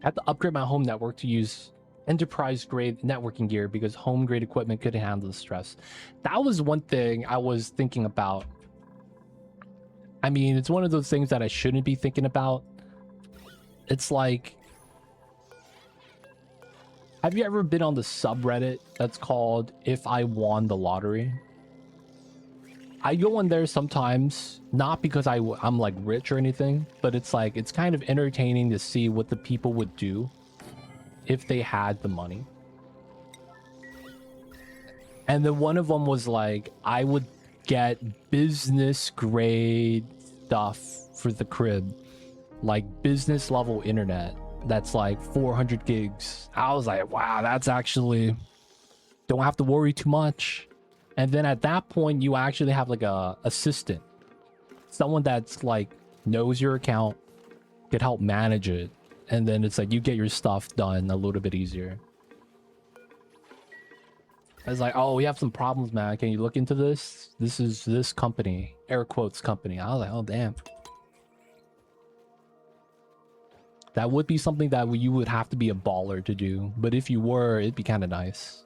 I had to upgrade my home network to use enterprise-grade networking gear because home-grade equipment couldn't handle the stress. That was one thing I was thinking about. I mean, it's one of those things that I shouldn't be thinking about. It's like... Have you ever been on the subreddit that's called If I Won the Lottery? I go on there sometimes, not because I'm like rich or anything, but it's like, it's kind of entertaining to see what the people would do if they had the money. And then one of them was like, I would get business grade stuff for the crib, like business level internet that's like 400 gigs. I was like, wow, that's actually, don't have to worry too much. And then at that point, you actually have like a assistant, someone that's like knows your account, could help manage it, and then it's like you get your stuff done a little bit easier. I was like, oh, we have some problems, man. Can you look into this? This is this company, air quotes company. I was like, oh damn. That would be something that you would have to be a baller to do, but if you were, it'd be kind of nice.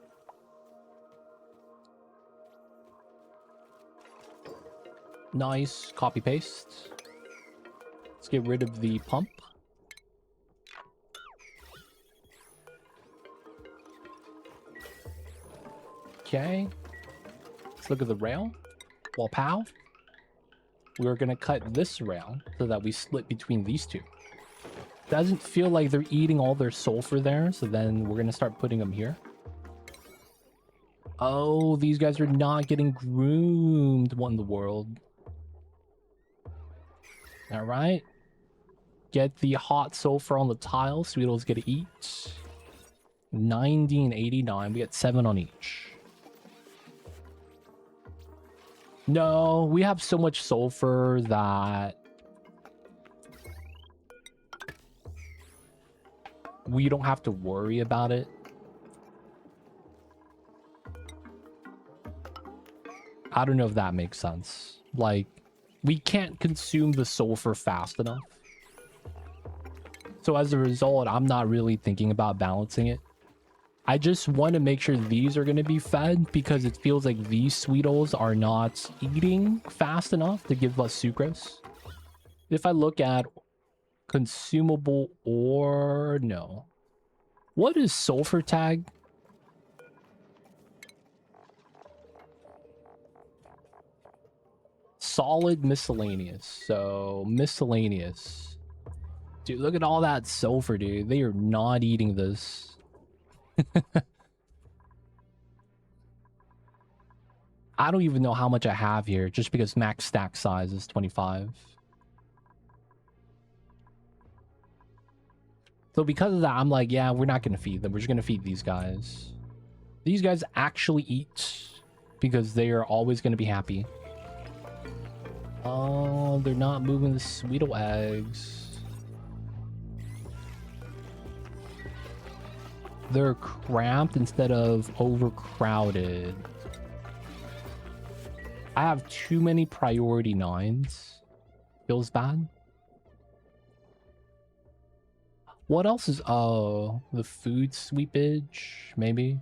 Nice. Copy paste. Let's get rid of the pump. Okay. Let's look at the rail. Well, pow. We're gonna cut this rail so that we split between these two. Doesn't feel like they're eating all their sulfur there, so then we're gonna start putting them here. Oh, these guys are not getting groomed. What in the world? All right. Get the hot sulfur on the tile. Sweetles get to eat. 90 and 89. We get 7 on each. No, we have so much sulfur that we don't have to worry about it. I don't know if that makes sense. Like, we can't consume the sulfur fast enough. So as a result, I'm not really thinking about balancing it. I just want to make sure these are going to be fed because it feels like these Sweetles are not eating fast enough to give us sucrose. If I look at Consumable or no? What is sulfur tag? Solid miscellaneous. So miscellaneous. Dude, look at all that sulfur, dude. They are not eating this. I don't even know how much I have here, just because max stack size is 25. So because of that, I'm like, yeah, we're not going to feed them. We're just going to feed these guys. These guys actually eat because they are always going to be happy. Oh, they're not moving the Sweetle eggs. They're cramped instead of overcrowded. I have too many priority 9s. Feels bad. What else is... Oh, the food sweepage, maybe?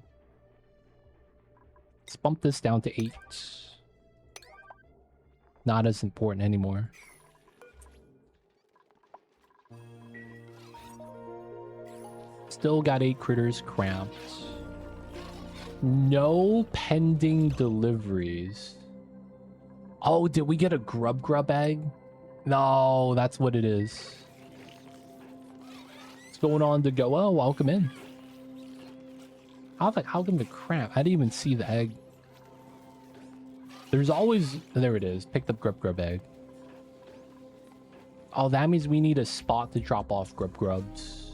Let's bump this down to 8. Not as important anymore. Still got 8 critters cramped. No pending deliveries. Oh, did we get a grub egg? No, that's what it is. What's going on to go? Oh, welcome in. How come the cramp? I didn't even see the egg. There's always... There it is. Picked up grub egg. Oh, that means we need a spot to drop off grubs.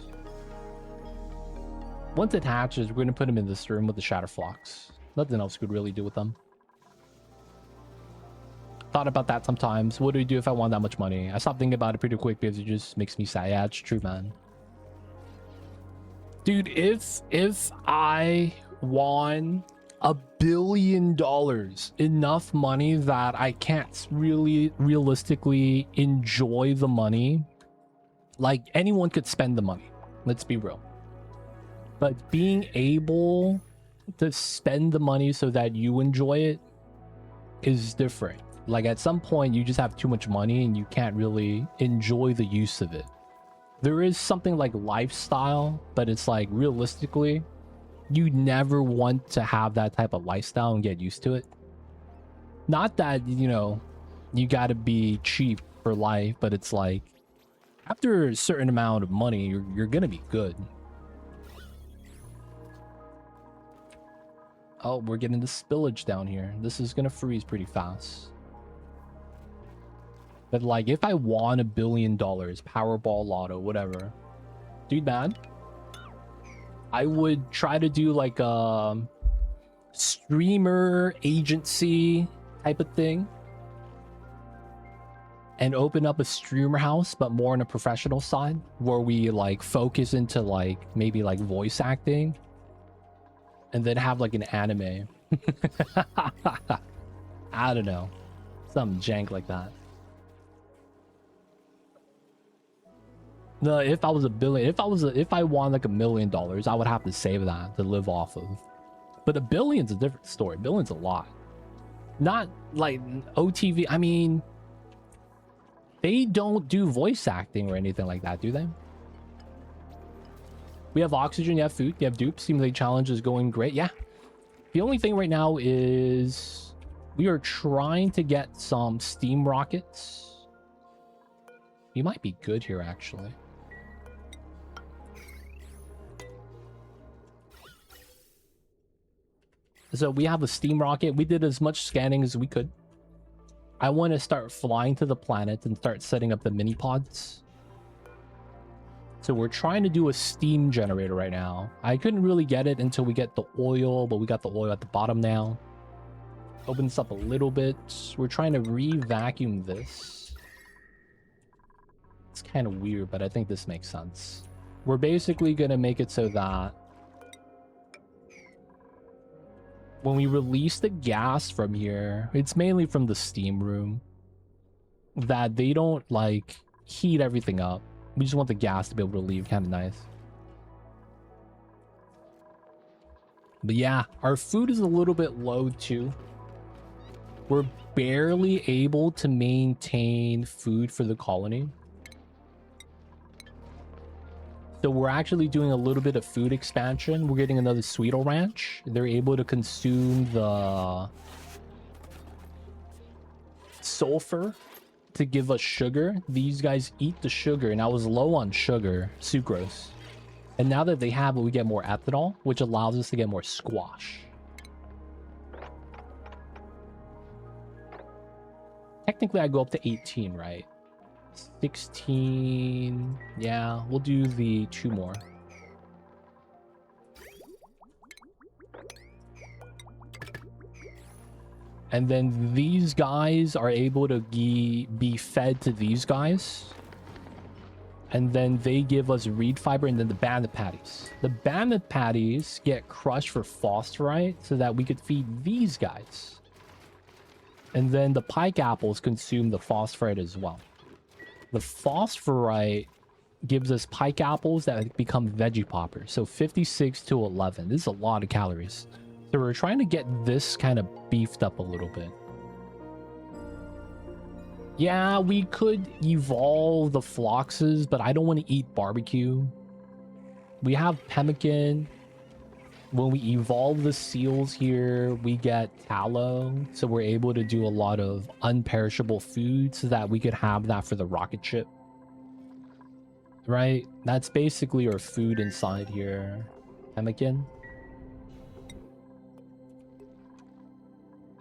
Once it hatches, we're going to put them in this room with the Shatterflocks. Nothing else we could really do with them. Thought about that sometimes. What do we do if I want that much money? I stopped thinking about it pretty quick because it just makes me sad. Yeah, it's true, man. Dude, if I won $1 billion, enough money that I can't really realistically enjoy the money, like anyone could spend the money, let's be real, but being able to spend the money so that you enjoy it is different. Like at some point you just have too much money and you can't really enjoy the use of it. There is something like lifestyle, but it's like realistically you never want to have that type of lifestyle and get used to it. Not that, you know, you got to be cheap for life, but it's like after a certain amount of money, you're gonna be good. Oh, we're getting the spillage down here. This is gonna freeze pretty fast. But like, if I won $1 billion, Powerball, Lotto, whatever, dude, man, I would try to do like a streamer agency type of thing and open up a streamer house, but more on a professional side where we like focus into like maybe like voice acting and then have like an anime. I don't know, some jank like that. No, if I was if I won like $1 million, I would have to save that to live off of. But $1 billion's a different story. $1 billion's a lot. Not like OTV. I mean, they don't do voice acting or anything like that, do they? We have oxygen, you have food, you have dupes. Simulate challenge is going great. Yeah. The only thing right now is we are trying to get some steam rockets. You might be good here, actually. So we have a steam rocket. We did as much scanning as we could. I want to start flying to the planet and start setting up the mini pods. So we're trying to do a steam generator right now. I couldn't really get it until we get the oil, but we got the oil at the bottom now. Open this up a little bit. We're trying to re-vacuum this. It's kind of weird, but I think this makes sense. We're basically going to make it so that when we release the gas from here, it's mainly from the steam room, that they don't like heat everything up. We just want the gas to be able to leave. Kind of nice. But yeah, our food is a little bit low too. We're barely able to maintain food for the colony. So we're actually doing a little bit of food expansion. We're getting another Sweetle Ranch. They're able to consume the sulfur to give us sugar. These guys eat the sugar, and I was low on sugar, sucrose. And now that they have it, we get more ethanol, which allows us to get more squash. Technically, I go up to 18, right? 16. Yeah, we'll do the 2 more. And then these guys are able to be fed to these guys. And then they give us reed fiber and then the bandit patties. The bandit patties get crushed for phosphorite so that we could feed these guys. And then the pike apples consume the phosphorite as well. The phosphorite gives us pike apples that become veggie poppers. So 56 to 11. This is a lot of calories. So we're trying to get this kind of beefed up a little bit. Yeah, we could evolve the floxes, but I don't want to eat barbecue. We have pemmican. When we evolve the seals here, we get tallow. So we're able to do a lot of unperishable food so that we could have that for the rocket ship. Right? That's basically our food inside here. Pemmican.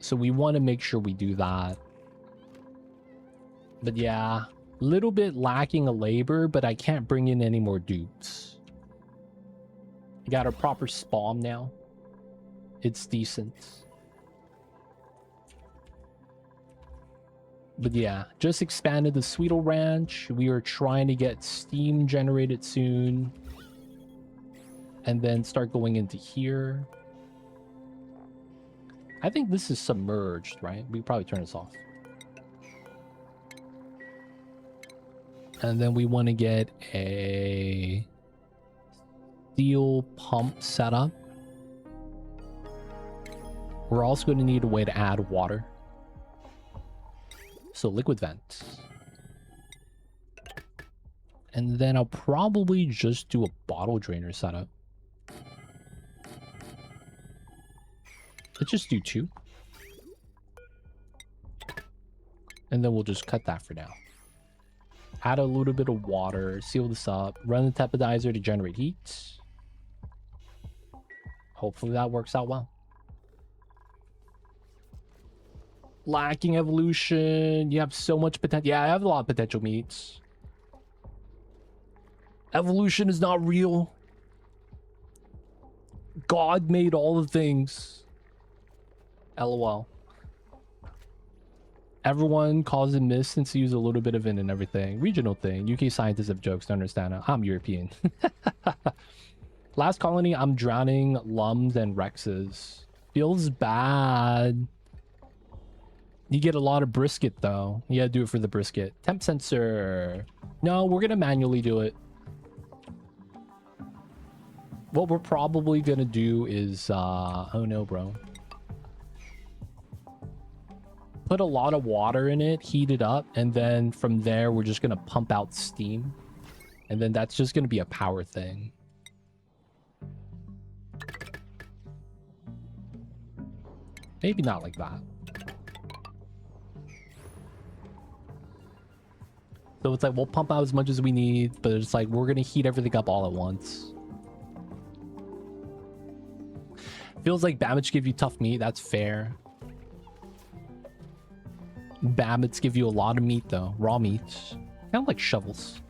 So we want to make sure we do that. But yeah, a little bit lacking of labor, but I can't bring in any more dupes. We got a proper spawn now. It's decent. But yeah, just expanded the Sweetle Ranch. We are trying to get steam generated soon. And then start going into here. I think this is submerged, right? We probably turn this off. And then we want to get a steel pump setup. We're also going to need a way to add water. So liquid vents. And then I'll probably just do a bottle drainer setup. Let's just do 2. And then we'll just cut that for now. Add a little bit of water, seal this up, run the teppidizer to generate heat. Hopefully that works out well. Lacking evolution. You have so much potential. Yeah, I have a lot of potential meats. Evolution is not real. God made all the things. LOL. Everyone calls it mist and sees a little bit of it and everything. Regional thing. UK scientists have jokes to understand it. I'm European. Last colony, I'm drowning lums and rexes. Feels bad. You get a lot of brisket though. You gotta do it for the brisket. Temp sensor. No, we're gonna manually do it. What we're probably gonna do is oh no, bro. Put a lot of water in it, heat it up, and then from there we're just gonna pump out steam. And then that's just gonna be a power thing. Maybe not like that. So it's like we'll pump out as much as we need, but it's like we're gonna heat everything up all at once. Feels like Babbage give you tough meat, that's fair. Babbits give you a lot of meat though, raw meat. Kind of like shovels.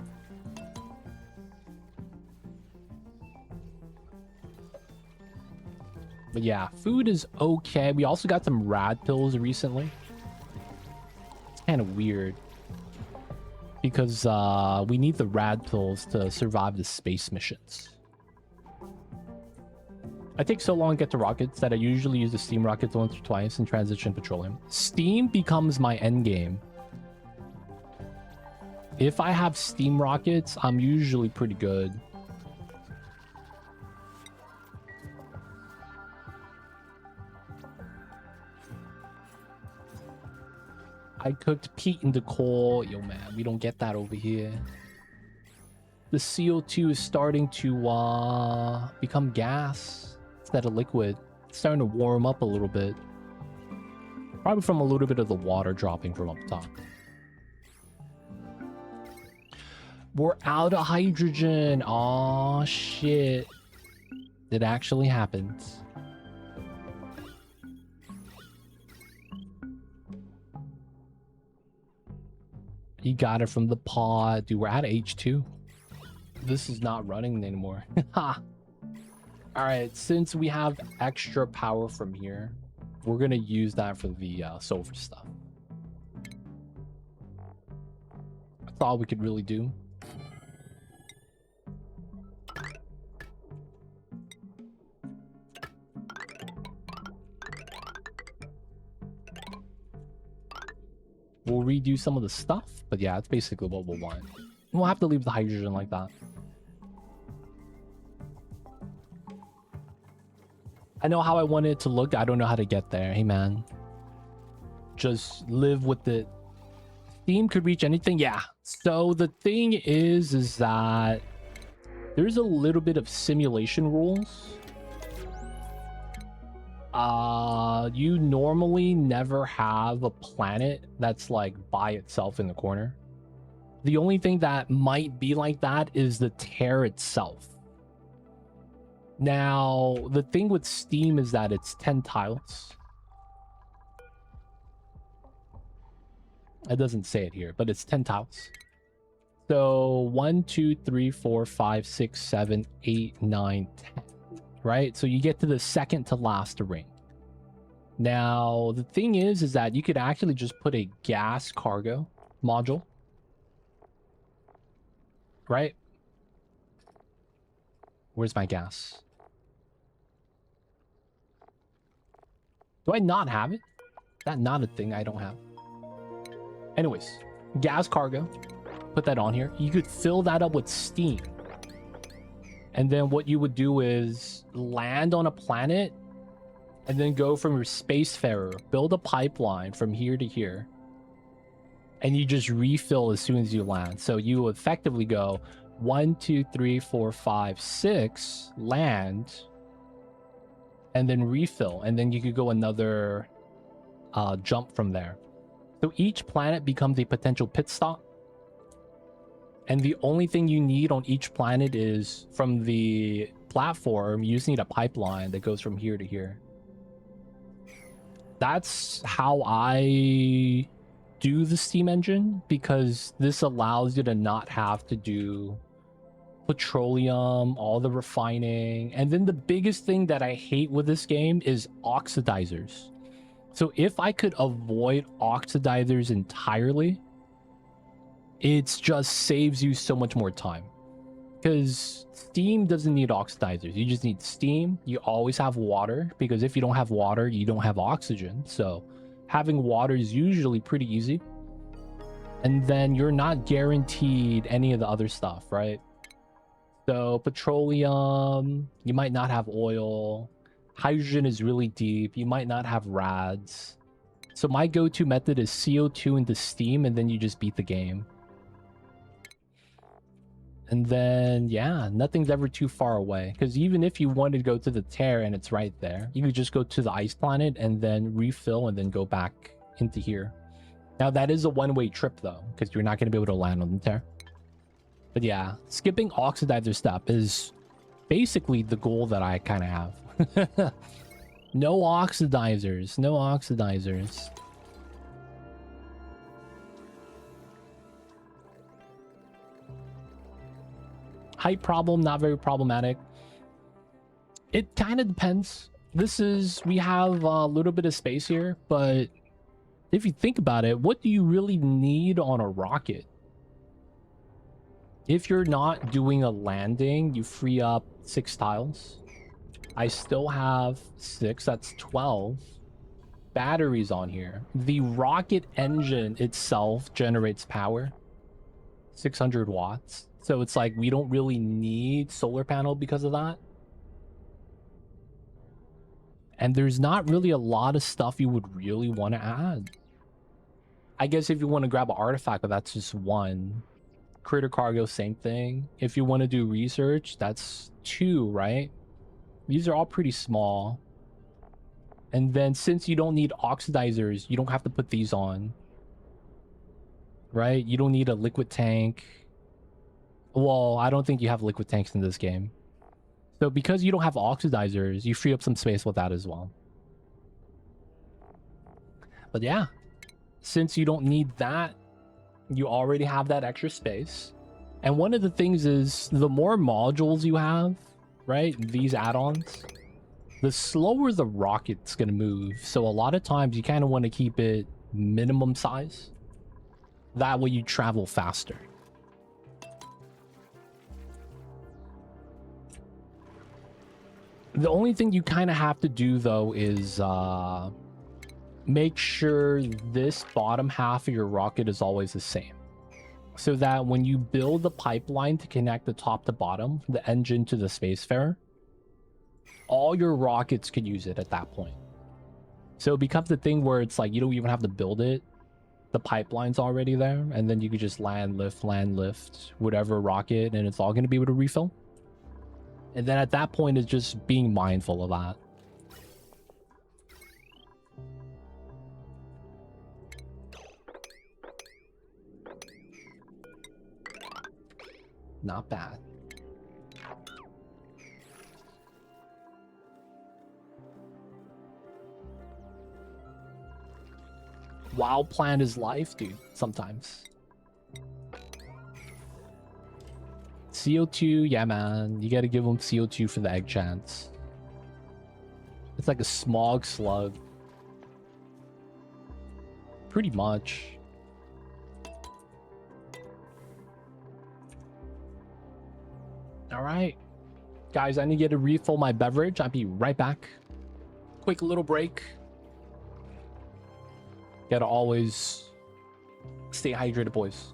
But yeah, food is okay. We also got some rad pills recently. It's kind of weird. Because we need the rad pills to survive the space missions. I take so long to get to rockets that I usually use the steam rockets once or twice and transition petroleum. Steam becomes my end game. If I have steam rockets, I'm usually pretty good. I cooked peat into coal. Yo, man, we don't get that over here. the CO2 is starting to become gas instead of liquid. It's starting to warm up a little bit. Probably from a little bit of the water dropping from up top. We're out of hydrogen. Oh shit. It actually happened. You got it from the pod. Dude, we're out of H2. This is not running anymore. Ha! Alright, since we have extra power from here, we're gonna use that for the sulfur stuff. That's all we could really do. We'll redo some of the stuff, but yeah, it's basically what we'll want. We'll have to leave the hydrogen like that. I know how I want it to look. I don't know how to get there. Hey, man. Just live with it. Steam could reach anything. Yeah. So the thing is that there's a little bit of simulation rules. You normally never have a planet that's like by itself in the corner. The only thing that might be like that is the tear itself. Now, the thing with Steam is that it's 10 tiles. It doesn't say it here, but it's 10 tiles. So 1, 2, 3, 4, 5, 6, 7, 8, 9, 10. Right? So you get to the second to last ring. Now, the thing is that you could actually just put a gas cargo module. Right? Where's my gas? Do I not have it? That's not a thing I don't have. Anyways, gas cargo. Put that on here. You could fill that up with steam. And then what you would do is land on a planet and then go from your spacefarer, build a pipeline from here to here. And you just refill as soon as you land. So you effectively go 1, 2, 3, 4, 5, 6, land, and then refill. And then you could go another jump from there. So each planet becomes a potential pit stop. And the only thing you need on each planet is from the platform, you just need a pipeline that goes from here to here. That's how I do the Steam engine, because this allows you to not have to do petroleum, all the refining. And then the biggest thing that I hate with this game is oxidizers. So if I could avoid oxidizers entirely, it just saves you so much more time. Because Steam doesn't need oxidizers. You just need steam. You always have water, because if you don't have water, you don't have oxygen. So having water is usually pretty easy. And then you're not guaranteed any of the other stuff, right? So petroleum, you might not have oil. Hydrogen is really deep. You might not have rads. So my go-to method is CO2 into steam, and then you just beat the game. And then, yeah, nothing's ever too far away. Because even if you wanted to go to the tear and it's right there, you could just go to the ice planet and then refill and then go back into here. Now, that is a one-way trip, though, because you're not going to be able to land on the tear. But yeah, skipping oxidizer step is basically the goal that I kind of have. No oxidizers. No oxidizers. Height problem, not very problematic. It kind of depends. We have a little bit of space here, but if you think about it, what do you really need on a rocket? If you're not doing a landing, you free up 6 tiles. I still have 6, that's 12 batteries on here. The rocket engine itself generates power, 600 watts. So it's like we don't really need solar panel because of that. And there's not really a lot of stuff you would really want to add. I guess if you want to grab an artifact, but that's just one. Critter cargo, same thing. If you want to do research, that's 2, right? These are all pretty small. And then since you don't need oxidizers, you don't have to put these on. Right? You don't need a liquid tank. Well, I don't think you have liquid tanks in this game. So because you don't have oxidizers, you free up some space with that as well. But yeah, since you don't need that, you already have that extra space. And one of the things is the more modules you have, right, these add-ons, the slower the rocket's gonna move. So a lot of times you kind of want to keep it minimum size. That way you travel faster. The only thing you kind of have to do though is make sure this bottom half of your rocket is always the same. So that when you build the pipeline to connect the top to bottom, the engine to the spacefarer, all your rockets can use it at that point. So it becomes the thing where it's like you don't even have to build it. The pipeline's already there, and then you could just land, lift, whatever rocket, and it's all going to be able to refill. And then at that point, it's just being mindful of that. Not bad. Wild plant is life, dude, sometimes. CO2, yeah, man. You gotta give them CO2 for the egg chance. It's like a smog slug. Pretty much. Alright. Guys, I need to get to refill my beverage. I'll be right back. Quick little break. Gotta always stay hydrated, boys.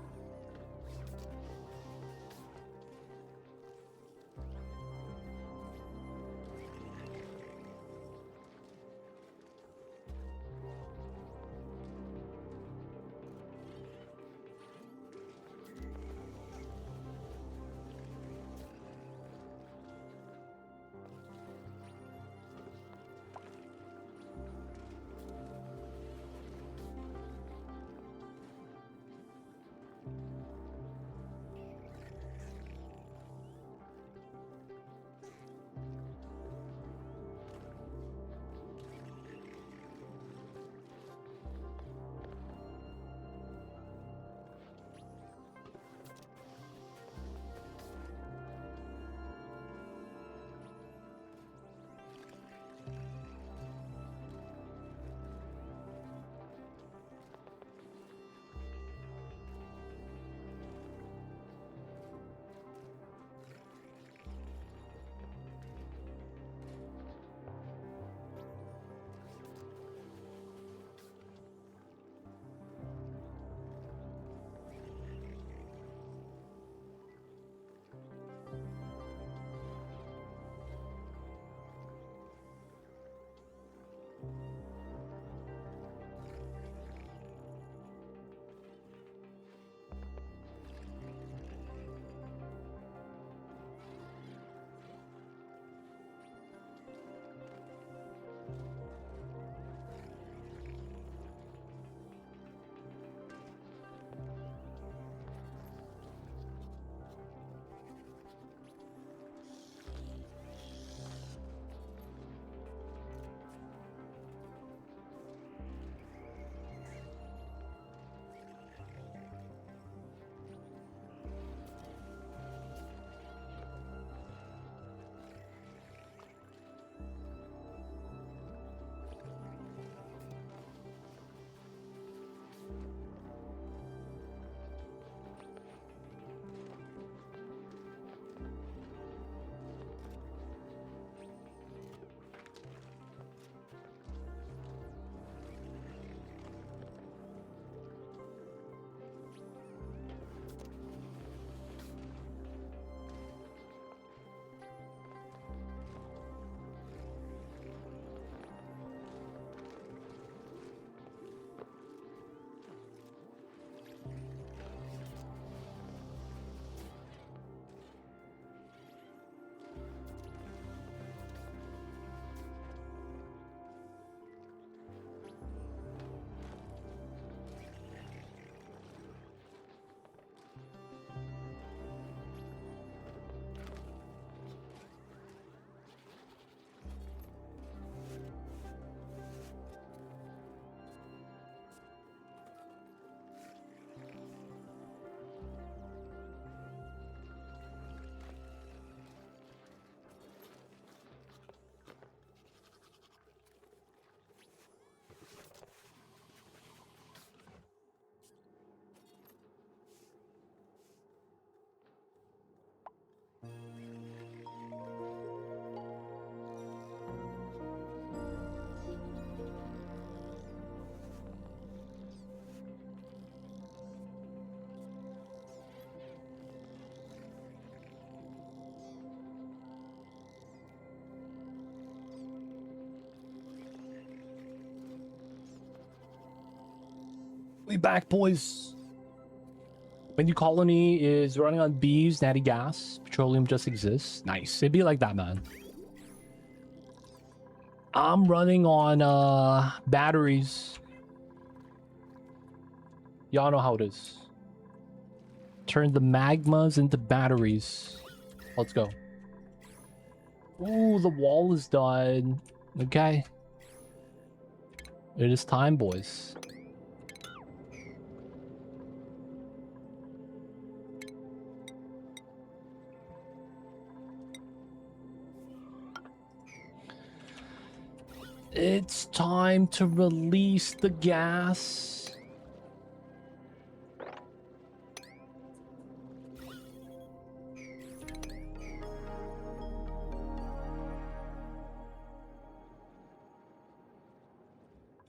We back, boys. My new colony is running on bees, natty gas. Petroleum just exists. Nice. It'd be like that, man. I'm running on batteries. Y'all know how it is. Turn the magmas into batteries. Let's go. Ooh, the wall is done. Okay. It is time, boys. It's time to release the gas.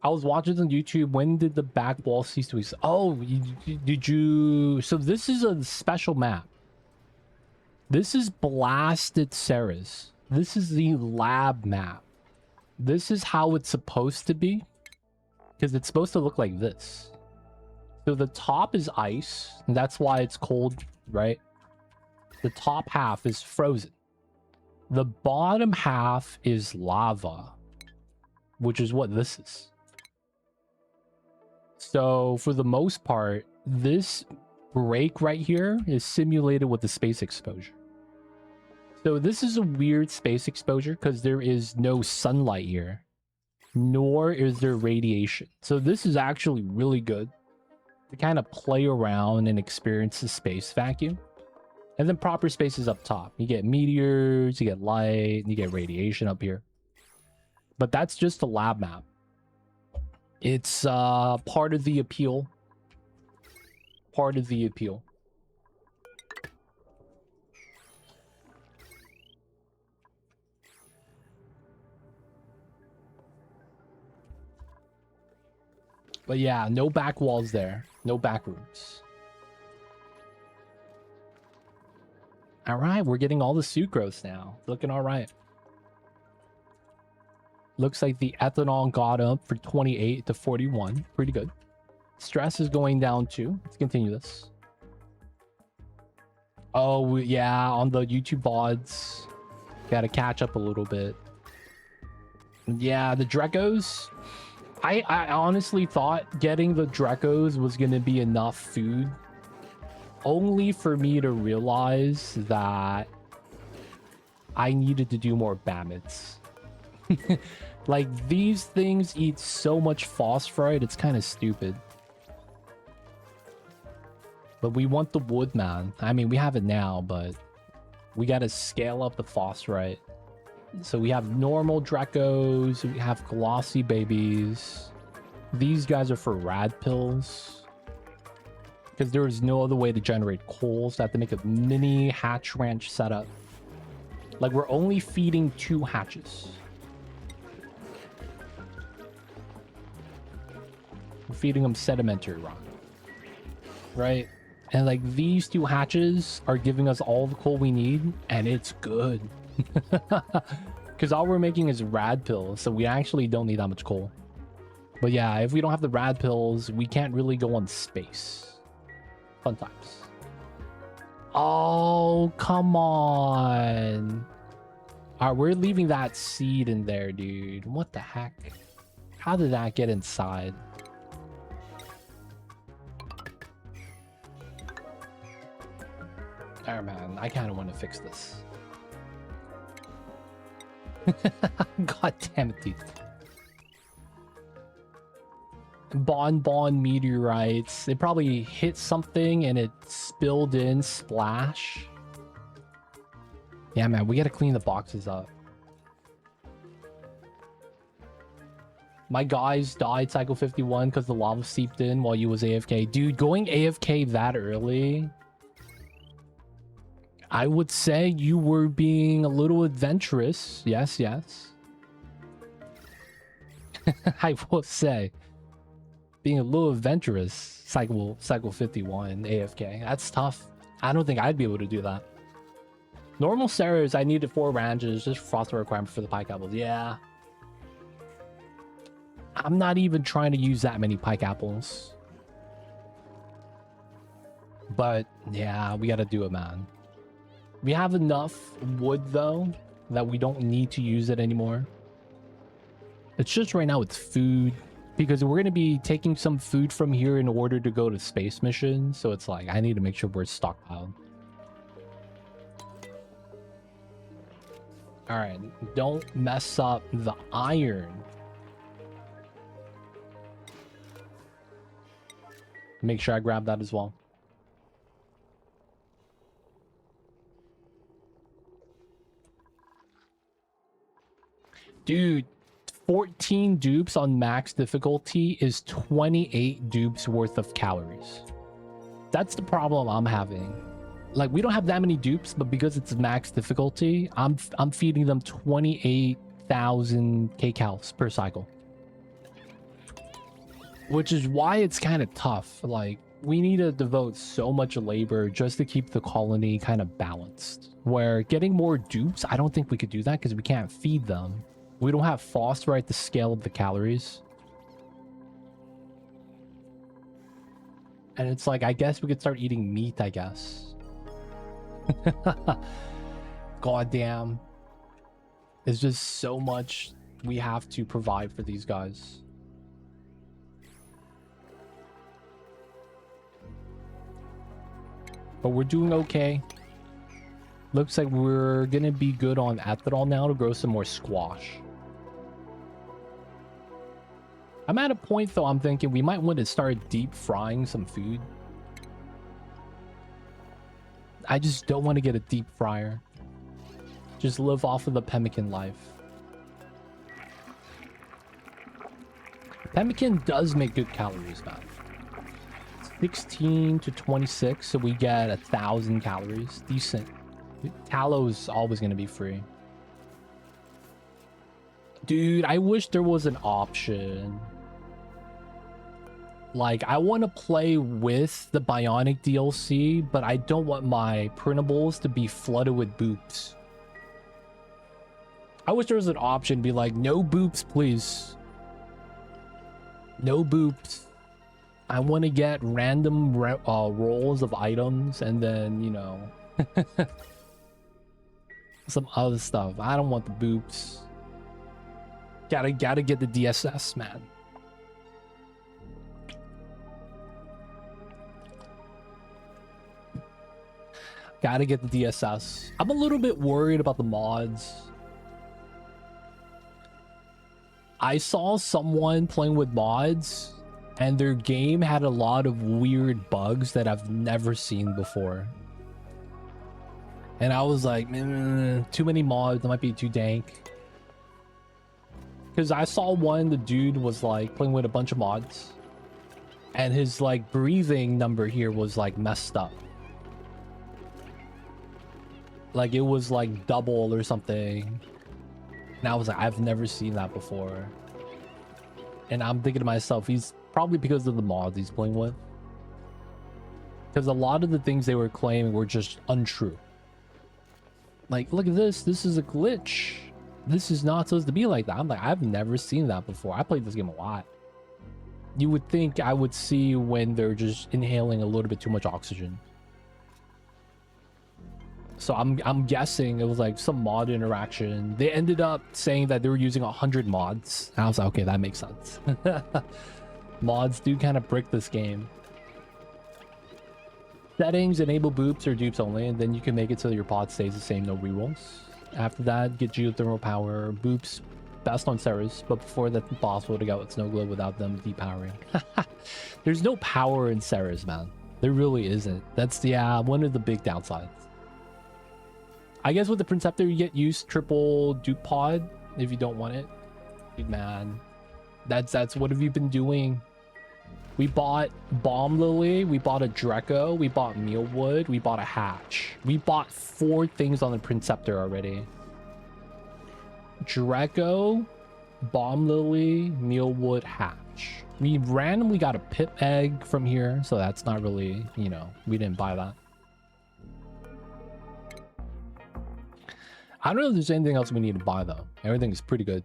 I was watching on YouTube. When did the back wall cease to exist? Oh, did you? So this is a special map. This is Blasted Ceres. This is the lab map. This is how it's supposed to be. Because it's supposed to look like this. So the top is ice. And that's why it's cold, right? The top half is frozen. The bottom half is lava. Which is what this is. So for the most part, this break right here is simulated with the space exposure. So this is a weird space exposure because there is no sunlight here, nor is there radiation. So this is actually really good to kind of play around and experience the space vacuum. And then proper space is up top. You get meteors, you get light, you get radiation up here. But that's just a lab map. It's part of the appeal. Part of the appeal. But yeah, no back walls there. No back rooms. Alright, we're getting all the sucrose now. Looking alright. Looks like the ethanol got up for 28 to 41. Pretty good. Stress is going down too. Let's continue this. Oh, yeah, on the YouTube VODs. Gotta catch up a little bit. Yeah, the Drecos. I honestly thought getting the Drecos was going to be enough food. Only for me to realize that I needed to do more Bammits. Like, these things eat so much phosphorite, it's kind of stupid. But we want the wood, man. I mean, we have it now, but we got to scale up the phosphorite. So we have normal Drecos, we have glossy babies. These guys are for rad pills. Because there is no other way to generate coal, so I have to make a mini hatch ranch setup. Like, we're only feeding 2 hatches. We're feeding them sedimentary rock. Right? And like, these 2 hatches are giving us all the coal we need, and it's good. Because all we're making is rad pills, so we actually don't need that much coal. But yeah, if we don't have the rad pills, we can't really go on space. Fun times. Oh, come on. Alright, we're leaving that seed in there, dude. What the heck? How did that get inside? Alright, man. I kind of want to fix this. God damn it, dude. Bonbon meteorites. They probably hit something and it spilled in. Splash. Yeah, man. We gotta clean the boxes up. My guys died cycle 51 because the lava seeped in while you was AFK. Dude, going AFK that early... I would say you were being a little adventurous. Yes, yes. I will say. Being a little adventurous. Cycle 51 AFK. That's tough. I don't think I'd be able to do that. Normal Ceres, I needed 4 ranches. Just frost requirement for the pike apples. Yeah. I'm not even trying to use that many pike apples. But yeah, we gotta do it, man. We have enough wood though that we don't need to use it anymore. It's just right now it's food, because we're gonna be taking some food from here in order to go to space missions. So it's like I need to make sure we're stockpiled. All right, don't mess up the iron. Make sure I grab that as well. Dude, 14 dupes on max difficulty is 28 dupes worth of calories. That's the problem I'm having. Like, we don't have that many dupes, but because it's max difficulty, I'm feeding them 28,000 kcals per cycle. Which is why it's kind of tough. Like, we need to devote so much labor just to keep the colony kind of balanced. Where getting more dupes, I don't think we could do that because we can't feed them. We don't have phosphor at the scale of the calories. And it's like, I guess we could start eating meat, I guess. God damn. It's just so much we have to provide for these guys. But we're doing okay. Looks like we're gonna be good on ethanol now to grow some more squash. I'm at a point though, I'm thinking we might want to start deep frying some food. I just don't want to get a deep fryer. Just live off of the pemmican life. Pemmican does make good calories, man. 16 to 26, so we get 1,000 calories. Decent. Tallow is always going to be free. Dude, I wish there was an option. Like, I want to play with the Bionic DLC, but I don't want my printables to be flooded with boops. I wish there was an option to be like, no boops, please. No boops. I want to get random rolls of items and then, you know, some other stuff. I don't want the boops. Gotta get the DSS, man. Gotta get the DSS. I'm a little bit worried about the mods. I saw someone playing with mods and their game had a lot of weird bugs that I've never seen before. And I was like, too many mods, that might be too dank. Because I saw one, the dude was like playing with a bunch of mods. And his like breathing number here was like messed up. Like it was like double or something. And I was like, I've never seen that before. And I'm thinking to myself, he's probably because of the mods he's playing with. Because a lot of the things they were claiming were just untrue. Like, look at this. This is a glitch. This is not supposed to be like that. I'm like, I've never seen that before. I played this game a lot. You would think I would see when they're just inhaling a little bit too much oxygen. So I'm guessing it was like some mod interaction. They ended up saying that they were using 100 mods. And I was like, okay, that makes sense. Mods do kind of brick this game. Settings, enable boops or dupes only, and then you can make it so your pod stays the same, no rerolls. After that, get geothermal power. Boops, best on Ceres, but before that's impossible to get with snow globe without them depowering. There's no power in Ceres, man. There really isn't. That's, yeah, one of the big downsides. I guess with the Preceptor, you get used triple dupe pod if you don't want it. Dude, man, that's what have you been doing? We bought Bomb Lily, we bought a Draco, we bought Mealwood, we bought a Hatch. We bought 4 things on the Preceptor already. Draco, Bomb Lily, Mealwood, Hatch. We randomly got a Pip Egg from here, so that's not really, you know, we didn't buy that. I don't know if there's anything else we need to buy though. Everything is pretty good.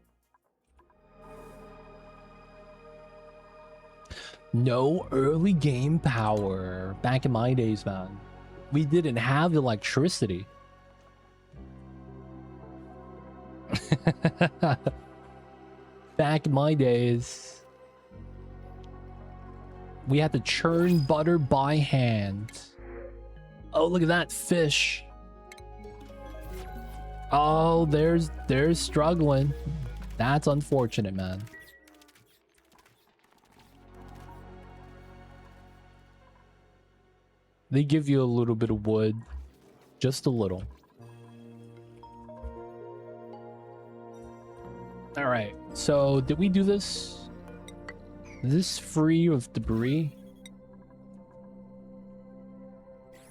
No early game power. Back in my days, man. We didn't have electricity. Back in my days, we had to churn butter by hand. Oh, look at that fish. Oh, there's struggling. That's unfortunate, man. They give you a little bit of wood. Just a little. Alright, so did we do this? Is this free of debris?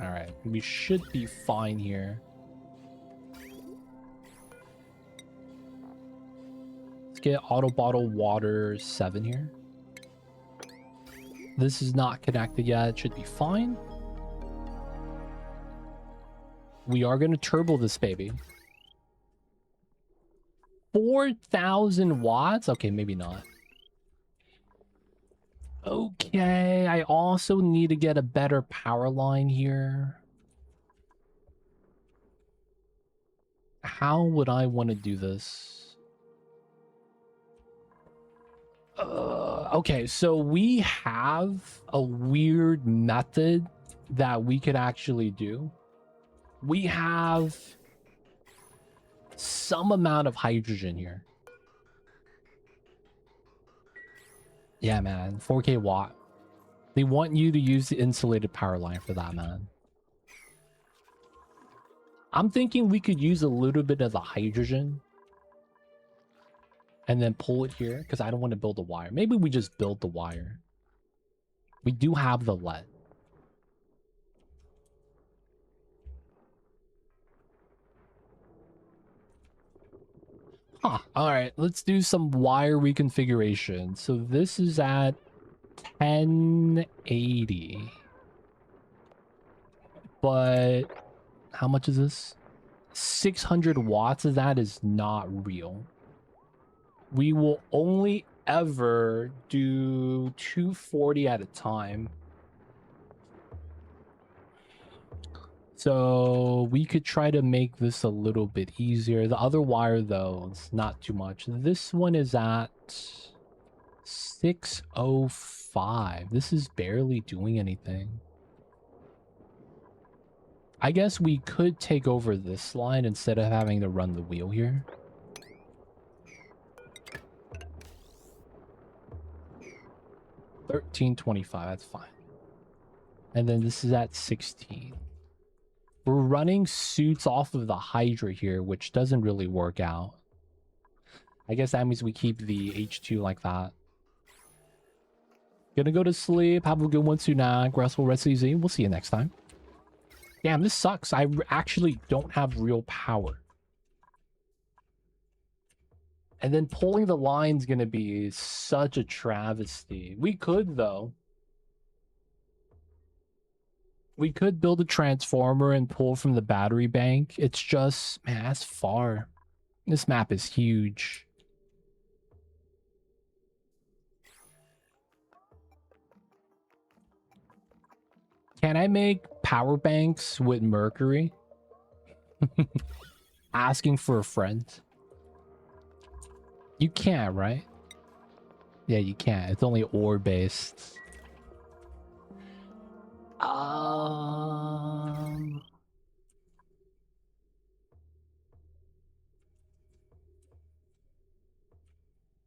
Alright, we should be fine here. Let's get auto bottle water 7 here. This is not connected yet, it should be fine. We are going to turbo this baby. 4,000 watts? Okay, maybe not. Okay, I also need to get a better power line here. How would I want to do this? Okay, so we have a weird method that we could actually do. We have some amount of hydrogen here. Yeah, man. 4K watt. They want you to use the insulated power line for that, man. I'm thinking we could use a little bit of the hydrogen and then pull it here because I don't want to build a wire. Maybe we just build the wire. We do have the lead. Huh. All right, let's do some wire reconfiguration. So this is at 1080. But how much is this? 600 watts of that is not real. We will only ever do 240 at a time. So we could try to make this a little bit easier. The other wire, though, it's not too much. This one is at 605. This is barely doing anything. I guess we could take over this line instead of having to run the wheel here. $13.25, that's fine. And then this is at 16. We're running suits off of the Hydra here, which doesn't really work out. I guess that means we keep the H2 like that. Gonna go to sleep. Have a good one, Sunak. Restful rest easy. We'll see you next time. Damn, this sucks. I actually don't have real power. And then pulling the line's gonna be such a travesty. We could, though. We could build a transformer and pull from the battery bank. It's just, man, that's far. This map is huge. Can I make power banks with mercury? Asking for a friend. You can't, right? Yeah, you can't. It's only ore based.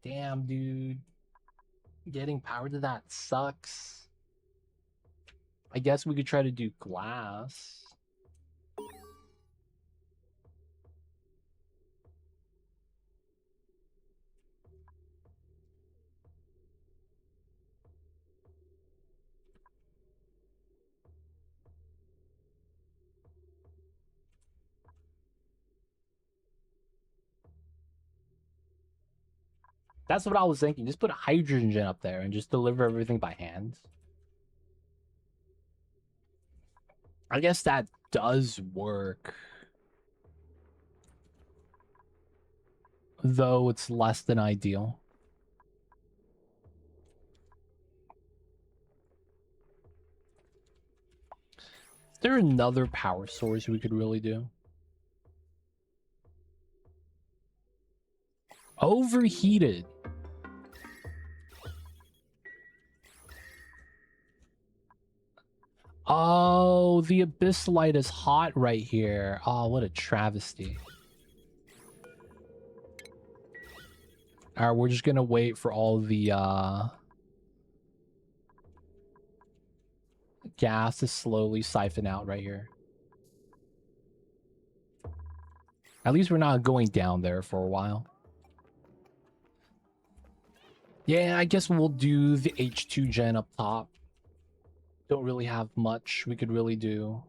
Damn, dude. Getting power to that sucks. I guess we could try to do glass. That's what I was thinking. Just put a hydrogen gen up there and just deliver everything by hand. I guess that does work. Though it's less than ideal. there another power source we could really do? Overheated. Oh, the abyss light is hot right here. Oh, what a travesty. Alright, we're just gonna wait for all the gas to slowly siphon out right here. At least we're not going down there for a while. Yeah, I guess we'll do the H2 gen up top. Don't really have much we could really do.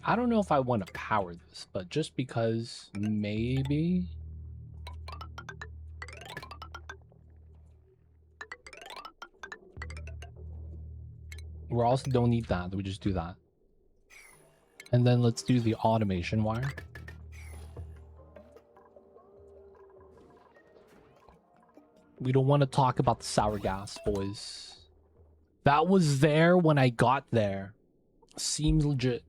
I don't know if I want to power this, but just because, maybe. We also don't need that. We just do that. And then let's do the automation wire. We don't want to talk about the sour gas, boys. That was there when I got there. Seems legit.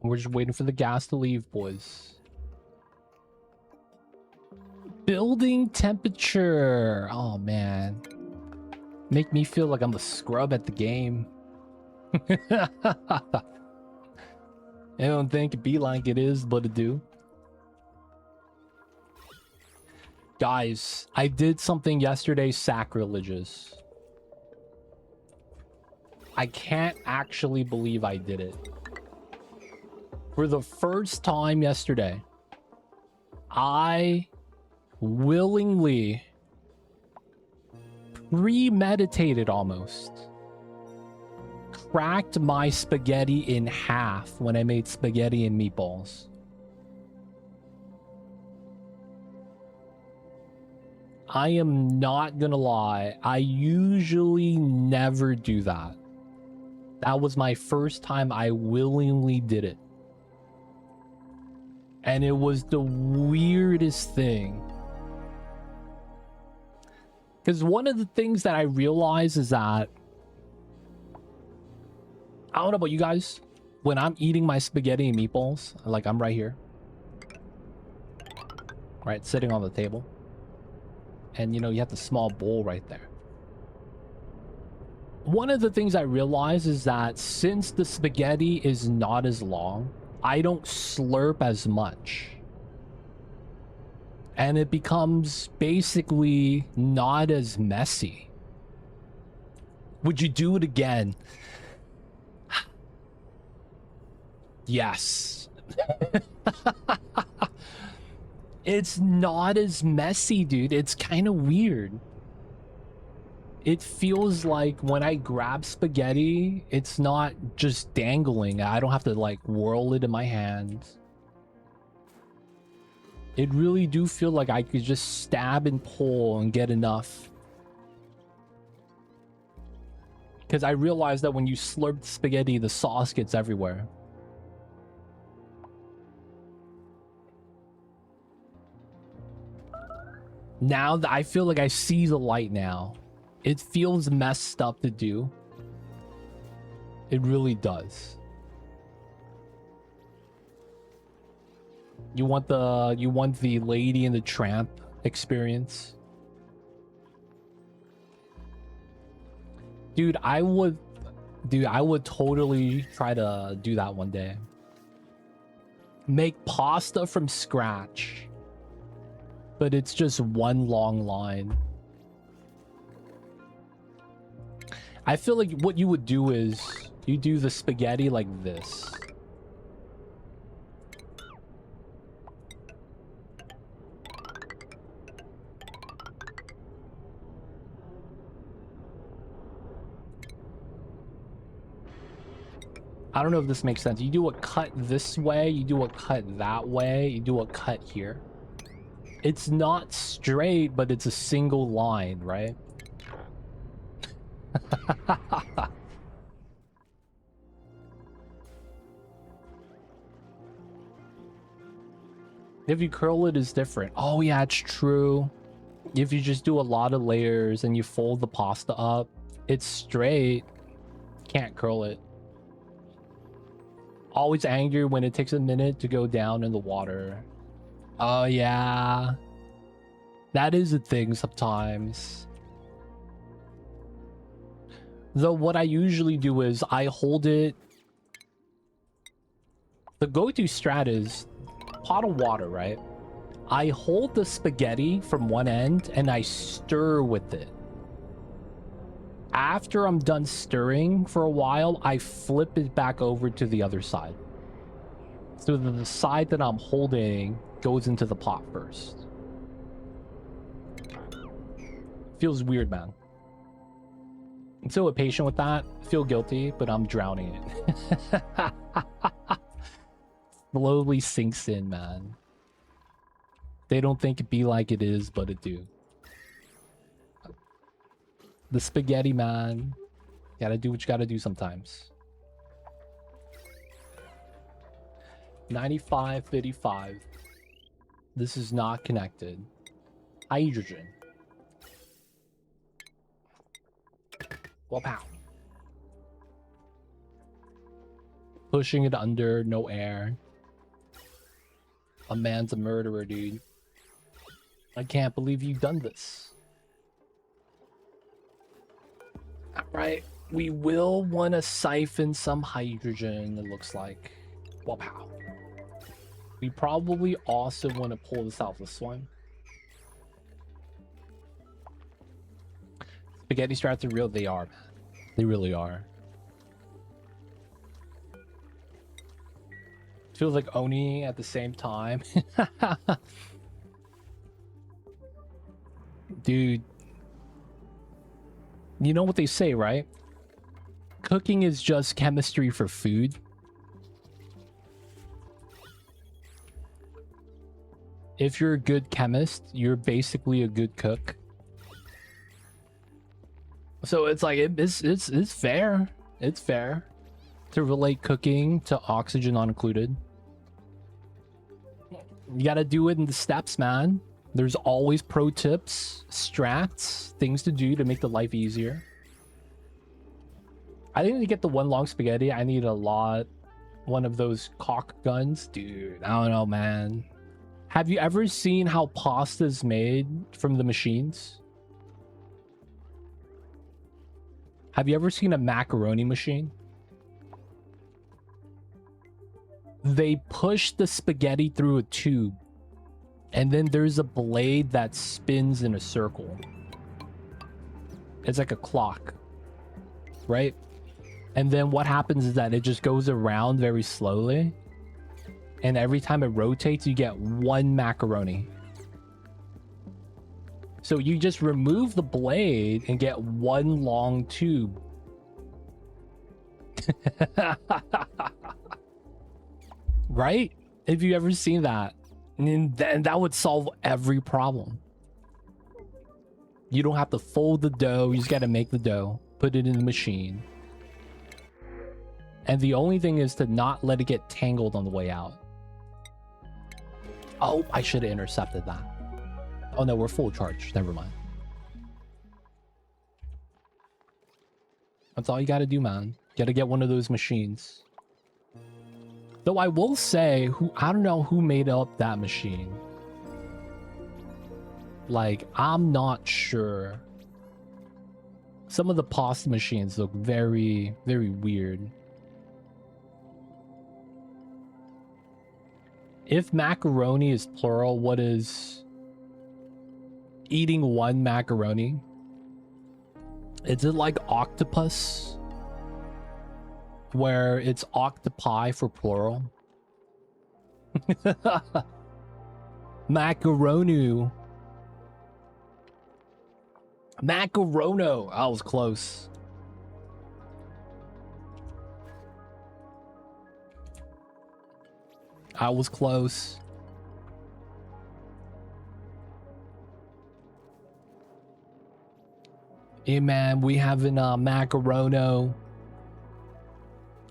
We're just waiting for the gas to leave, boys. Building temperature. Oh, man. Make me feel like I'm a scrub at the game. I don't think it be like it is, but it do. Guys, I did something yesterday sacrilegious. I can't actually believe I did it. For the first time yesterday, I willingly, premeditated almost, cracked my spaghetti in half when I made spaghetti and meatballs. I am not gonna lie, I usually never do that. That was my first time I willingly did it. And it was the weirdest thing. Because one of the things that I realized is that, I don't know about you guys, when I'm eating my spaghetti and meatballs, like I'm right here, right, sitting on the table, and you know, you have the small bowl right there. One of the things I realized is that since the spaghetti is not as long, I don't slurp as much. And it becomes basically not as messy. Would you do it again? Yes. It's not as messy, dude. It's kind of weird. It feels like when I grab spaghetti, it's not just dangling. I don't have to like whirl it in my hands. It really do feel like I could just stab and pull and get enough. Because I realized that when you slurp the spaghetti, the sauce gets everywhere. Now that I feel like I see the light now. It feels messed up to do. It really does. You want the Lady and the Tramp experience? Dude, I would totally try to do that one day. Make pasta from scratch. but it's just one long line. I feel like what you would do is you do the spaghetti like this. I don't know if this makes sense. You do a cut this way, you do a cut that way, you do a cut here. It's not straight, but it's a single line, right? If you curl it, it's different. Oh yeah, it's true. If you just do a lot of layers and you fold the pasta up, it's straight. Can't curl it. Always angry when it takes a minute to go down in the water. Oh yeah. That is a thing sometimes. Though what I usually do is I hold it. The go-to strat is pot of water, right? I hold the spaghetti from one end and I stir with it. After I'm done stirring for a while, I flip it back over to the other side. So the side that I'm holding goes into the pot first. Feels weird, man. I'm so impatient with that. I feel guilty, but I'm drowning it. Slowly sinks in, man. They don't think it be like it is, but it do. The spaghetti, man. Gotta do what you gotta do sometimes. 9555. This is not connected. Hydrogen. Well, pow. Pushing it under, no air. A man's a murderer, dude. I can't believe you've done this. Alright, we will want to siphon some hydrogen, it looks like. Wow, pow. We probably also want to pull this out this one. Spaghetti strats are real. They are, man. They really are. Feels like Oni at the same time. Dude. You know what they say, right? Cooking is just chemistry for food. If you're a good chemist, you're basically a good cook. So it's like it's fair. It's fair to relate cooking to oxygen not included. You gotta do it in the steps, man. There's always pro tips, strats, things to do to make the life easier. I think to get the one long spaghetti, I need a lot. One of those caulk guns. Dude, I don't know, man. Have you ever seen how pasta is made from the machines? Have you ever seen a macaroni machine? They push the spaghetti through a tube. And then there's a blade that spins in a circle. It's like a clock. Right? And then what happens is that it just goes around very slowly. And every time it rotates, you get one macaroni. So you just remove the blade and get one long tube. Right? If you ever seen that. And that would solve every problem. You don't have to fold the dough. You just got to make the dough. Put it in the machine. And the only thing is to not let it get tangled on the way out. Oh, I should have intercepted that. Oh no, we're full charge. Never mind. That's all you got to do, man. You got to get one of those machines. Though I will say, I don't know who made up that machine. Like, I'm not sure. Some of the pasta machines look very, very weird. If macaroni is plural, what is Eating one macaroni. Is it like octopus? Where it's octopi for plural? Macaronu. Macarono. I was close. I was close. Hey man, we having a macarono.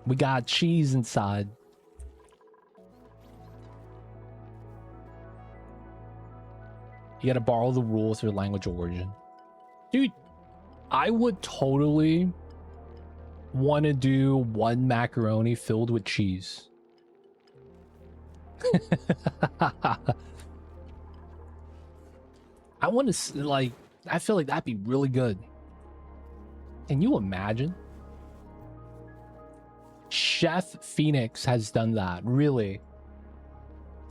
We got cheese inside. You gotta borrow the rules for language origin. Dude, I would totally want to do one macaroni filled with cheese. I want to, like, I feel like that'd be really good. Can you imagine? Chef Phoenix has done that, really.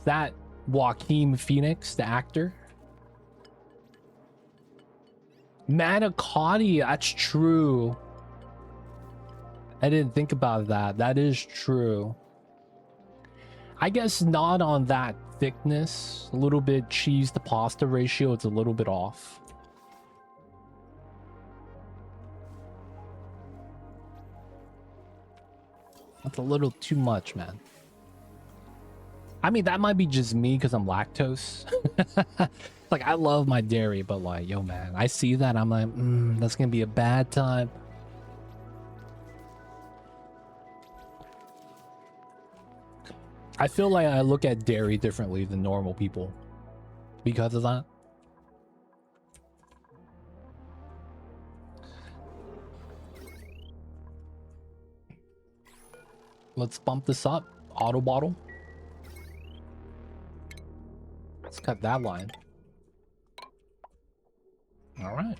That Joaquin Phoenix, the actor? Manicotti, that's true. I didn't think about that. That is true. I guess not on that thickness. A little bit cheese to pasta ratio, it's a little bit off. That's a little too much, man. I mean, that might be just me because I'm lactose. Like, I love my dairy, but like, yo, man, I see that, I'm like, that's gonna be a bad time. I feel like I look at dairy differently than normal people because of that. Let's bump this up. Auto bottle. Let's cut that line. All right.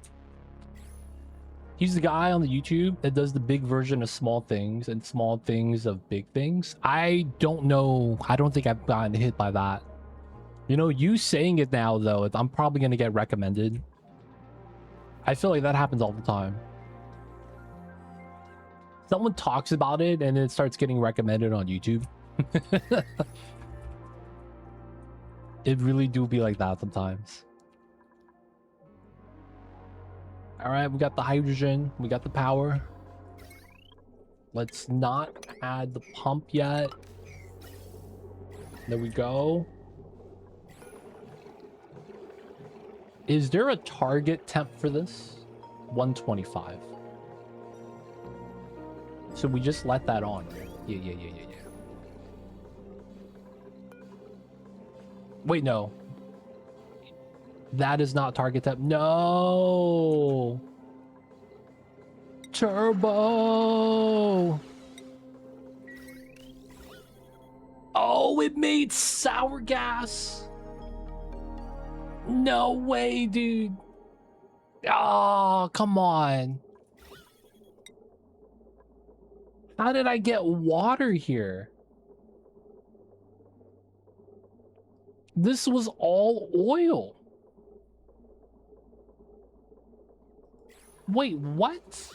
He's the guy on the YouTube that does the big version of small things and small things of big things. I don't know. I don't think I've gotten hit by that. You know, you saying it now, though, I'm probably going to get recommended. I feel like that happens all the time. Someone talks about it and it starts getting recommended on YouTube. It really do be like that sometimes. All right, we got the hydrogen, we got the power. Let's not add the pump yet. There we go. Is there a target temp for this? 125. So we just let that on, right? Yeah. Wait, no. That is not target temp. No. Turbo. Oh, it made sour gas. No way, dude. Oh, come on. How did I get water here? This was all oil. Wait, what?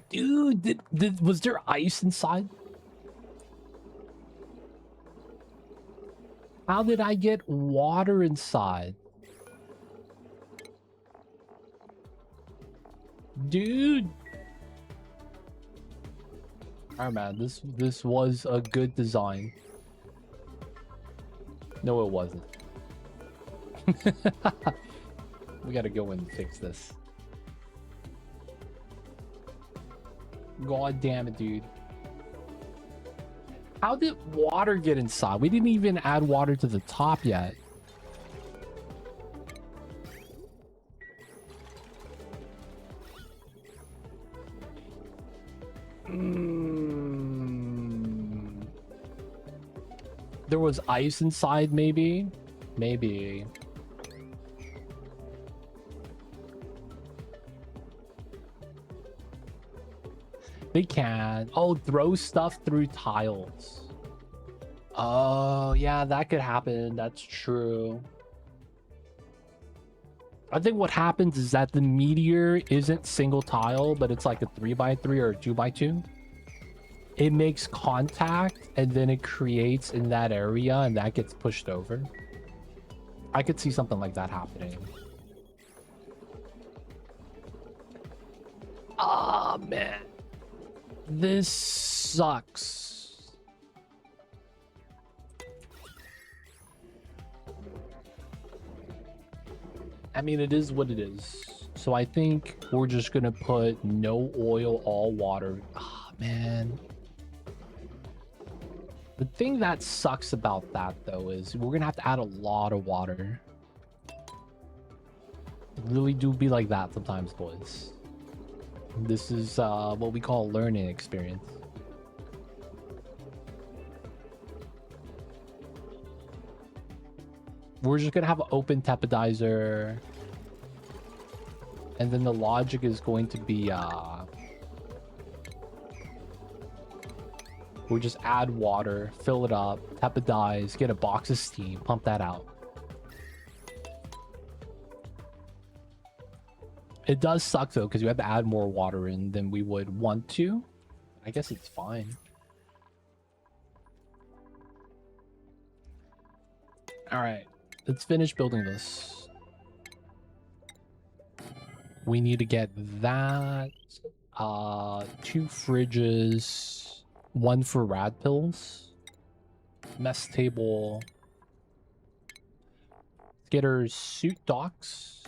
Dude, was there ice inside? How did I get water inside? Dude. Alright, man, this was a good design. No, it wasn't. We gotta go and fix this. God damn it, dude. How did water get inside? We didn't even add water to the top yet. There was ice inside, maybe? Maybe. They can. Oh, throw stuff through tiles. Oh, yeah, that could happen. That's true. I think what happens is that the meteor isn't single tile, but it's like a 3x3 or a 2x2. It makes contact and then it creates in that area and that gets pushed over. I could see something like that happening. Ah, man. This sucks. I mean, it is what it is. So I think we're just gonna put no oil, all water. Ah, man. The thing that sucks about that, though, is we're gonna have to add a lot of water. It really do be like that sometimes, boys. This is what we call a learning experience. We're just gonna have an open tepodizer. And then the logic is going to be we'll just add water, fill it up, tepodize, get a box of steam, pump that out. It does suck though, because you have to add more water in than we would want to. I guess it's fine. All right, let's finish building this. We need to get that. 2 fridges, 1 for rad pills, mess table. Let's get our suit docks.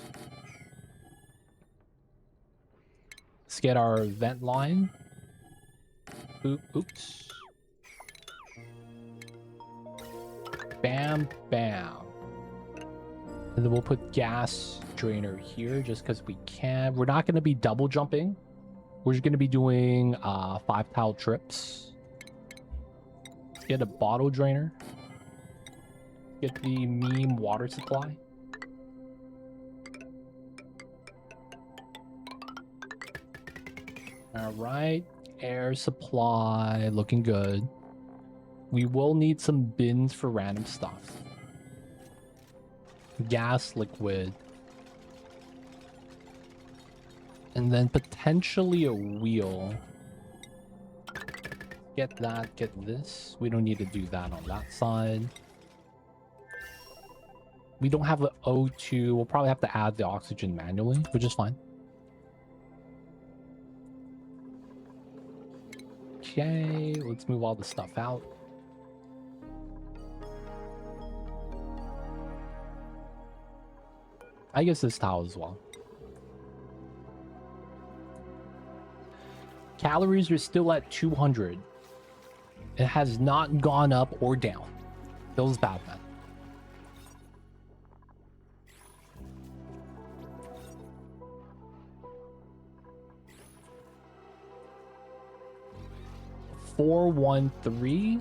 Let's get our vent line. Oops. Bam, bam. And then we'll put gas drainer here just because we can. We're not going to be double jumping. We're just going to be doing 5 tile trips. Let's get a bottle drainer. Get the meme water supply. All right, air supply looking good. We will need some bins for random stuff. Gas liquid. And then potentially a wheel. Get that, get this. We don't need to do that on that side. We don't have an O2. We'll probably have to add the oxygen manually, which is fine. Okay, let's move all the stuff out. I guess this tile as well. Calories are still at 200. It has not gone up or down. Feels bad, man. Four, 1, 3,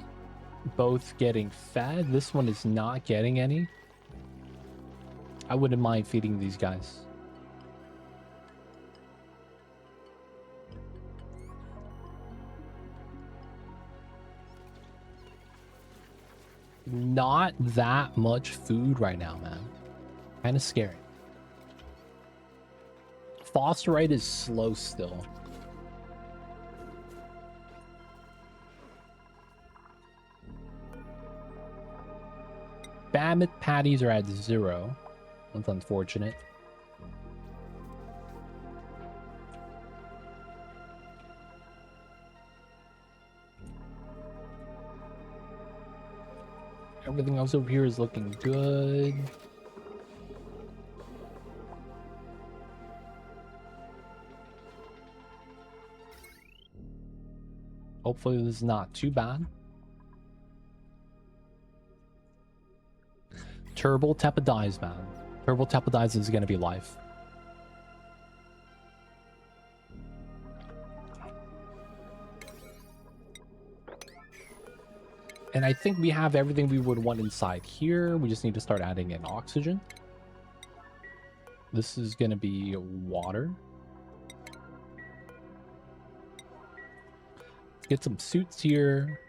both getting fed. This one is not getting any. I wouldn't mind feeding these guys. Not that much food right now, man. Kind of scary. Phosphorite is slow still. Mammoth patties are at 0. That's unfortunate. Everything else over here is looking good. Hopefully this is not too bad. Turbo tepodize, man. Turbo tepodize is going to be life. And I think we have everything we would want inside here. We just need to start adding in oxygen. This is going to be water. Let's get some suits here.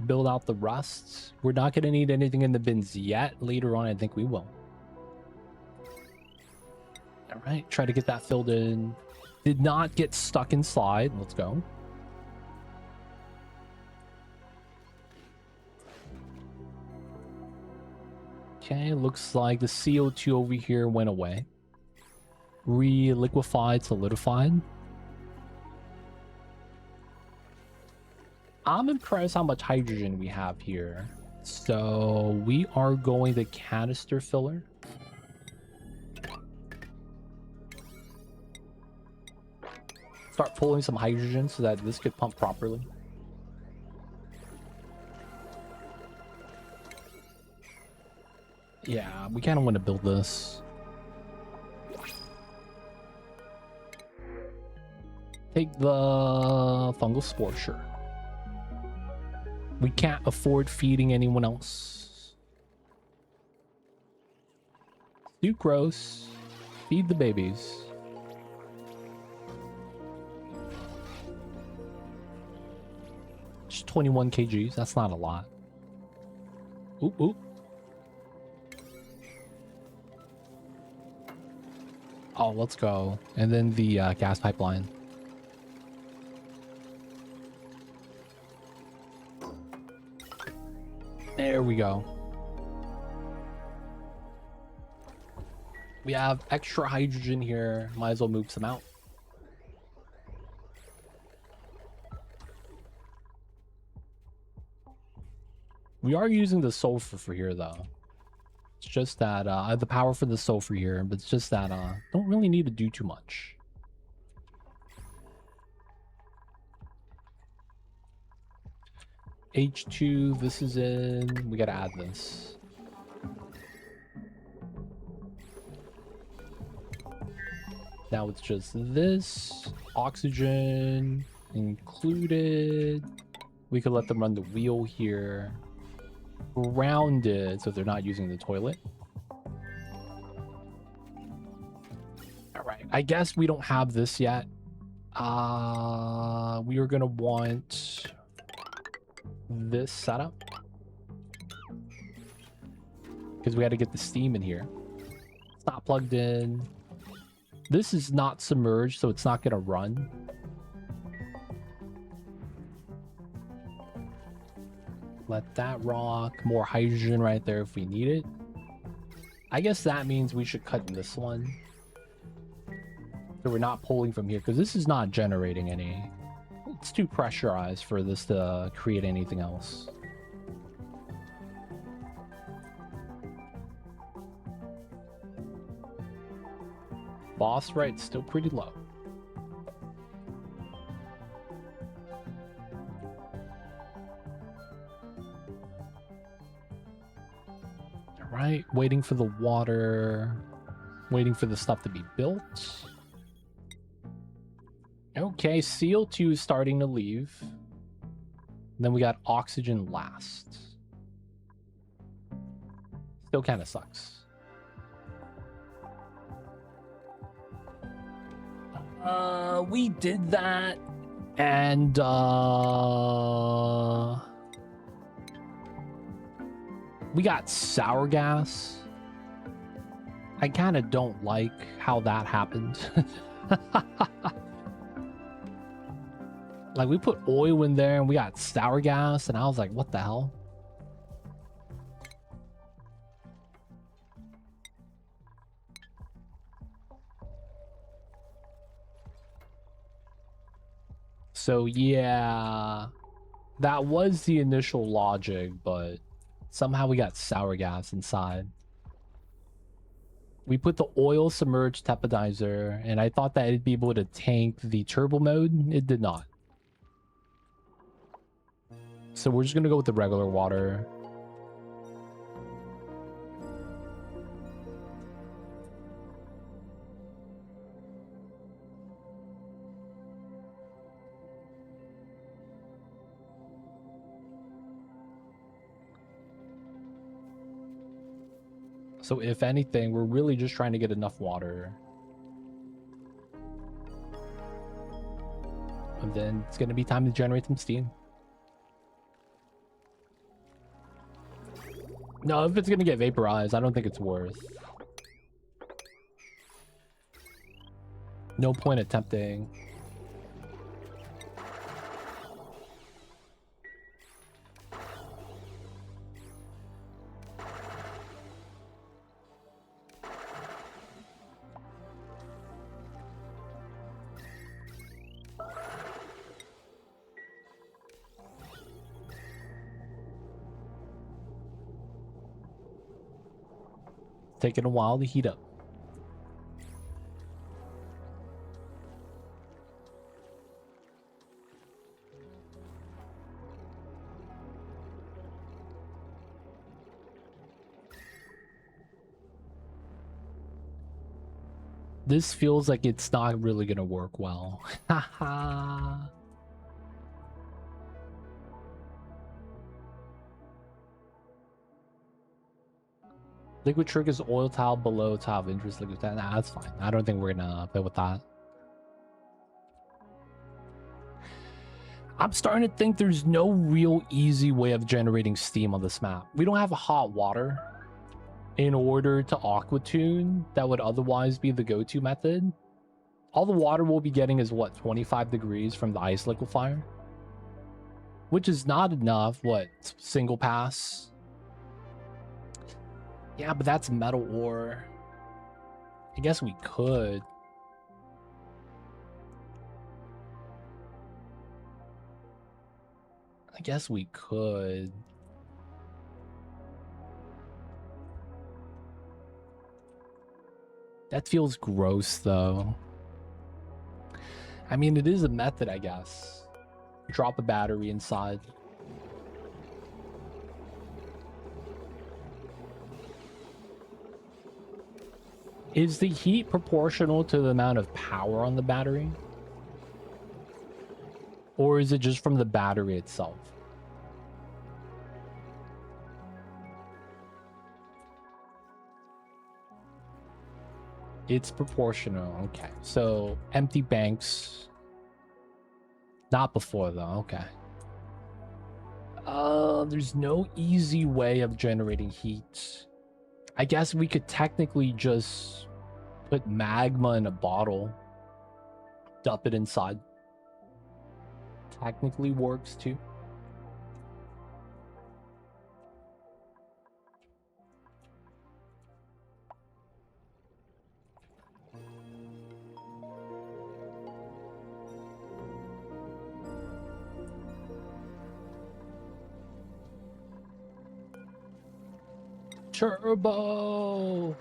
build out the rest. We're not going to need anything in the bins yet. Later on, I think we will. All right, try to get that filled in. Did not get stuck in slide. Let's go. Okay, looks like the CO2 over here went away. Re-liquefied, solidified. I'm impressed how much hydrogen we have here. So we are going the canister filler. Start pulling some hydrogen so that this could pump properly. Yeah, we kind of want to build this. Take the fungal spore, sure. We can't afford feeding anyone else. Sucrose. Feed the babies. Just 21 kgs. That's not a lot. Oop, oop. Oh, let's go. And then the gas pipeline. There we go. We have extra hydrogen here. Might as well move some out. We are using the sulfur for here, though. It's just that I have the power for the sulfur here, but it's just that don't really need to do too much. H2, this is in. We gotta add this. Now it's just this. Oxygen included. We could let them run the wheel here. Grounded, so they're not using the toilet. All right, I guess we don't have this yet. We are gonna want this setup because we had to get the steam in here. It's not plugged in. This is not submerged, so it's not gonna run. Let that rock. More hydrogen right there if we need it. I guess that means we should cut this one. So we're not pulling from here, because this is not generating any. It's too pressurized for this to create anything else. Boss rate still pretty low. Right, waiting for the water, waiting for the stuff to be built. Okay, CO2 is starting to leave. And then we got oxygen last. Still kind of sucks. We did that, and we got sour gas. I kind of don't like how that happened. Like, we put oil in there and we got sour gas, and I was like, what the hell? So yeah, that was the initial logic, but somehow we got sour gas inside. We put the oil submerged tepanizer, and I thought that it'd be able to tank the turbo mode. It did not. So we're just gonna go with the regular water. So if anything, we're really just trying to get enough water. And then it's gonna be time to generate some steam. No, if it's gonna get vaporized, I don't think it's worth. No point attempting. Taking a while to heat up. This feels like it's not really gonna work well. Haha. Liquid triggers oil tile below tile of interest. Liquid tile. Nah, that's fine. I don't think we're gonna play with that. I'm starting to think there's no real easy way of generating steam on this map. We don't have hot water in order to aqua tune. That would otherwise be the go-to method. All the water we'll be getting is what, 25 degrees from the ice liquefier, which is not enough. What, single pass? Yeah, but that's metal ore. I guess we could. I guess we could. That feels gross, though. I mean, it is a method, I guess. Drop a battery inside. Is the heat proportional to the amount of power on the battery? Or is it just from the battery itself? It's proportional. Okay. So empty banks. Not before though. Okay. There's no easy way of generating heat. I guess we could technically just put magma in a bottle, dump it inside. Technically works too. Turbo.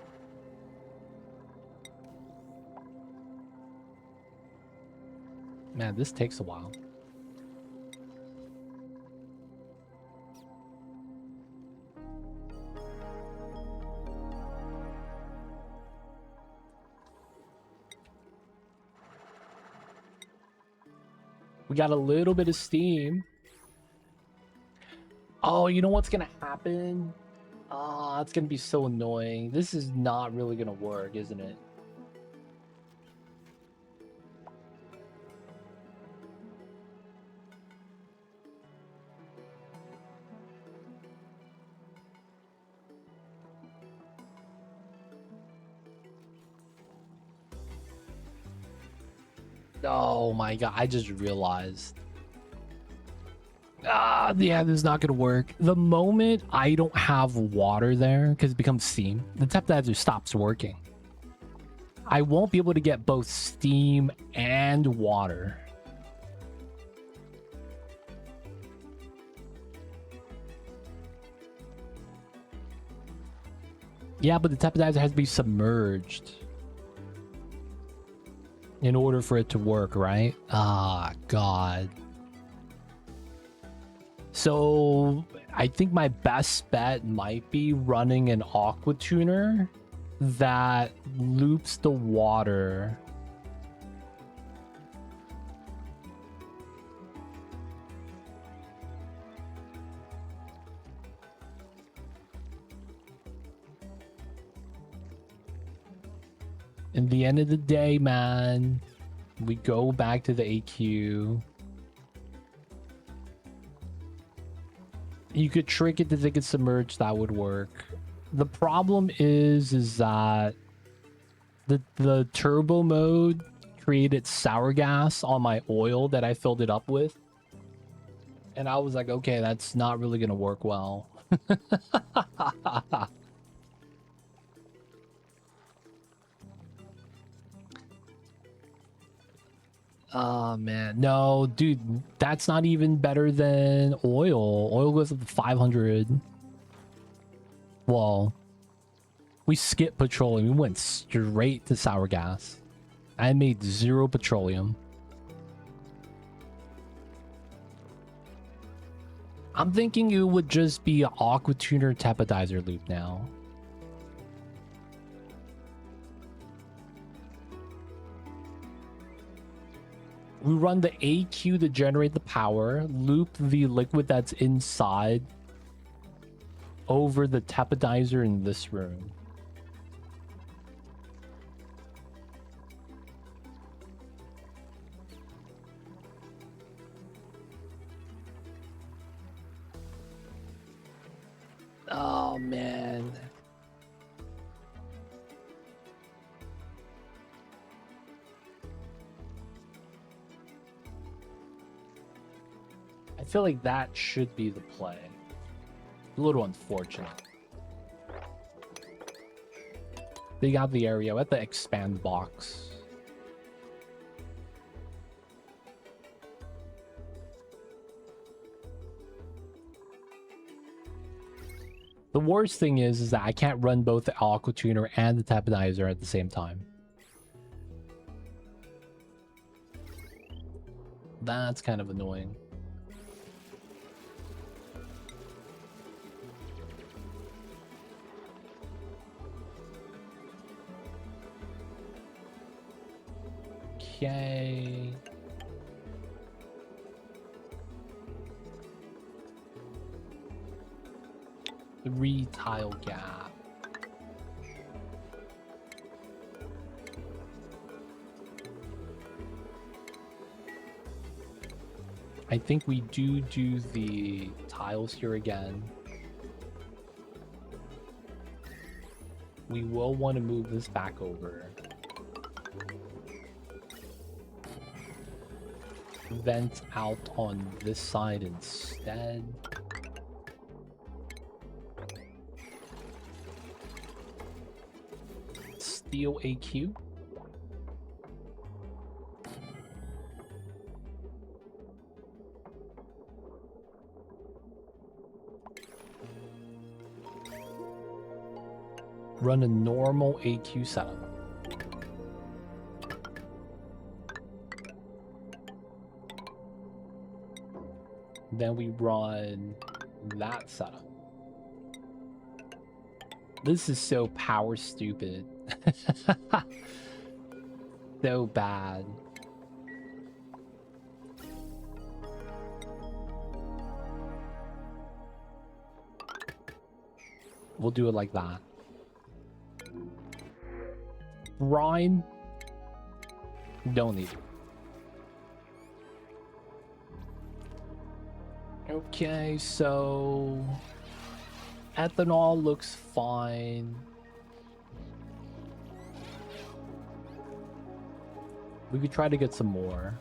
Man, this takes a while. We got a little bit of steam. Oh, you know what's gonna happen? Ah, it's gonna be so annoying. This is not really gonna work, isn't it? Oh my god, I just realized. Yeah, this is not gonna work. The moment I don't have water there, because it becomes steam, the teptizer stops working. I won't be able to get both steam and water. Yeah, but the teptizer has to be submerged in order for it to work, right? Ah, God. So I think my best bet might be running an aqua tuner that loops the water. In the end of the day, man, we go back to the AQ. You could trick it to think it's submerged. That would work. The problem is that the turbo mode created sour gas on my oil that I filled it up with. And I was like, okay, that's not really going to work well. Oh, man. No, dude, that's not even better than oil. Oil goes up to 500. Well, we skipped petroleum. We went straight to sour gas. I made 0 petroleum. I'm thinking it would just be an aqua tuner tapidizer loop now. We run the AQ to generate the power, loop the liquid that's inside over the tapidizer in this room. Oh, man. I feel like that should be the play. A little unfortunate. They got the area at the expand box. The worst thing is that I can't run both the aqua tuner and the tapidizer at the same time. That's kind of annoying. Okay. 3 tile gap. I think we do the tiles here again. We will want to move this back over. Vent out on this side instead. Steel AQ. Run a normal AQ setup. Then we run that setup. This is so power stupid. So bad. We'll do it like that. Brine. Don't need it. Okay, so ethanol looks fine. We could try to get some more.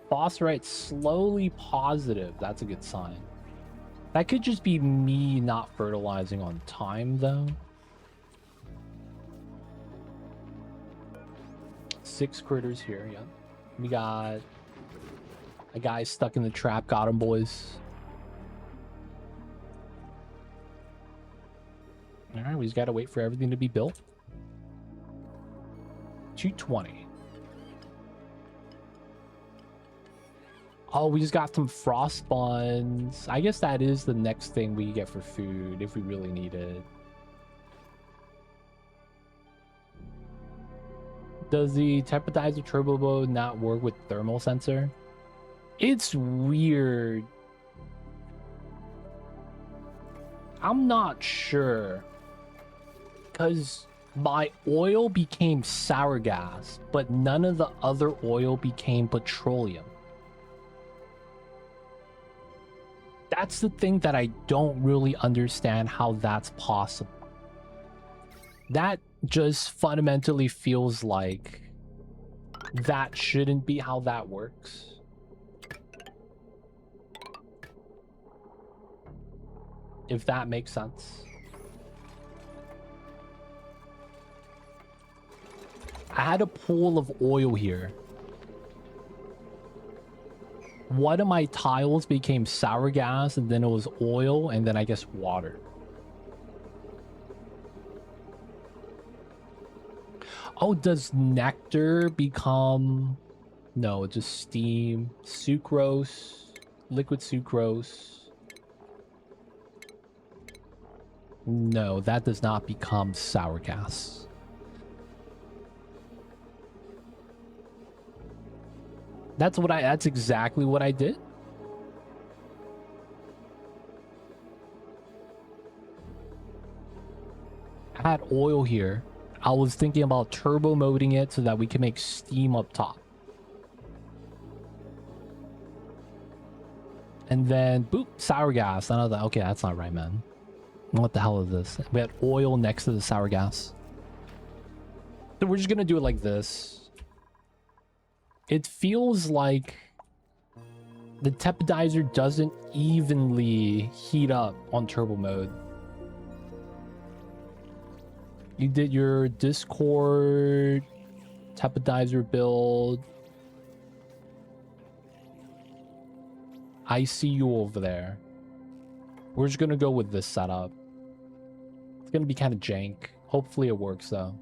Phosphorite slowly positive. That's a good sign. That could just be me not fertilizing on time, though. 6 critters here, yeah. We got a guy stuck in the trap. Got him, boys. Alright, we just gotta wait for everything to be built. 220. Oh, we just got some frost buns. I guess that is the next thing we get for food if we really need it. Does the tapidizer turbo mode not work with thermal sensor? It's weird. I'm not sure. Because my oil became sour gas, but none of the other oil became petroleum. That's the thing that I don't really understand how that's possible. That just fundamentally feels like that shouldn't be how that works. If that makes sense. I had a pool of oil here. One of my tiles became sour gas, and then it was oil, and then I guess water. Oh, does nectar become... No, just steam. Sucrose. Liquid sucrose. No, that does not become sour gas. That's exactly what I did. I had oil here. I was thinking about turbo moding it so that we can make steam up top. And then, boop, sour gas. I know that. Okay, that's not right, man. What the hell is this? We had oil next to the sour gas. So we're just gonna do it like this. It feels like the tepidizer doesn't evenly heat up on turbo mode. You did your Discord tepidizer build. I see you over there. We're just gonna go with this setup. It's gonna be kind of jank. Hopefully it works though.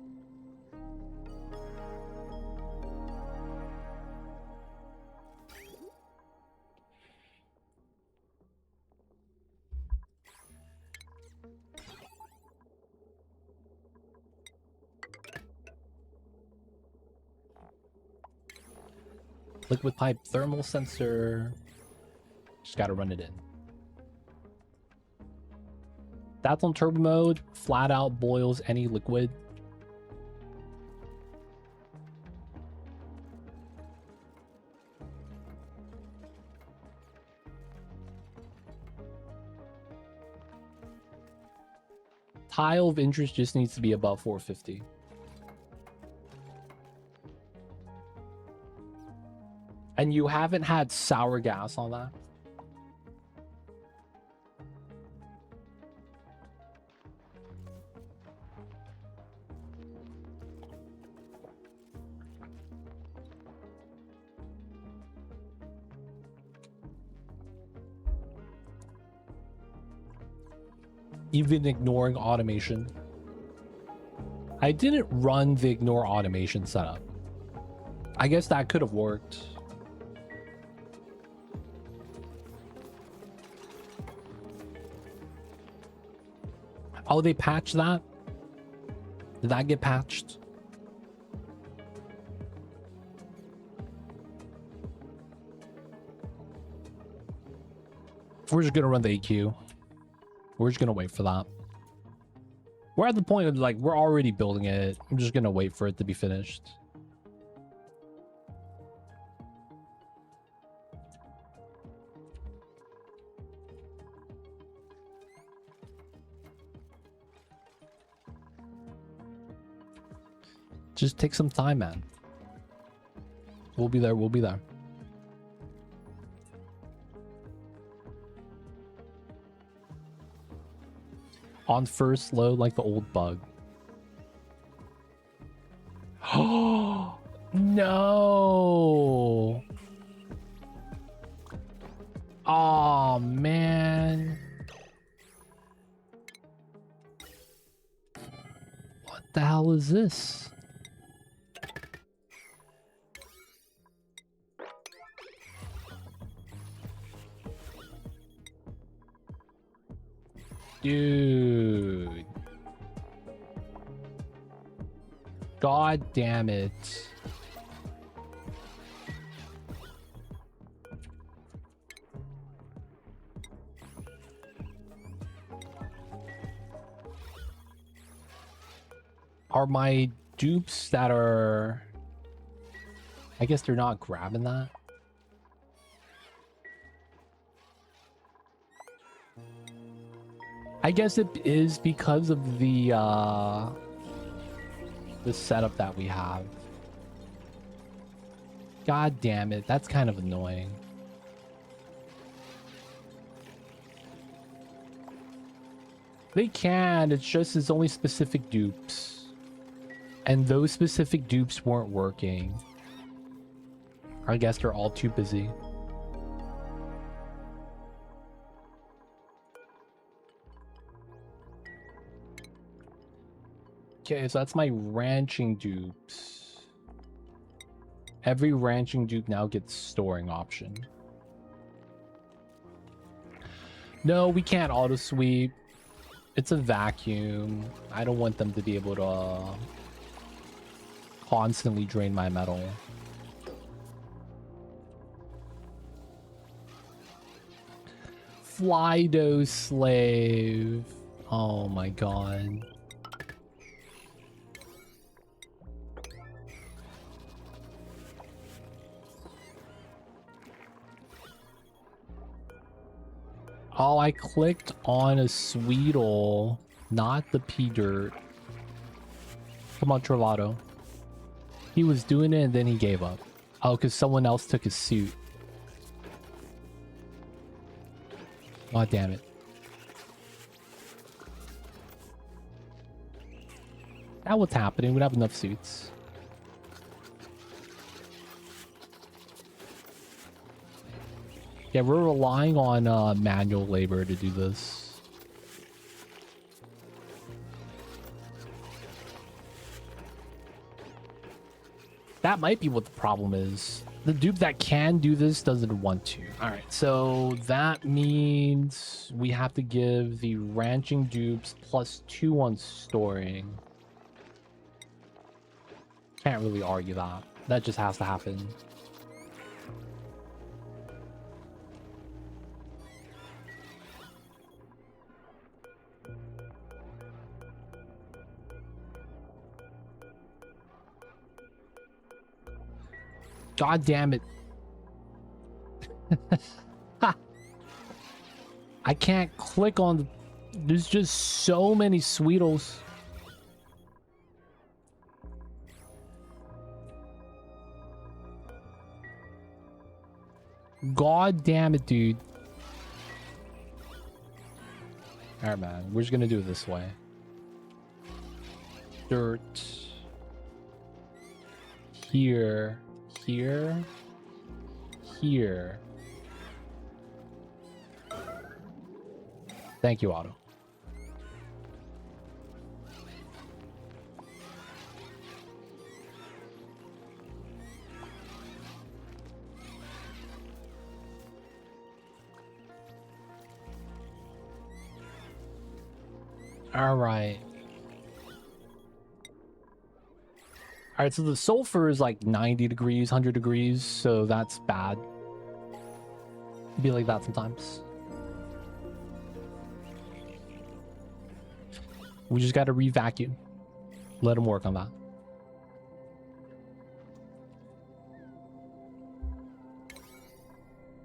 Liquid pipe thermal sensor. Just gotta run it in. That's on turbo mode. Flat out boils any liquid. Tile of interest just needs to be above 450. And you haven't had sour gas on that? Even ignoring automation. I didn't run the ignore automation setup. I guess that could have worked. Oh, they patched that? Did that get patched? We're just gonna run the EQ. We're just gonna wait for that. We're at the point of like, we're already building it. I'm just gonna wait for it to be finished. Just take some time, man. We'll be there. We'll be there. On first load, like the old bug. Oh no! Oh man! What the hell is this? Dude. God damn it. Are my dupes that are... I guess they're not grabbing that? I guess it is because of the setup that we have. God damn it, that's kind of annoying. They can, it's just it's only specific dupes. And those specific dupes weren't working. I guess they're all too busy. Okay, so that's my ranching dupes. Every ranching dupe now gets storing option. No, we can't auto sweep. It's a vacuum. I don't want them to be able to constantly drain my metal. Flydo slave. Oh my god. Oh, I clicked on a Sweetle, not the P-Dirt. Come on, Trovato. He was doing it and then he gave up. Oh, because someone else took his suit. God damn it. That's what's happening. We don't have enough suits. Yeah, we're relying on manual labor to do this. That might be what the problem is. The dupe that can do this doesn't want to. Alright, so that means we have to give the ranching dupes +2 on storing. Can't really argue that. That just has to happen. God damn it. I can't click on the... There's just so many Sweetles. God damn it, dude. Alright, man. We're just gonna do it this way. Dirt. Here. Here. Here. Thank you, Otto. All right. All right, so the sulfur is like 90 degrees, 100 degrees, so that's bad. It'd be like that sometimes. We just got to re-vacuum. Let them work on that.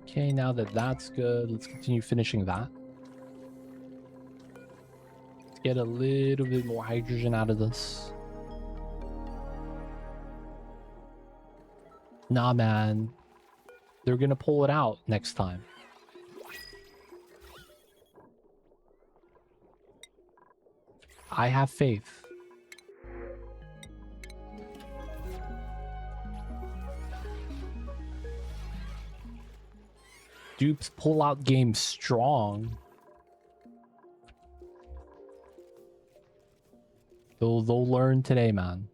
Okay, now that that's good, let's continue finishing that. Let's get a little bit more hydrogen out of this. Nah, man. They're gonna pull it out next time. I have faith. Dupes pull out game strong. They'll learn today, man.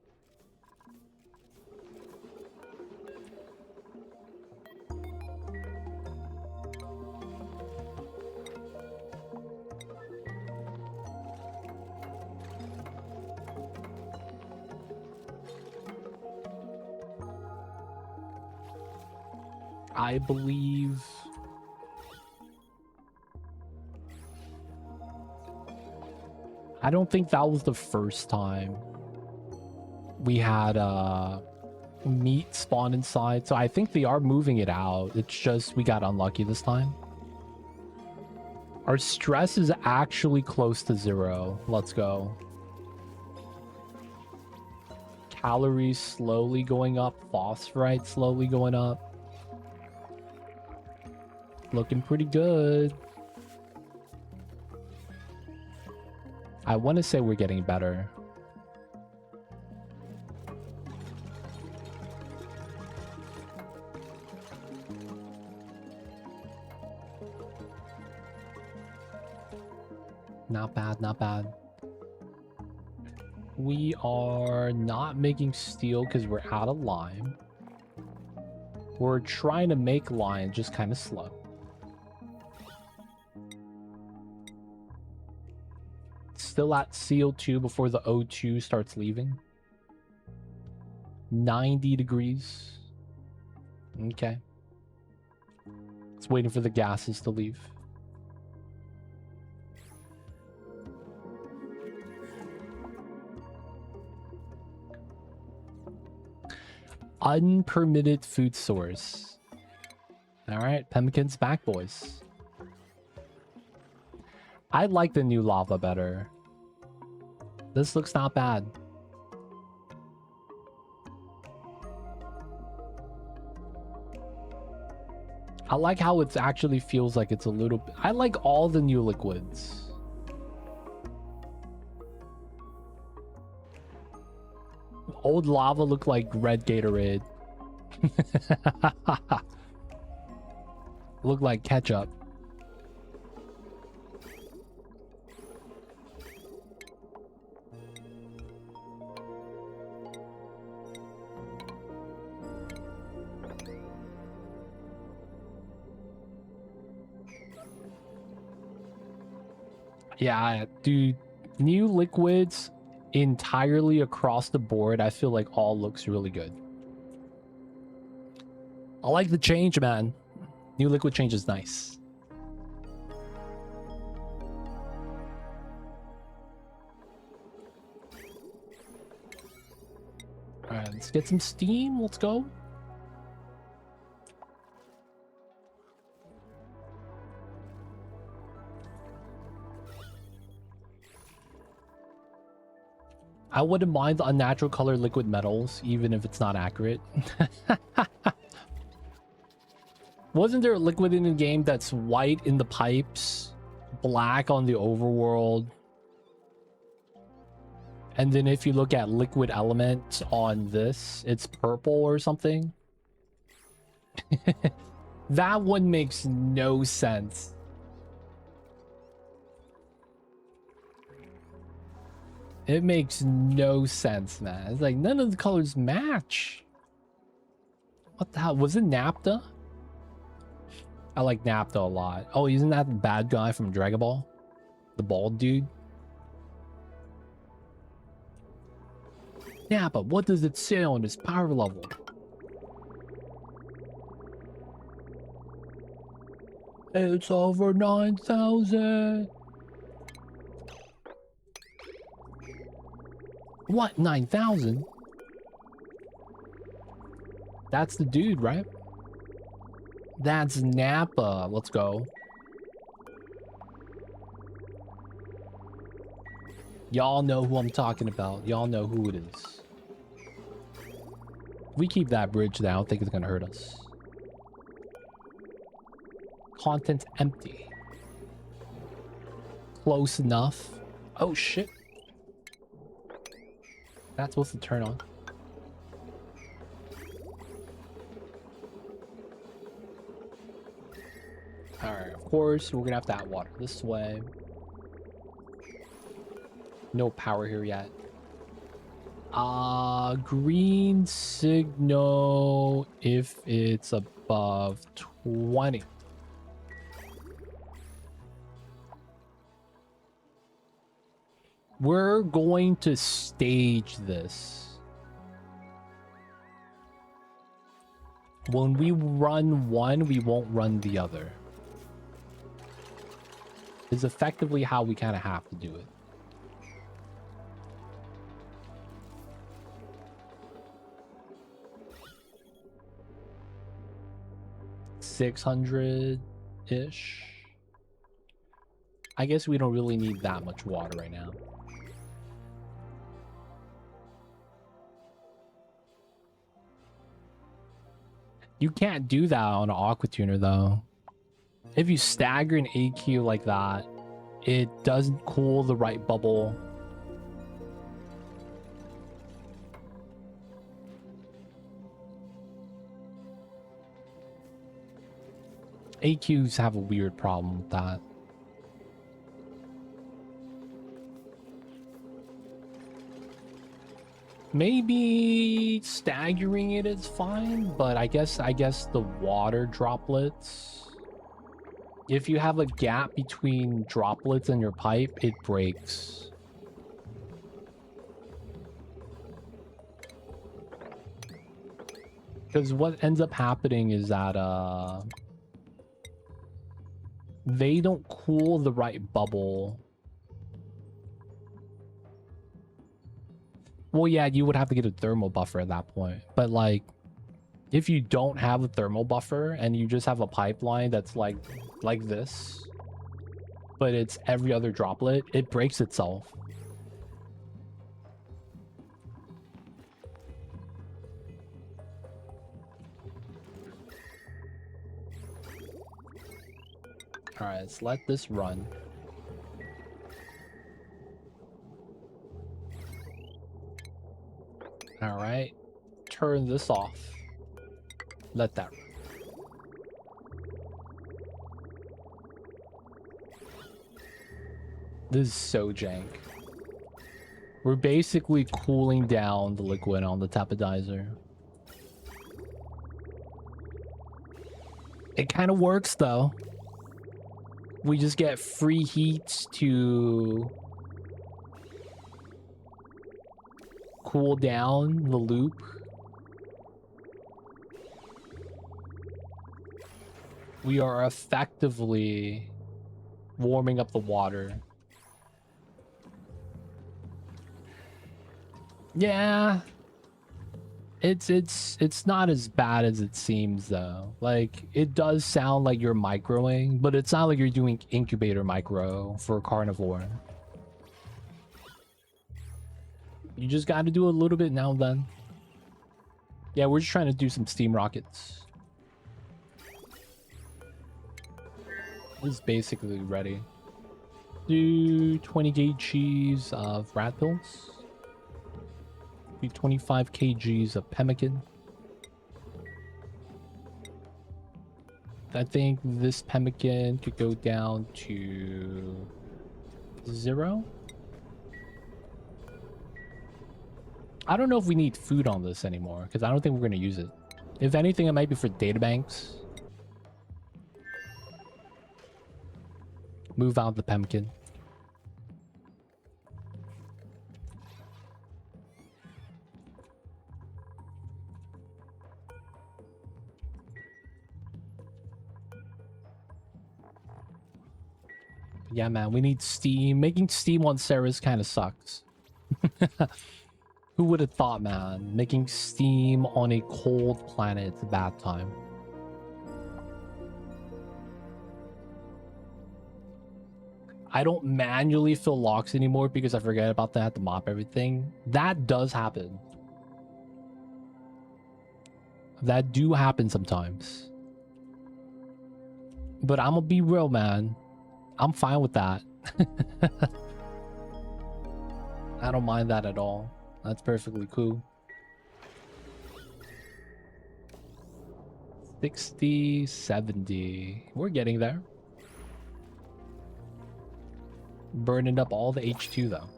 I believe I don't think that was the first time we had meat spawn inside, so I think they are moving it out. It's just we got unlucky this time. Our stress is actually close to 0. Let's go. Calories slowly going up. Phosphorite slowly going up. Looking pretty good. I want to say we're getting better. Not bad, not bad. We are not making steel because we're out of lime. We're trying to make lime, just kind of slow. Still at CO2 before the O2 starts leaving. 90 degrees. Okay. It's waiting for the gases to leave. Unpermitted food source. Alright, Pemmican's back, boys. I like the new lava better. This looks not bad. I like how it actually feels like it's a little... I like all the new liquids. Old lava looked like red Gatorade. Looked like ketchup. Yeah, dude, new liquids entirely across the board, I feel like all looks really good. I like the change, man. New liquid change is nice. Alright, let's get some steam. Let's go. I wouldn't mind the unnatural color liquid metals, even if it's not accurate. Wasn't there a liquid in the game that's white in the pipes, black on the overworld? And then if you look at liquid element on this, it's purple or something? That one makes no sense. It makes no sense, man. It's like none of the colors match. What the hell? Was it Napta? I like Napta a lot. Oh, isn't that the bad guy from Dragon Ball? The bald dude? Yeah, but what does it say on his power level? It's over 9,000. What? 9,000? That's the dude, right? That's Nappa. Let's go. Y'all know who I'm talking about. Y'all know who it is. If we keep that bridge down, I don't think it's gonna hurt us. Content's empty. Close enough. Oh shit. That's supposed to turn on. Alright, of course, we're gonna have to add water this way. No power here yet. Green signal if it's above 20. We're going to stage this. When we run one, we won't run the other. Is effectively how we kind of have to do it. $600-ish. I guess we don't really need that much water right now. You can't do that on an aqua tuner though. If you stagger an AQ like that, it doesn't cool the right bubble. AQs have a weird problem with that. Maybe staggering it is fine, but I guess the water droplets, if you have a gap between droplets and your pipe, it breaks. Because what ends up happening is that they don't cool the right bubble. Well, yeah, you would have to get a thermal buffer at that point. But like, if you don't have a thermal buffer and you just have a pipeline that's like this, but it's every other droplet, it breaks itself. All right, let's let this run. All right, turn this off. Let that run. This is so jank. We're basically cooling down the liquid on the tapidizer. It kind of works though. We just get free heat to cool down the loop. We are effectively warming up the water. Yeah. It's not as bad as it seems though. Like, it does sound like you're microing, but it's not like you're doing incubator micro for a carnivore. You just got to do a little bit now and then. Yeah, we're just trying to do some steam rockets. This is basically ready. Do 20 kgs of rat pills. 25 kgs of pemmican. I think this pemmican could go down to 0. I don't know if we need food on this anymore, because I don't think we're going to use it. If anything, it might be for databanks. Move out the pemmican. Yeah, man, we need steam. Making steam on Ceres kind of sucks. Who would have thought, man? Making steam on a cold planet, it's a bad time. I don't manually fill locks anymore because I forget about that to mop everything. That does happen. That do happen sometimes. But I'm gonna be real, man. I'm fine with that. I don't mind that at all. That's perfectly cool. 60, 70. We're getting there. Burning up all the H2 though.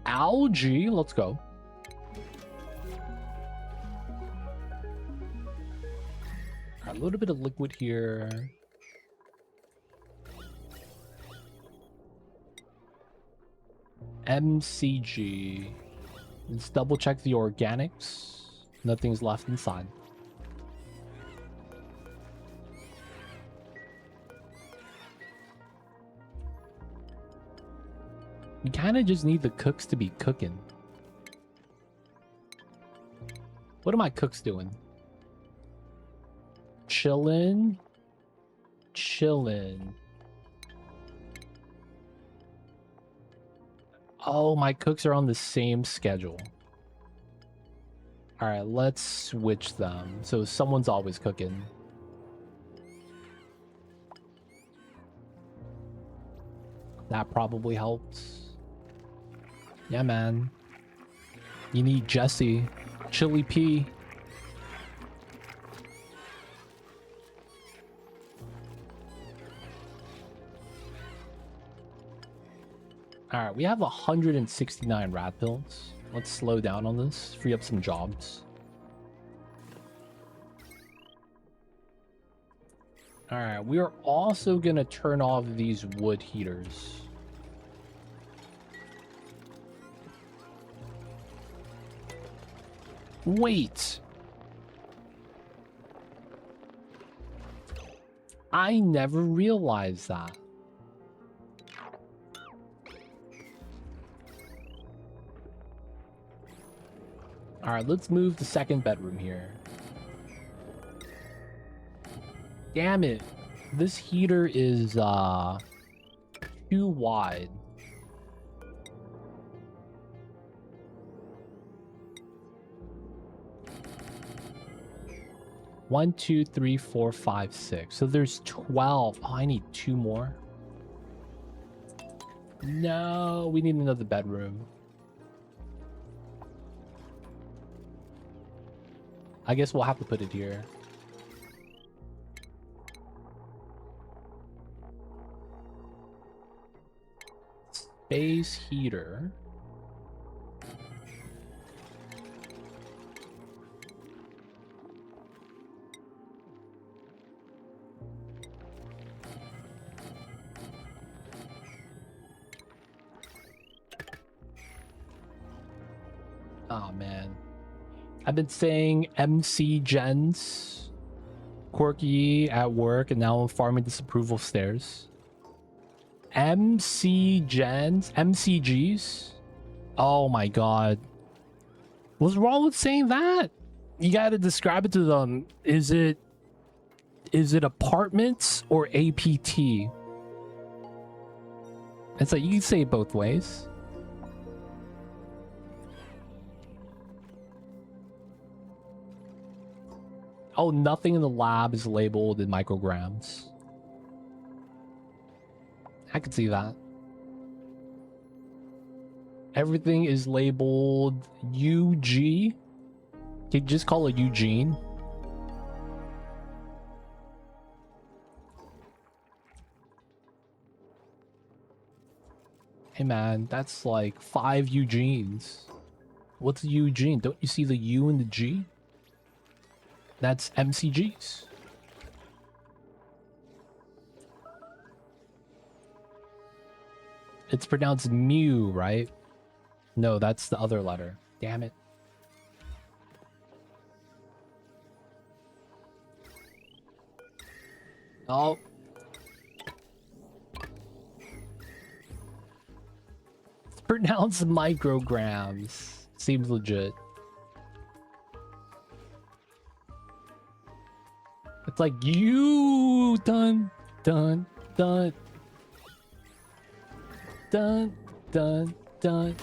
Algae, let's go. A little bit of liquid here. MCG. Let's double check the organics. Nothing's left inside. We kind of just need the cooks to be cooking. What are my cooks doing? Chilling. chillin'. Oh, my cooks are on the same schedule. All right, let's switch them. So someone's always cooking. That probably helps. Yeah, man. You need Jesse. Chili P. Alright, we have 169 rat pills. Let's slow down on this. Free up some jobs. Alright, we are also gonna turn off these wood heaters. Wait. I never realized that. Alright, let's move the second bedroom here. Damn it. This heater is too wide. One, two, three, four, five, six. So there's 12. Oh, I need 2 more. No, we need another bedroom. I guess we'll have to put it here. Space heater. Oh man. I've been saying MC gens, quirky at work, and now I'm farming disapproval stairs. MC gens, MCGs. Oh my god. What's wrong with saying that? You gotta describe it to them. Is it apartments or APT? It's like you can say it both ways. Oh, nothing in the lab is labeled in micrograms. I can see that. Everything is labeled UG. Can you just call it Eugene? Hey man, that's like 5 Eugenes. What's a Eugene? Don't you see the U and the G? That's MCGs. It's pronounced Mew, right? No, that's the other letter. Damn it. Oh. It's pronounced micrograms. Seems legit. It's like you dun dun dun dun dun dun.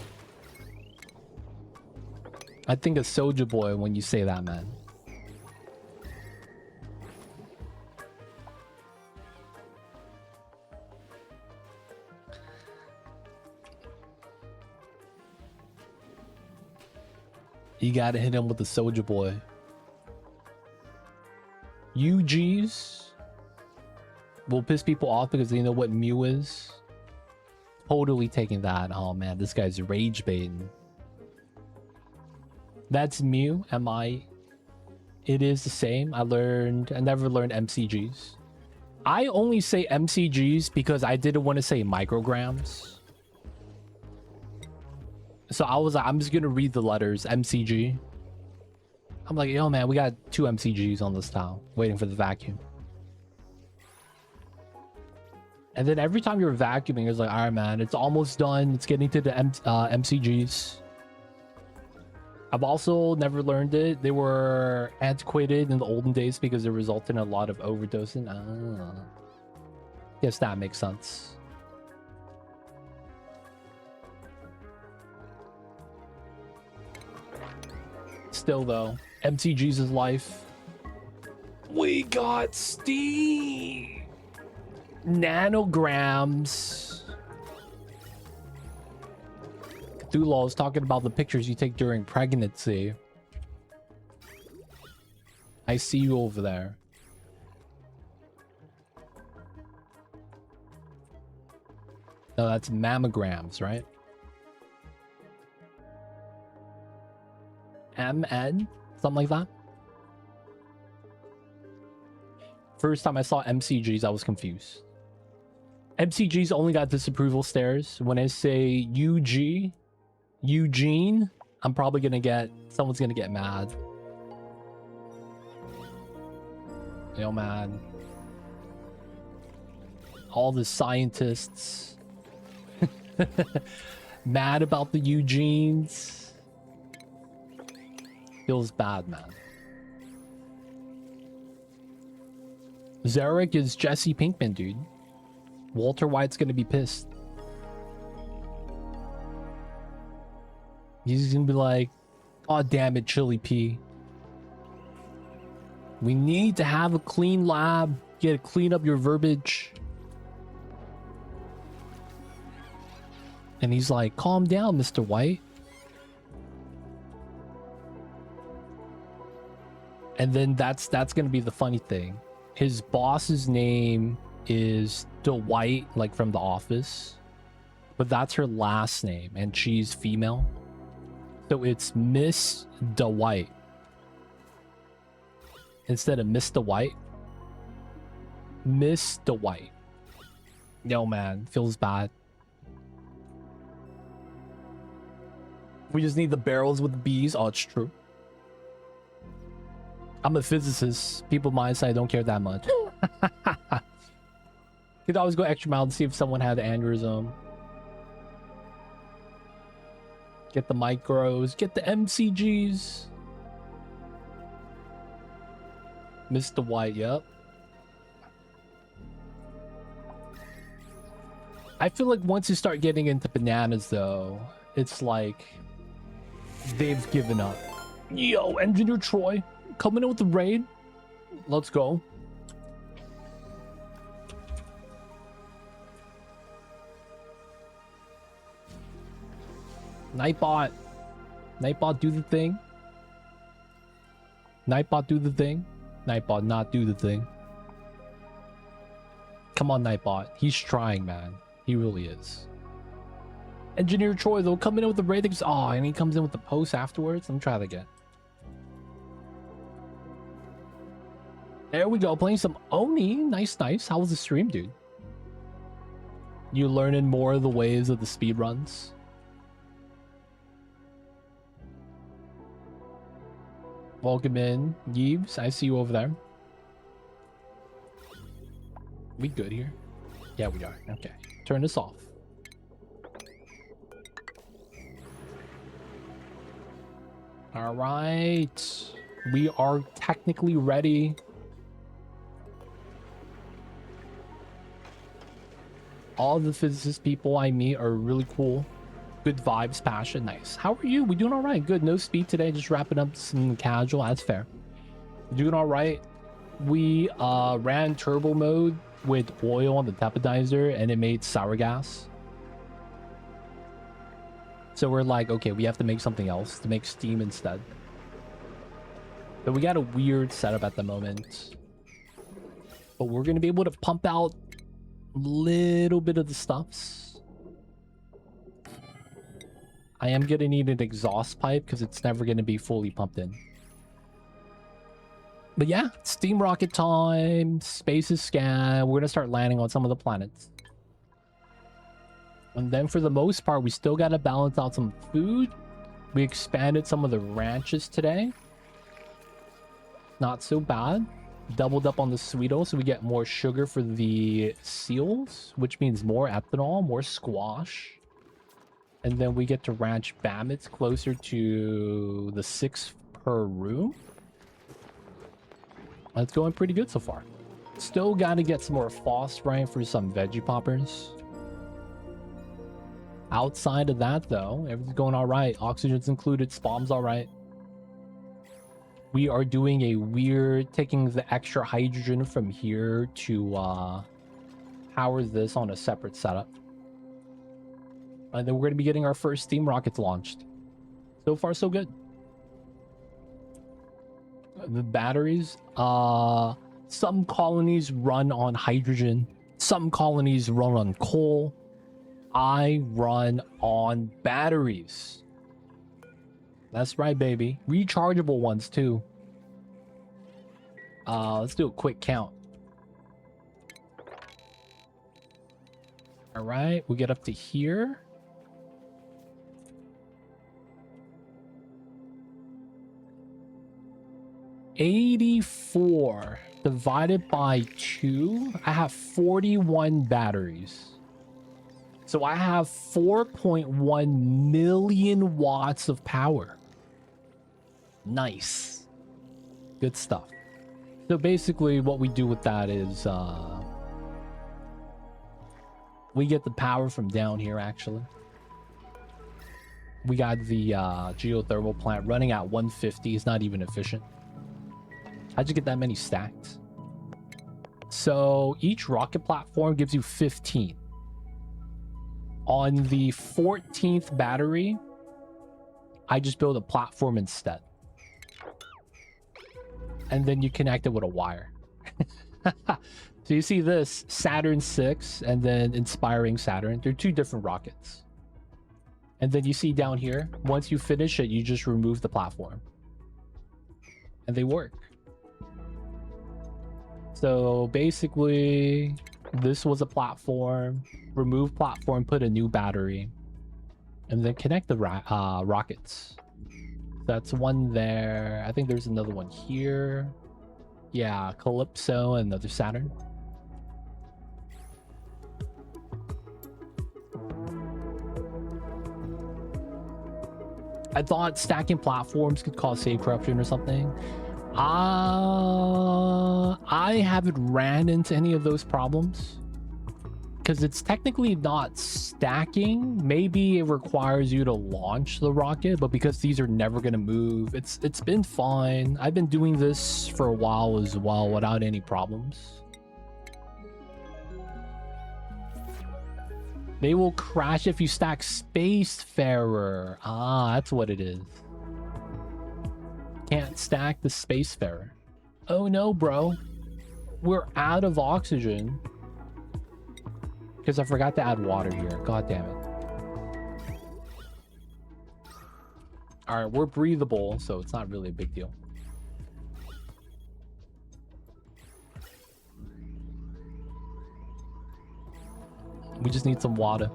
I think of Soulja Boy when you say that, man. You gotta hit him with the Soulja Boy. UGs will piss people off because they know what Mew is. Totally taking that. Oh man, this guy's rage baiting. That's Mew. Am I? It is the same. I never learned MCGs. I only say MCGs because I didn't want to say micrograms. So I was like, I'm just gonna read the letters MCG. I'm like, yo, man, we got 2 MCGs on this tile, waiting for the vacuum. And then every time you're vacuuming, it's like, all right, man, it's almost done. It's getting to the MCGs. I've also never learned it. They were antiquated in the olden days because they resulted in a lot of overdosing. Guess that makes sense. Still though, MTG's his life. We got Steve! Nanograms. Cthulhu is talking about the pictures you take during pregnancy. I see you over there. No, that's mammograms, right? MN? Something like that? First time I saw MCGs, I was confused. MCGs only got disapproval stares. When I say UG, Eugene, I'm probably gonna get... Someone's gonna get mad. Yo, man. All the scientists. Mad about the Eugenes. Feels bad, man. Zarek is Jesse Pinkman, dude. Walter White's gonna be pissed. He's gonna be like, oh damn it, Chili P. We need to have a clean lab. You gotta clean up your verbiage. And he's like, calm down, Mr. White. And then that's gonna be the funny thing. His boss's name is Dwight, like from The Office. But that's her last name, and she's female. So it's Miss Dwight. Instead of Mr. White. Miss Dwight. Yo, man, feels bad. We just need the barrels with the bees. Oh, it's true. I'm a physicist. People my side don't care that much. Could always go extra mile to see if someone had an aneurysm. Get the micros. Get the MCGs. Mr. White, yep. I feel like once you start getting into bananas, though, it's like they've given up. Yo, Engineer Troy, coming in with the raid. Let's go. Nightbot. Nightbot, do the thing. Nightbot, do the thing. Nightbot, not do the thing. Come on, Nightbot. He's trying, man. He really is. Engineer Troy, though, coming in with the ratings. Oh, and he comes in with the post afterwards. Let me try that again. There we go. Playing some Oni. Nice, nice. How was the stream, dude? You learning more of the ways of the speedruns? Welcome in, Yeeves. I see you over there. We good here? Yeah, we are. Okay. Turn this off. All right. We are technically ready. All the physicist people I meet are really cool. Good vibes, passion, nice. How are you? We doing all right. Good. No speed today. Just wrapping up some casual. That's fair. Doing all right. We ran turbo mode with oil on the tepodizer and it made sour gas. So we're like, okay, we have to make something else to make steam instead. But we got a weird setup at the moment. But we're going to be able to pump out a little bit of the stuffs. I am going to need an exhaust pipe because it's never going to be fully pumped in. But yeah, steam rocket time, space is scan. We're going to start landing on some of the planets. And then for the most part, we still got to balance out some food. We expanded some of the ranches today. Not so bad. Doubled up on the sweeto, so we get more sugar for the seals, which means more ethanol, more squash. And then we get to ranch Bammets closer to the 6 per room. That's going pretty good so far. Still got to get some more phosphorite for some veggie poppers. Outside of that, though, everything's going all right. Oxygen's included. Spawn's all right. We are doing a weird, taking the extra hydrogen from here to power this on a separate setup. And then we're going to be getting our first steam rockets launched. So far, so good. The batteries, some colonies run on hydrogen. Some colonies run on coal. I run on batteries. That's right, baby. Rechargeable ones, too. Let's do a quick count. All right, we get up to here. $84 divided by 2. I have 41 batteries. So I have 4.1 million watts of power. Nice. Good stuff. So basically what we do with that is we get the power from down here, actually. We got the geothermal plant running at 150. It's not even efficient. How'd you get that many stacked? So each rocket platform gives you 15. On the 14th battery, I just build a platform instead. And then you connect it with a wire. So you see this, Saturn 6, and then Inspiring Saturn. They're two different rockets. And then you see down here, once you finish it, you just remove the platform. And they work. So basically, this was a platform. Remove platform, put a new battery, and then connect the rockets. That's one there. I think there's another one here. Yeah, Calypso and another Saturn. I thought stacking platforms could cause save corruption or something. I haven't ran into any of those problems. Because it's technically not stacking. Maybe it requires you to launch the rocket, but because these are never going to move, it's been fine. I've been doing this for a while as well without any problems. They will crash if you stack Spacefarer. Ah, that's what it is. Can't stack the Spacefarer. Oh no, bro. We're out of oxygen. Because I forgot to add water here. God damn it. Alright, we're breathable, so it's not really a big deal. We just need some water.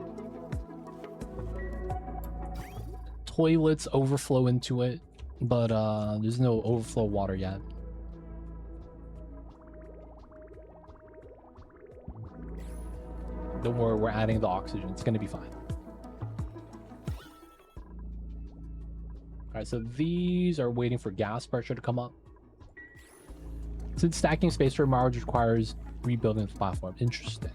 Toilets overflow into it, but there's no overflow water yet. Don't worry, we're adding the oxygen. It's going to be fine. Alright, so these are waiting for gas pressure to come up. Since stacking space for Mars requires rebuilding the platform. Interesting.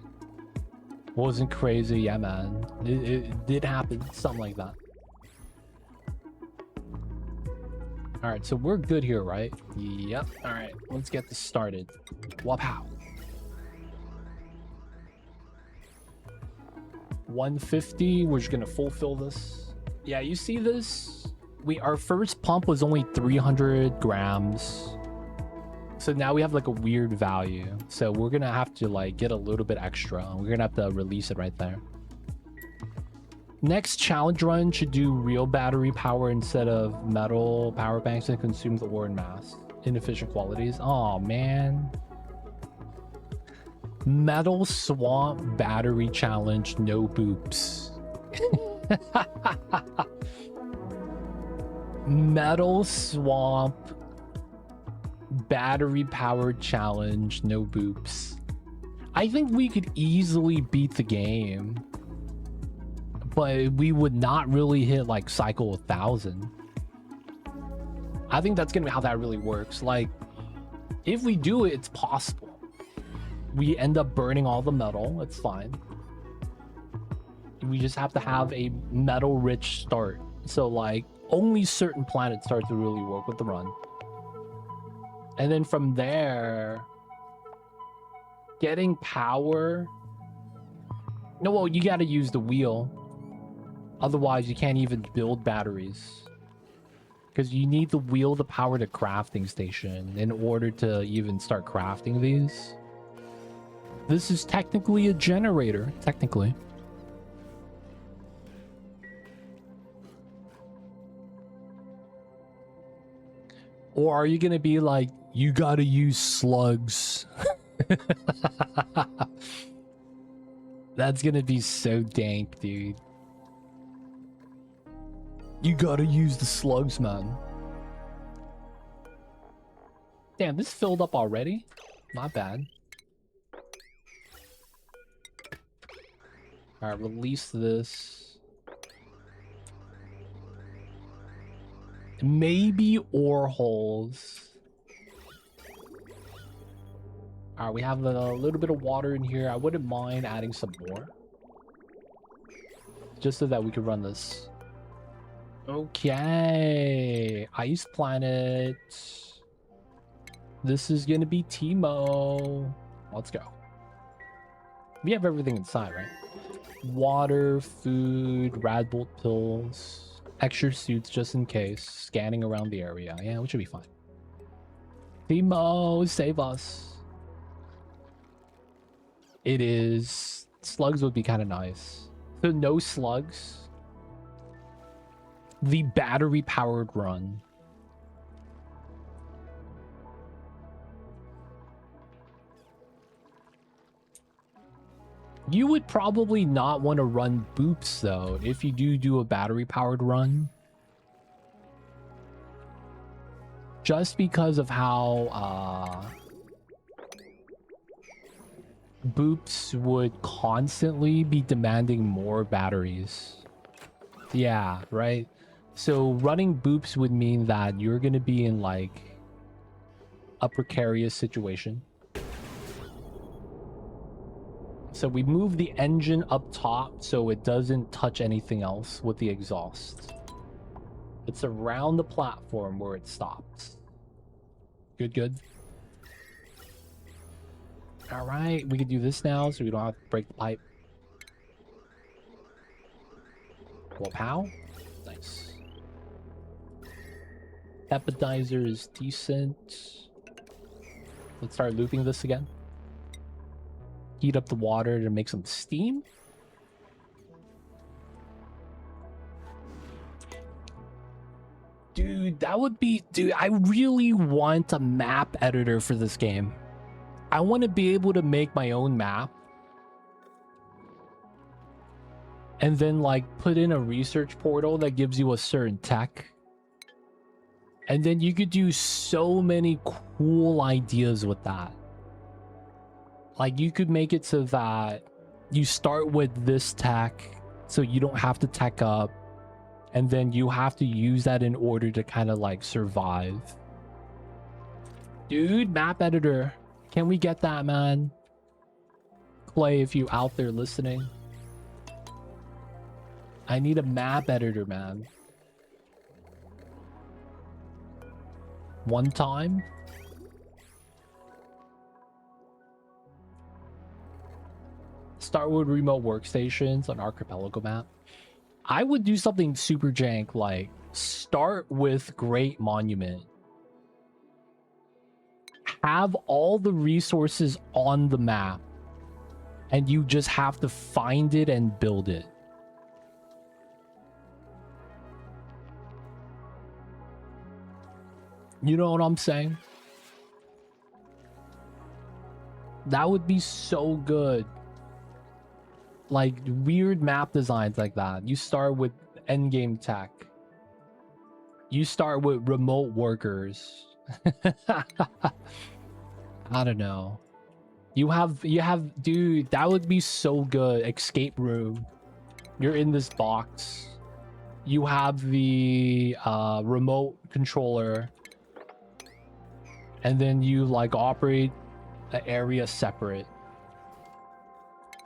Wasn't crazy, yeah, man. It did happen, something like that. Alright, so we're good here, right? Yep. Alright, let's get this started. Wapow. 150, we're just gonna fulfill this. Yeah, you see this? Our first pump was only 300 grams. So now we have like a weird value. So we're gonna have to like get a little bit extra. We're gonna have to release it right there. Next challenge run should do real battery power instead of metal power banks and consume the ore in mass. Inefficient qualities. Oh man. Metal swamp battery challenge, no boops. Metal swamp battery powered challenge, no boops. I think we could easily beat the game, but we would not really hit like cycle 1000. I think that's gonna be how that really works. Like, if we do it, it's possible. we end up burning all the metal. It's fine. We just have to have a metal-rich start. So, like, only certain planets start to really work with the run. And then from there, getting power... No, well, you gotta use the wheel. Otherwise, you can't even build batteries. Because you need the wheel to power the crafting station in order to even start crafting these. This is technically a generator, technically. Or are you gonna be like, you gotta use slugs? That's gonna be so dank, dude. You gotta use the slugs, man. Damn, this filled up already? Not bad. Alright, release this. Maybe ore holes. Alright, we have a little bit of water in here. I wouldn't mind adding some more. Just so that we can run this. Okay. Ice planet. This is gonna be Timo. Let's go. We have everything inside, right? Water, food, Radbolt pills, extra suits just in case, scanning around the area. Yeah, we should be fine. Timo, save us. It is. Slugs would be kind of nice. So no slugs. The battery powered run. You would probably not want to run boops though if you do a battery powered run. Just because of how boops would constantly be demanding more batteries. Yeah, right? So running boops would mean that you're going to be in like a precarious situation. So we move the engine up top so it doesn't touch anything else with the exhaust. It's around the platform where it stops. Good, good. All right, we can do this now so we don't have to break the pipe. Well, pow. Nice. Appetizer is decent. Let's start looping this again. Heat up the water to make some steam. Dude, that would be... Dude, I really want a map editor for this game. I want to be able to make my own map. And then, like, put in a research portal that gives you a certain tech. And then you could do so many cool ideas with that. Like, you could make it so that you start with this tech, so you don't have to tech up. And then you have to use that in order to kind of, like, survive. Dude, map editor. Can we get that, man? Clay, if you out there listening. I need a map editor, man. One time. Start with remote workstations on Archipelago map. I would do something super jank, like start with Great Monument. Have all the resources on the map, and you just have to find it and build it. You know what I'm saying? That would be so good. Like weird map designs like that. You start with endgame tech. You start with remote workers. I don't know. You have dude, that would be so good. Escape room. You're in this box. You have the remote controller. And then you like operate the area separate.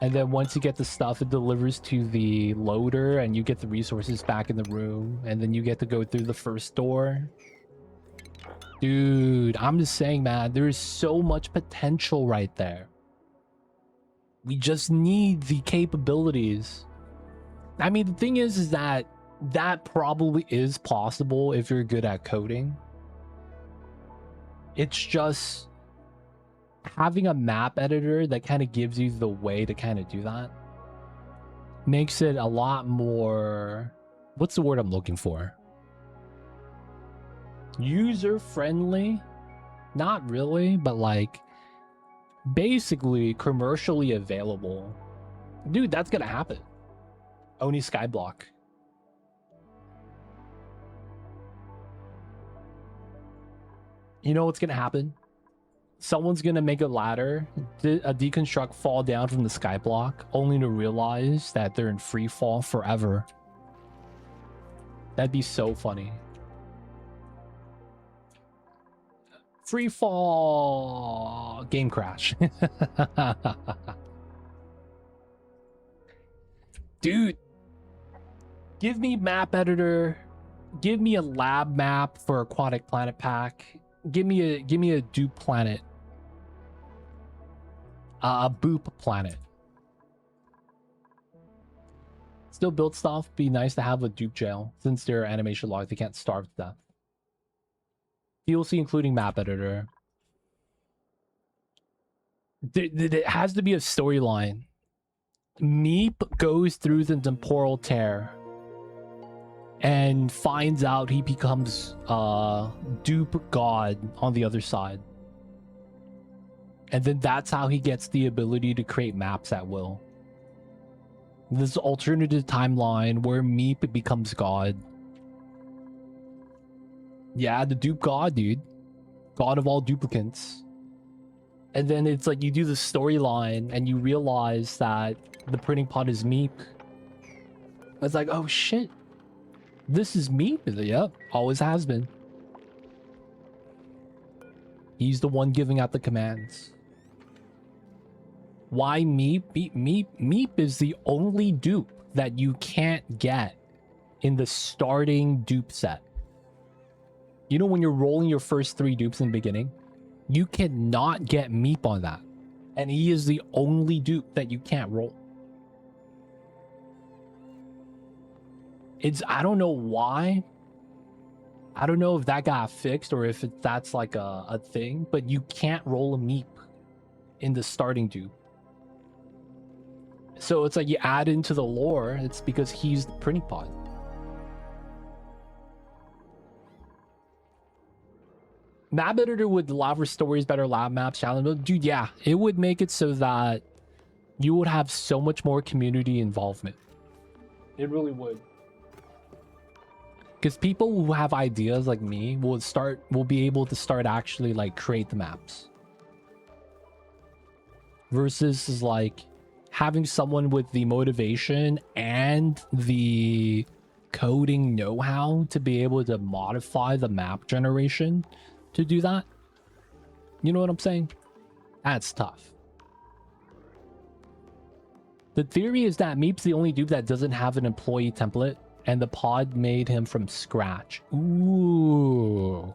And then once you get the stuff, it delivers to the loader and you get the resources back in the room. And then you get to go through the first door. Dude, I'm just saying, man, there is so much potential right there. We just need the capabilities. I mean, the thing is that probably is possible if you're good at coding. It's just having a map editor that kind of gives you the way to kind of do that makes it a lot more, what's the word I'm looking for? User friendly? Not really, but like basically commercially available. Dude, that's gonna happen. Oni Skyblock. You know what's gonna happen? Someone's gonna make a ladder, a deconstruct, fall down from the skyblock, only to realize that they're in free fall forever. That'd be so funny. Free fall game crash. Dude, give me map editor, give me a lab map for Aquatic Planet Pack, give me a dupe planet. A boop planet. Still build stuff. Be nice to have a dupe jail. Since they're animation locked, they can't starve to death. DLC including map editor. It has to be a storyline. Meep goes through the temporal tear and finds out he becomes dupe god on the other side. And then that's how he gets the ability to create maps at will. This alternative timeline where Meep becomes god. Yeah, the dupe god, dude. God of all duplicants. And then it's like you do the storyline and you realize that the printing pod is Meep. It's like, oh shit. This is Meep? Yep, always has been. He's the one giving out the commands. Why Meep? Meep is the only dupe that you can't get in the starting dupe set. You know when you're rolling your first 3 dupes in the beginning? You cannot get Meep on that. And he is the only dupe that you can't roll. I don't know why. I don't know if that got fixed or if that's like a thing, but you can't roll a Meep in the starting dupe. So it's like you add into the lore, it's because he's the printing pod. Map editor would allow for stories, better lab maps, challenge. Dude, yeah, it would make it so that you would have so much more community involvement. It really would. Because people who have ideas like me will be able to start actually like create the maps. Versus is like having someone with the motivation and the coding know-how to be able to modify the map generation to do that. You know what I'm saying? That's tough. The theory is that Meep's the only dude that doesn't have an employee template, and the pod made him from scratch. Ooh.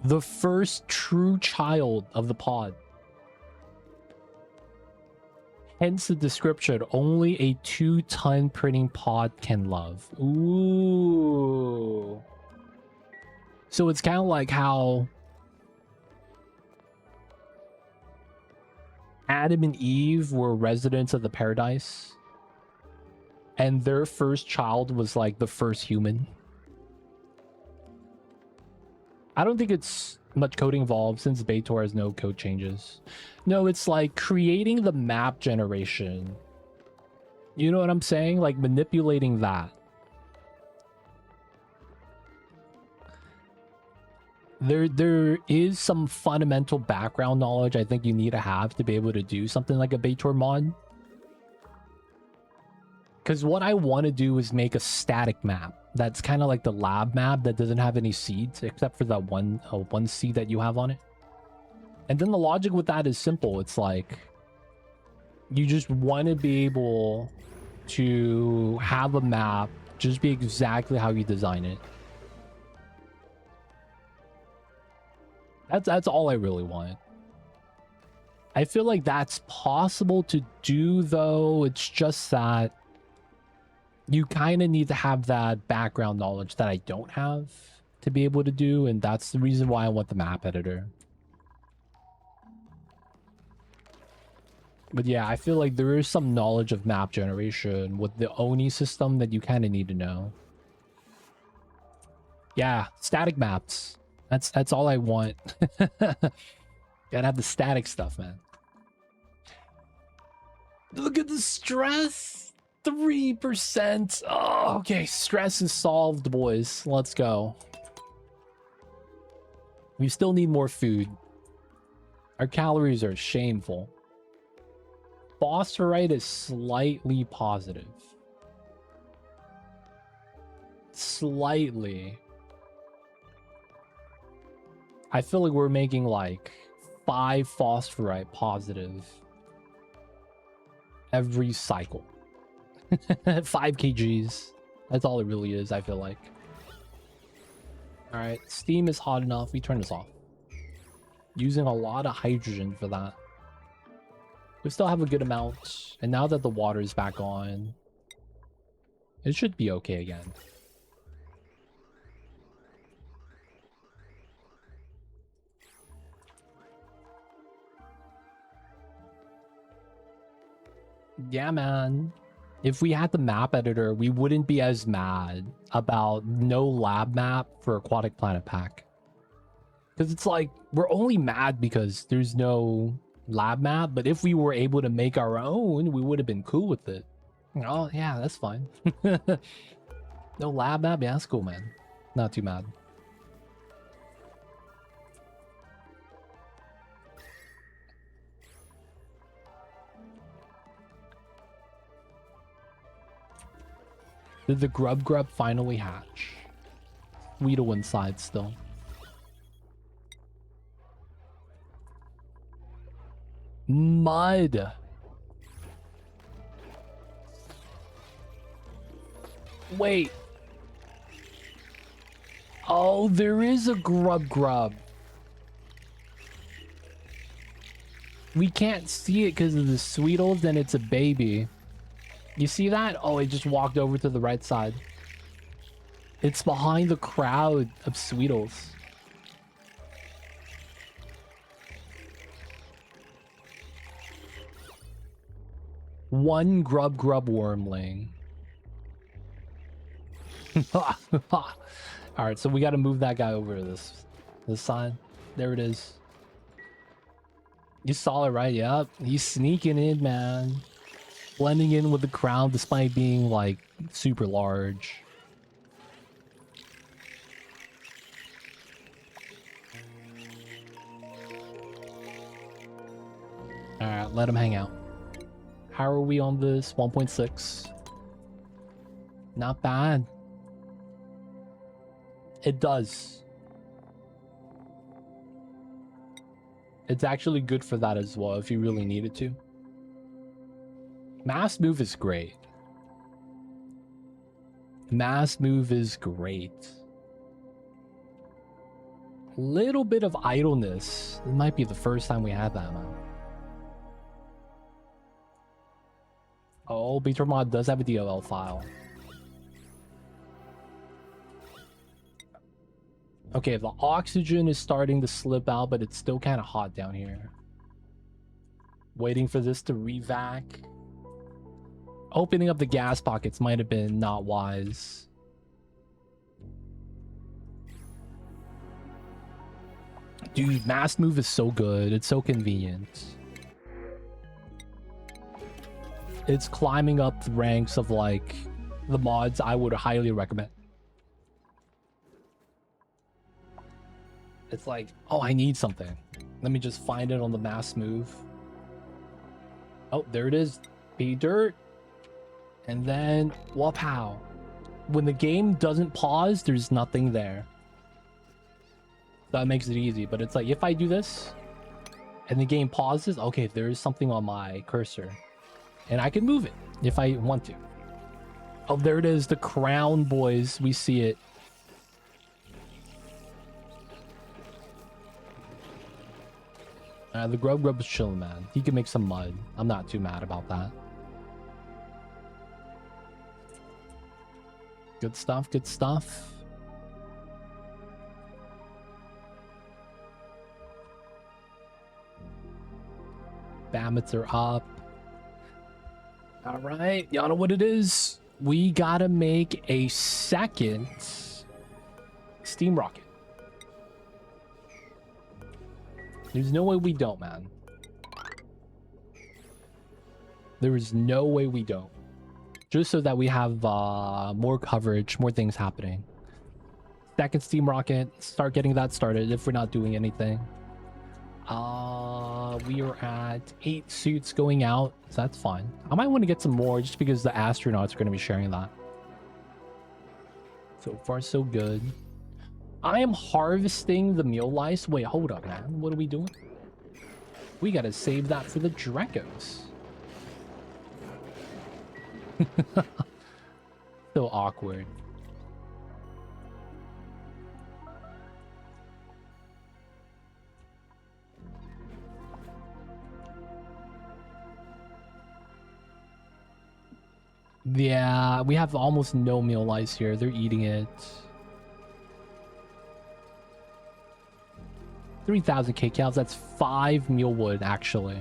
The first true child of the pod. Hence the description, only a 2-ton printing pod can love. Ooh. So it's kind of like how Adam and Eve were residents of the paradise. And their first child was like the first human. I don't think it's much coding involved since Baitor has no code changes. No, it's like creating the map generation. You know what I'm saying? Like manipulating that. There is some fundamental background knowledge I think you need to have to be able to do something like a Baitor mod. Because what I want to do is make a static map that's kind of like the lab map that doesn't have any seeds except for that one seed that you have on it. And then the logic with that is simple. It's like You just want to be able to have a map just be exactly how you design it. That's all I really want. I feel like that's possible to do, though. It's just that you kind of need to have that background knowledge that I don't have to be able to do, and that's the reason why I want the map editor. But yeah, I feel like there is some knowledge of map generation with the Oni system that you kind of need to know. Yeah, static maps. That's all I want. Gotta have the static stuff, man. Look at the stress. 3%. Oh, okay. Stress is solved, boys. Let's go. We still need more food. Our calories are shameful. Phosphorite is slightly positive. Slightly. I feel like we're making like 5 phosphorite positive every cycle. 5 kgs. That's all it really is, I feel like. Alright, steam is hot enough. We turn this off. Using a lot of hydrogen for that. We still have a good amount. And now that the water is back on, it should be okay again. Yeah, man. If we had the map editor, we wouldn't be as mad about no lab map for Aquatic Planet Pack. Because it's like, we're only mad because there's no lab map, but if we were able to make our own, we would have been cool with it. Oh, yeah, that's fine. No lab map? Yeah, that's cool, man. Not too mad. Did the grub finally hatch? Weedle inside still. Mud. Wait. Oh, there is a grub. We can't see it because of the Sweetles, and it's a baby. You see that? Oh, it just walked over to the right side. It's behind the crowd of Sweetles. One grub wormling. Alright, so we got to move that guy over to this side. There it is. You saw it, right? Yep. He's sneaking in, man. Blending in with the crowd despite being, like, super large. Alright, let him hang out. How are we on this? 1.6. Not bad. It does. It's actually good for that as well, if you really needed to. Mass move is great. Mass move is great. Little bit of idleness. It might be the first time we had that, man. Oh, Beater Mod does have a DLL file. Okay, the oxygen is starting to slip out, but it's still kind of hot down here. Waiting for this to revac. Opening up the gas pockets might have been not wise. Dude, mass move is so good. It's so convenient. It's climbing up the ranks of, like, the mods I would highly recommend. It's like, oh, I need something. Let me just find it on the mass move. Oh, there it is. Pea dirt. And then, wapow. When the game doesn't pause, there's nothing there. That makes it easy. But it's like, if I do this, and the game pauses, okay, there is something on my cursor. And I can move it if I want to. Oh, there it is. The crown, boys. We see it. The Grub's chilling, man. He can make some mud. I'm not too mad about that. Good stuff, good stuff. Bammets are up. All right, y'all know what it is. We gotta make a second steam rocket. There's no way we don't, man. There is no way we don't. Just so that we have more coverage, more things happening. Second steam rocket, start getting that started if we're not doing anything. We are at 8 suits going out, so that's fine. I might want to get some more just because the astronauts are going to be sharing that. So far, so good. I am harvesting the meal lice. Wait, hold up, man. What are we doing? We got to save that for the Drecos. So awkward. Yeah, we have almost no meal lice here. They're eating it. 3,000 kcals. That's 5 meal wood, actually.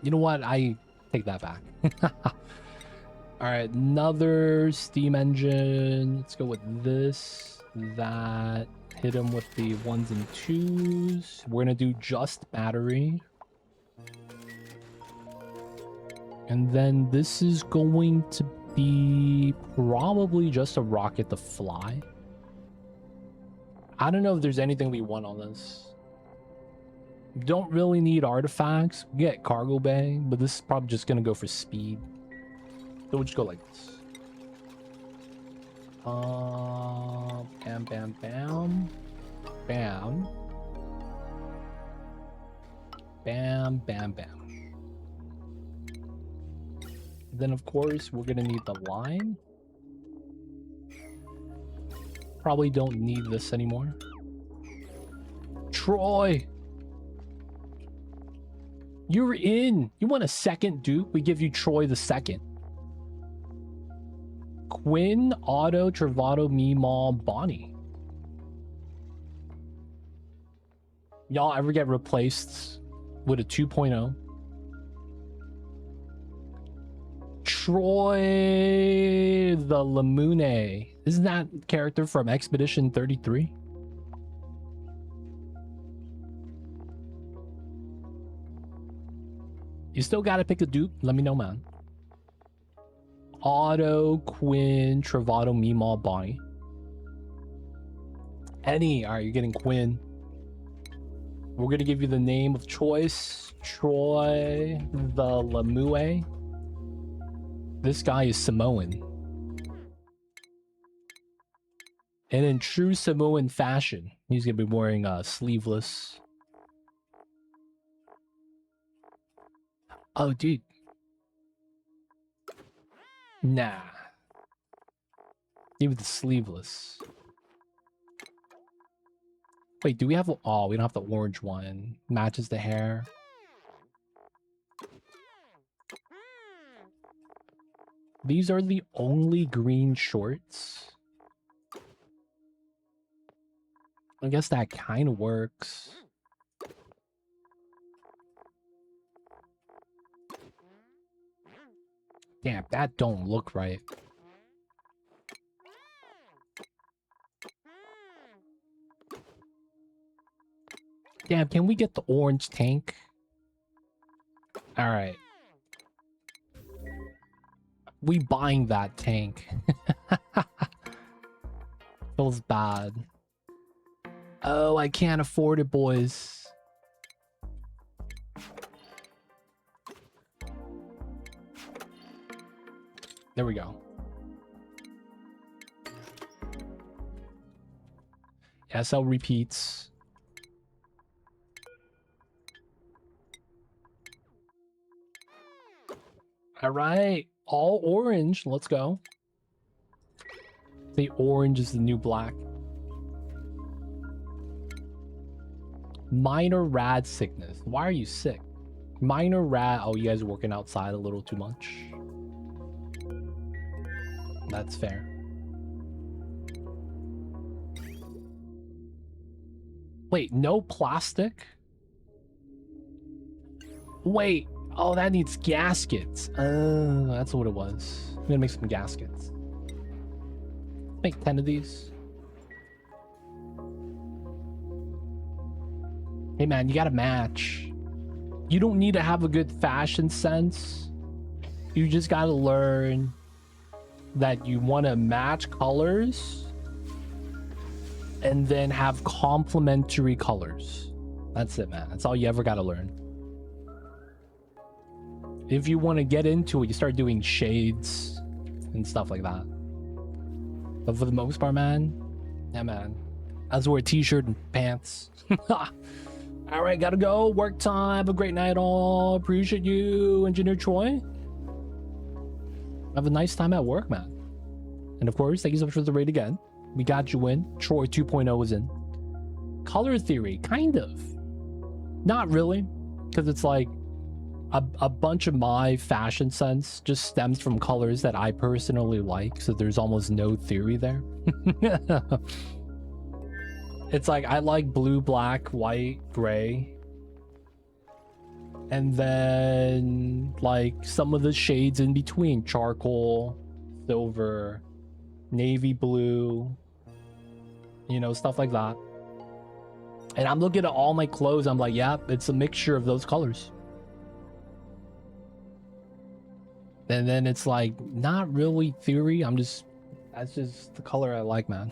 You know what? I take that back. All right, another steam engine. Let's go with this, that. Hit him with the 1s and 2s. We're gonna do just battery. And then this is going to be probably just a rocket to fly. I don't know if there's anything we want on this. Don't really need artifacts. We get cargo bay, but this is probably just gonna go for speed. So we'll just go like this. Bam, bam, bam. Bam. Bam, bam, bam. Then, of course, we're gonna need the line. Probably don't need this anymore. Troy! You're in! You want a second Duke? We give you Troy the second. Quinn, Otto, Travato, Meemaw, Bonnie. Y'all ever get replaced with a 2.0? Troy the Lamune. Isn't that character from Expedition 33? You still gotta pick a dupe? Let me know, man. Otto, Quinn, Travato, Meemaw, Bonnie. Any. Alright, you're getting Quinn. We're gonna give you the name of choice. Troy the Lamue. This guy is Samoan. And in true Samoan fashion, he's gonna be wearing sleeveless. Oh, dude. Nah. Give it the sleeveless. Wait, do we have... Oh, we don't have the orange one. Matches the hair. These are the only green shorts. I guess that kind of works. Damn, that don't look right. Damn, can we get the orange tank? All right. We buying that tank. Feels bad. Oh, I can't afford it, boys. There we go. SL repeats. All right, all orange. Let's go. The orange is the new black. Minor rad sickness. Why are you sick? Minor rad. Oh, you guys are working outside a little too much. That's fair. Wait, no plastic? Wait. Oh, that needs gaskets. That's what it was. I'm gonna make some gaskets. Make 10 of these. Hey man, you gotta match. You don't need to have a good fashion sense. You just gotta learn that you want to match colors and then have complementary colors. That's it, man. That's all you ever gotta learn. If you want to get into it, you start doing shades and stuff like that. But for the most part, man, yeah, man, I just wear a t-shirt and pants. All right, gotta go. Work time. Have a great night, all. Appreciate you, Engineer Troy. Have a nice time at work, man. And of course, thank you so much for the raid again. We got you in. Troy 2.0 is in. Color theory, kind of. Not really, because it's like a bunch of my fashion sense just stems from colors that I personally like, so there's almost no theory there. It's like I like blue, black, white, gray, and then like some of the shades in between: charcoal, silver, navy blue, you know, stuff like that. And I'm looking at all my clothes, I'm like, yeah, it's a mixture of those colors. And then it's like, not really theory. That's just the color I like, man.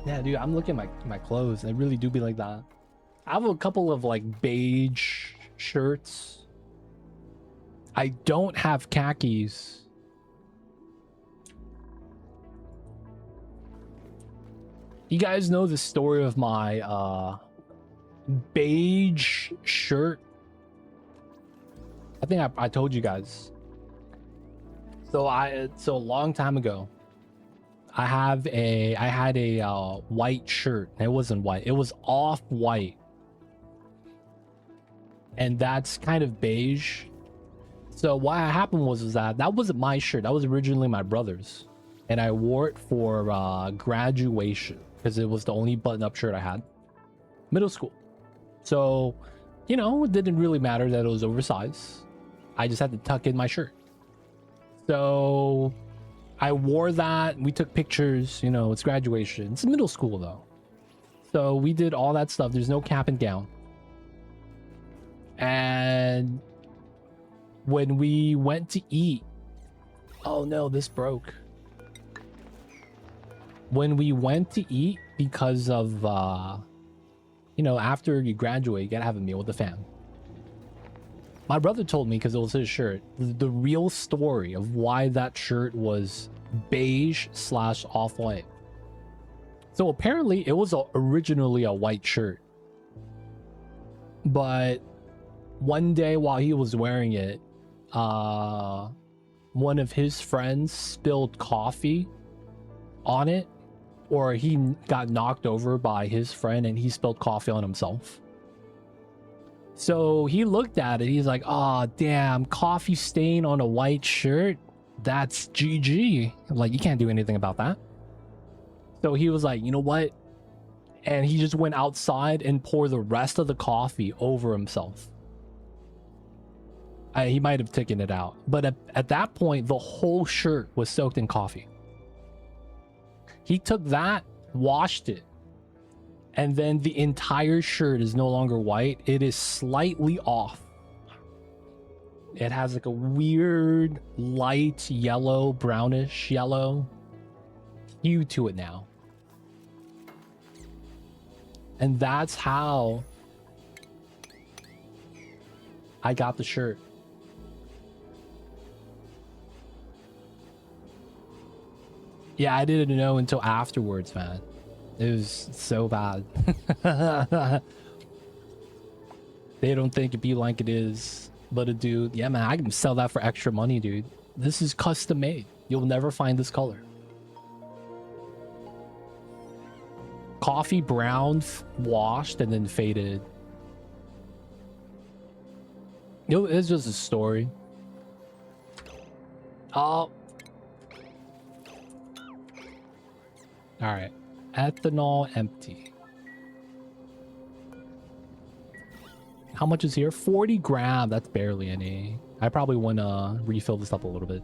Yeah, dude, I'm looking at my clothes. They really do be like that. I have a couple of like beige shirts. I don't have khakis. You guys know the story of my beige shirt? I think I told you guys. So a long time ago, I had a white shirt. It wasn't white. It was off white. And that's kind of beige. So what happened was that wasn't my shirt. That was originally my brother's. And I wore it for graduation because it was the only button-up shirt I had. Middle school. So, you know, it didn't really matter that it was oversized. I just had to tuck in my shirt. So I wore that. We took pictures. You know, it's graduation. It's middle school, though. So we did all that stuff. There's no cap and gown. And when we went to eat... Oh, no, this broke. When we went to eat, because of, you know, after you graduate, you gotta have a meal with the fam. My brother told me, because it was his shirt, the real story of why that shirt was beige / off-white. So apparently, it was originally a white shirt. But one day while he was wearing it, one of his friends spilled coffee on it, or he got knocked over by his friend and he spilled coffee on himself. So he looked at it, he's like, oh damn, coffee stain on a white shirt, that's GG. Like, you can't do anything about that. So he was like, you know what, and he just went outside and poured the rest of the coffee over himself. He might have taken it out, but at that point the whole shirt was soaked in coffee. He took that, washed it, and then the entire shirt is no longer white. It is slightly off. It has like a weird light yellow, brownish yellow hue to it now. And that's how I got the shirt. Yeah, I didn't know until afterwards, man. It was so bad. They don't think it be like it is, but it do. Yeah, man, I can sell that for extra money, dude. This is custom made. You'll never find this color. Coffee brown, washed, and then faded. You know, it's just a story. Oh. Alright. Ethanol empty. How much is here? 40 grams. That's barely any. I probably want to refill this up a little bit.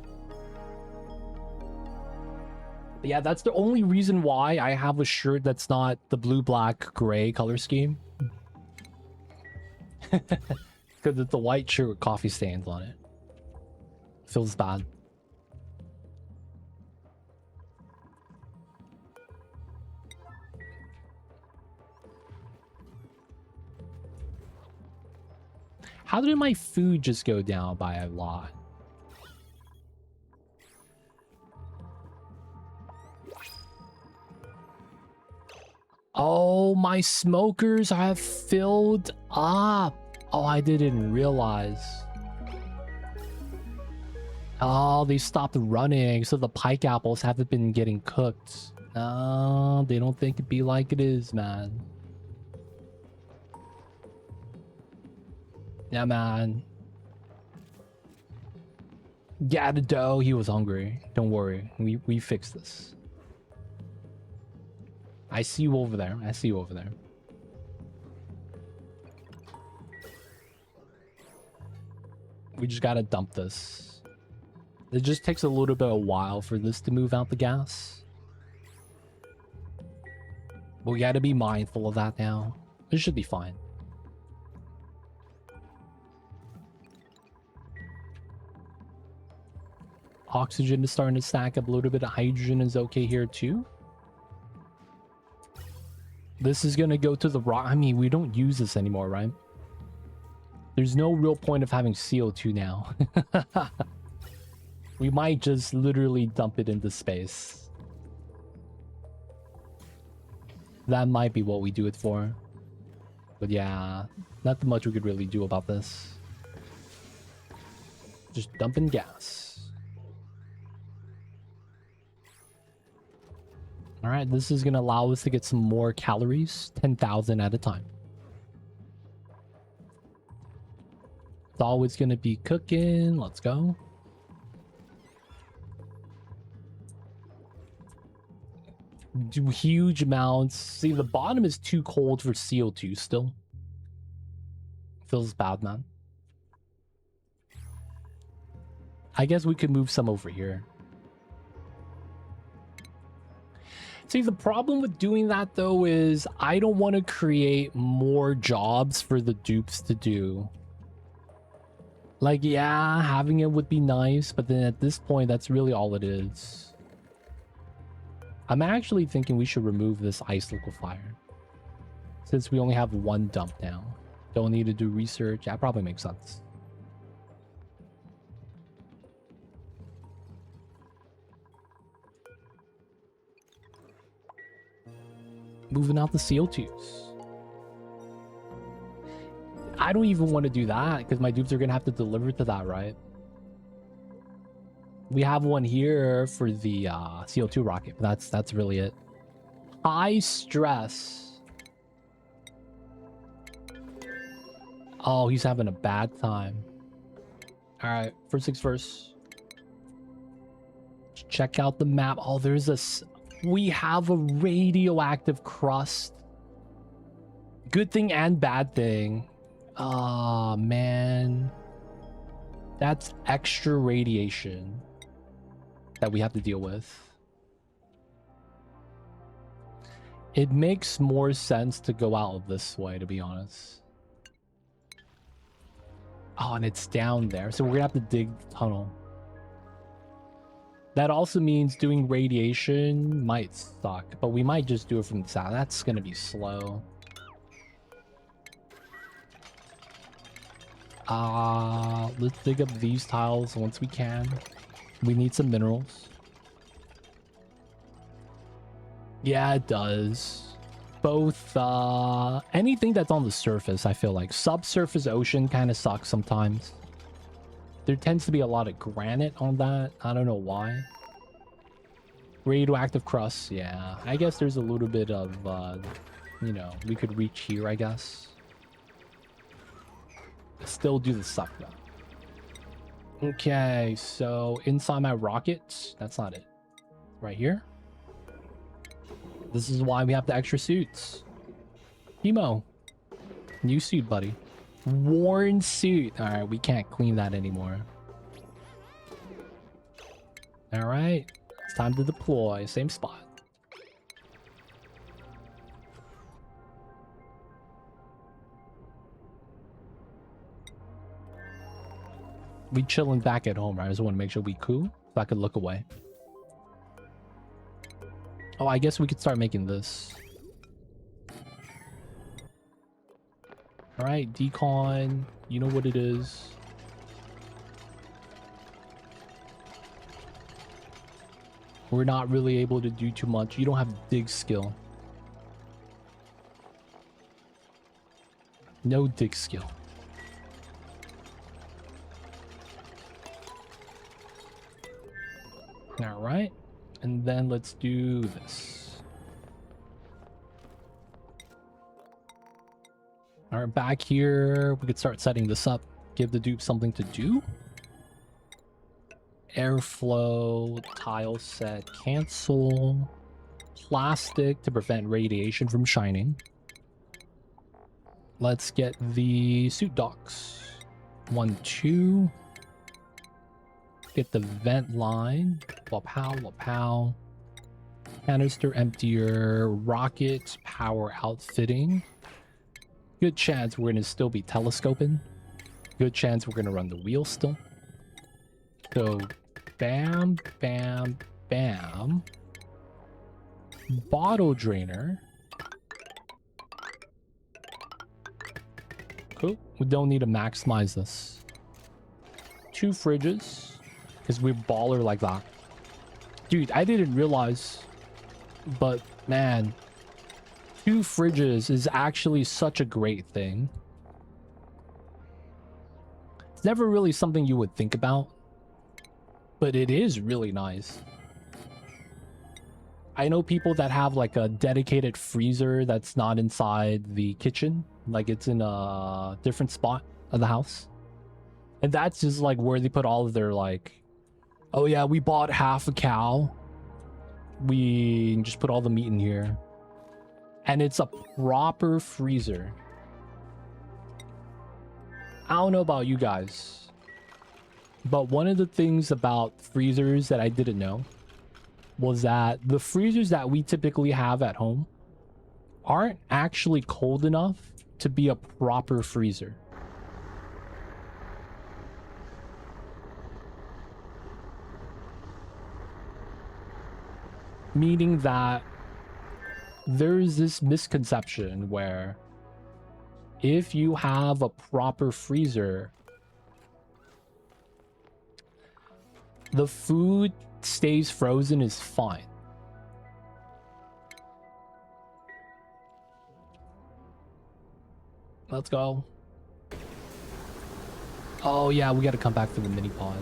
But yeah, that's the only reason why I have a shirt that's not the blue, black, gray color scheme. Because it's a white shirt with coffee stains on it. Feels bad. How did my food just go down by a lot? Oh, my smokers have filled up. Oh, I didn't realize. Oh, they stopped running, so the pike apples haven't been getting cooked. Oh, they don't think it be like it is, man. Yeah, man. Yeah, the dough, he was hungry. Don't worry, we fixed this. I see you over there. I see you over there. We just gotta dump this. It just takes a little bit of a while for this to move out the gas. But we gotta be mindful of that now. It should be fine. Oxygen is starting to stack up a little bit. Of hydrogen is okay here too. This is gonna go to the rock. I mean, we don't use this anymore, right? There's no real point of having CO2 now. We might just literally dump it into space. That might be what we do it for. But yeah, not much we could really do about this. Just dump in gas. Alright, this is going to allow us to get some more calories. 10,000 at a time. It's always going to be cooking. Let's go. Do huge amounts. See, the bottom is too cold for CO2 still. Feels bad, man. I guess we could move some over here. See, the problem with doing that, though, is I don't want to create more jobs for the dupes to do. Like, yeah, having it would be nice, but then at this point, that's really all it is. I'm actually thinking we should remove this ice liquefier. Since we only have one dump now. Don't need to do research. That probably makes sense. Moving out the CO2s. I don't even want to do that because my dupes are gonna have to deliver to that, right? We have one here for the CO2 rocket, but that's really it. High stress. Oh, he's having a bad time. All right, first things first. Check out the map. Oh, there's a... We have a radioactive crust. Good thing and bad thing. Oh, man. That's extra radiation that we have to deal with. It makes more sense to go out this way, to be honest. Oh, and it's down there. So we're gonna have to dig the tunnel. That also means doing radiation might suck, but we might just do it from the south. That's gonna be slow. Let's dig up these tiles once we can. We need some minerals. Yeah, it does. Both, anything that's on the surface, I feel like. Subsurface ocean kind of sucks sometimes. There tends to be a lot of granite on that. I don't know why. Radioactive crust, yeah. I guess there's a little bit of, you know, we could reach here, I guess. Still do the suck, though. Okay, so inside my rocket, that's not it. Right here. This is why we have the extra suits. Emo. New suit, buddy. Worn suit. Alright, we can't clean that anymore. Alright. It's time to deploy. Same spot. We chilling back at home, right? I just want to make sure we cool so I could look away. Oh, I guess we could start making this. Alright, decon. You know what it is. We're not really able to do too much. You don't have dig skill. No dig skill. Alright. And then let's do this. Alright, back here. We could start setting this up. Give the dupe something to do. Airflow, tile set, cancel. Plastic to prevent radiation from shining. Let's get the suit docks. 1, 2. Get the vent line. Wapow, wapow. Canister emptier. Rocket power outfitting. Good chance we're gonna still be telescoping. Good chance we're gonna run the wheel still. So, bam, bam, bam. Bottle drainer. Cool. We don't need to maximize this. 2 fridges. Because we're baller like that. Dude, I didn't realize. But, man. 2 fridges is actually such a great thing. It's never really something you would think about. But it is really nice. I know people that have like a dedicated freezer that's not inside the kitchen. Like it's in a different spot of the house. And that's just like where they put all of their like... Oh yeah, we bought half a cow. We just put all the meat in here. And it's a proper freezer. I don't know about you guys. But one of the things about freezers that I didn't know was that the freezers that we typically have at home aren't actually cold enough to be a proper freezer. Meaning that there's this misconception where if you have a proper freezer, the food stays frozen is fine. Let's go. Oh yeah, we gotta come back for the mini pod.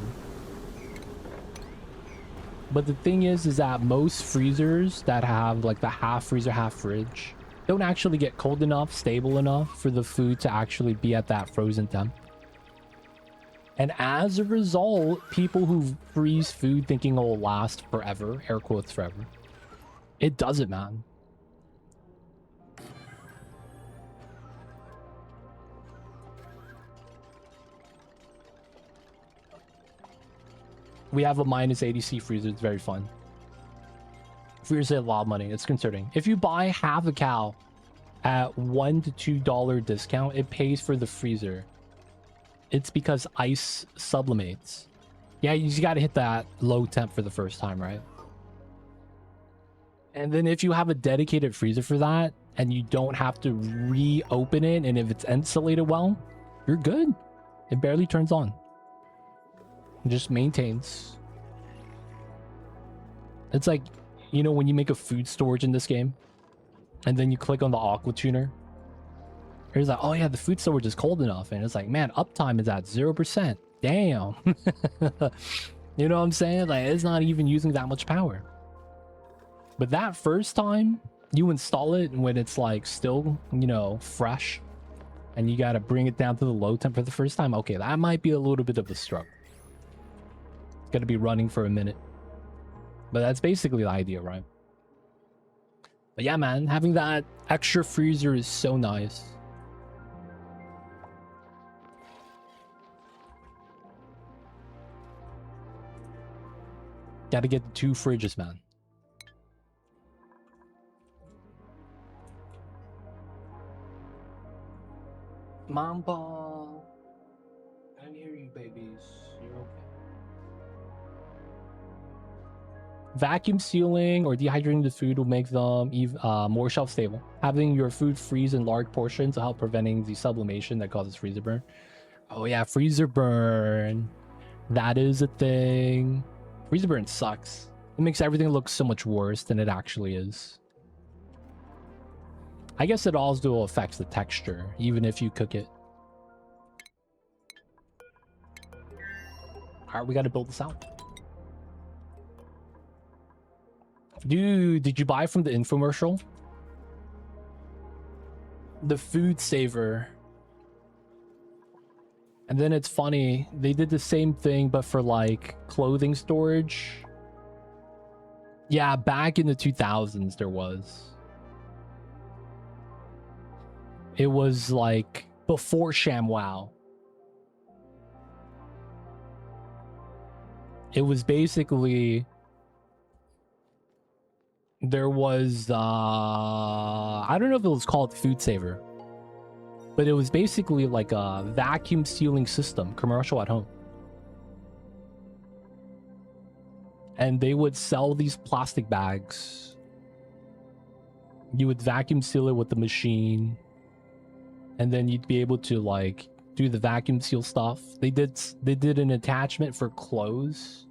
But the thing is that most freezers that have like the half freezer, half fridge don't actually get cold enough, stable enough for the food to actually be at that frozen temp. And as a result, people who freeze food thinking it'll last forever, air quotes forever, it doesn't, man. We have a minus 80C freezer. It's very fun. Freezers save a lot of money. It's concerning. If you buy half a cow at $1 to $2 discount, it pays for the freezer. It's because ice sublimates. Yeah, you just got to hit that low temp for the first time, right? And then if you have a dedicated freezer for that, and you don't have to reopen it, and if it's insulated well, you're good. It barely turns on. It just maintains. It's like You know, when you make a food storage in this game, and then you click on the aqua tuner, it's like, oh yeah, the food storage is cold enough, and it's like, man, uptime is at 0%. Damn. You know what I'm saying? Like, it's not even using that much power. But that first time you install it when it's like still, you know, fresh, and you got to bring it down to the low temp for the first time, okay, that might be a little bit of a struggle. It's going to be running for a minute. But that's basically the idea, right? But yeah, man, having that extra freezer is so nice. Got to get the 2 fridges, man. Mamba, I can hear you, babies. You're okay. Vacuum sealing or dehydrating the food will make them more shelf stable. Having your food freeze in large portions will help preventing the sublimation that causes freezer burn. Oh yeah, freezer burn. That is a thing. Freezer burn sucks. It makes everything look so much worse than it actually is. I guess it also affects the texture, even if you cook it. Alright, we gotta build this out. Dude, did you buy from the infomercial? The food saver. And then it's funny, they did the same thing, but for like clothing storage. Yeah, back in the 2000s there was. It was like before ShamWow. It was basically, there was I don't know if it was called Food Saver, but it was basically like a vacuum sealing system, commercial at home. And they would sell these plastic bags. You would vacuum seal it with the machine, and then you'd be able to like do the vacuum seal stuff. They did an attachment for clothes.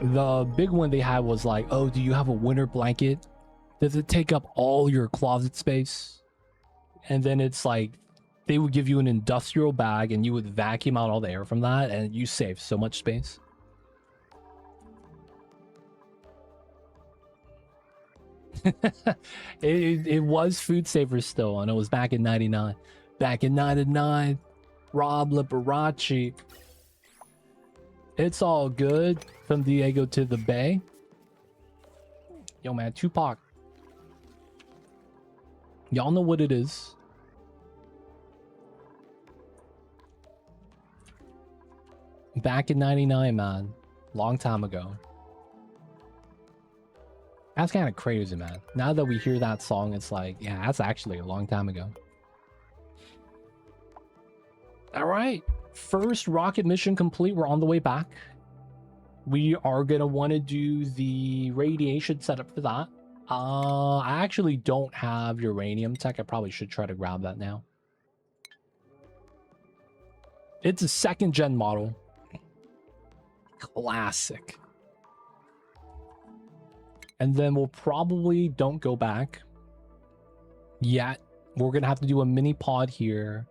The big one they had was like, oh, do you have a winter blanket? Does it take up all your closet space? And then it's like, they would give you an industrial bag and you would vacuum out all the air from that, and you save so much space. it was Food Saver still, and it was back in 99. Back in 99, Rob Liberace. It's all good. From Diego to the Bay. Yo, man, Tupac. Y'all know what it is. Back in 99, man. Long time ago. That's kind of crazy, man. Now that we hear that song, it's like, yeah, that's actually a long time ago. All right. First rocket mission complete. We're on the way back. We are going to want to do the radiation setup for that. I actually don't have uranium tech. I probably should try to grab that now. It's a 2nd gen model. Classic. And then we'll probably don't go back yet. We're going to have to do a mini pod here.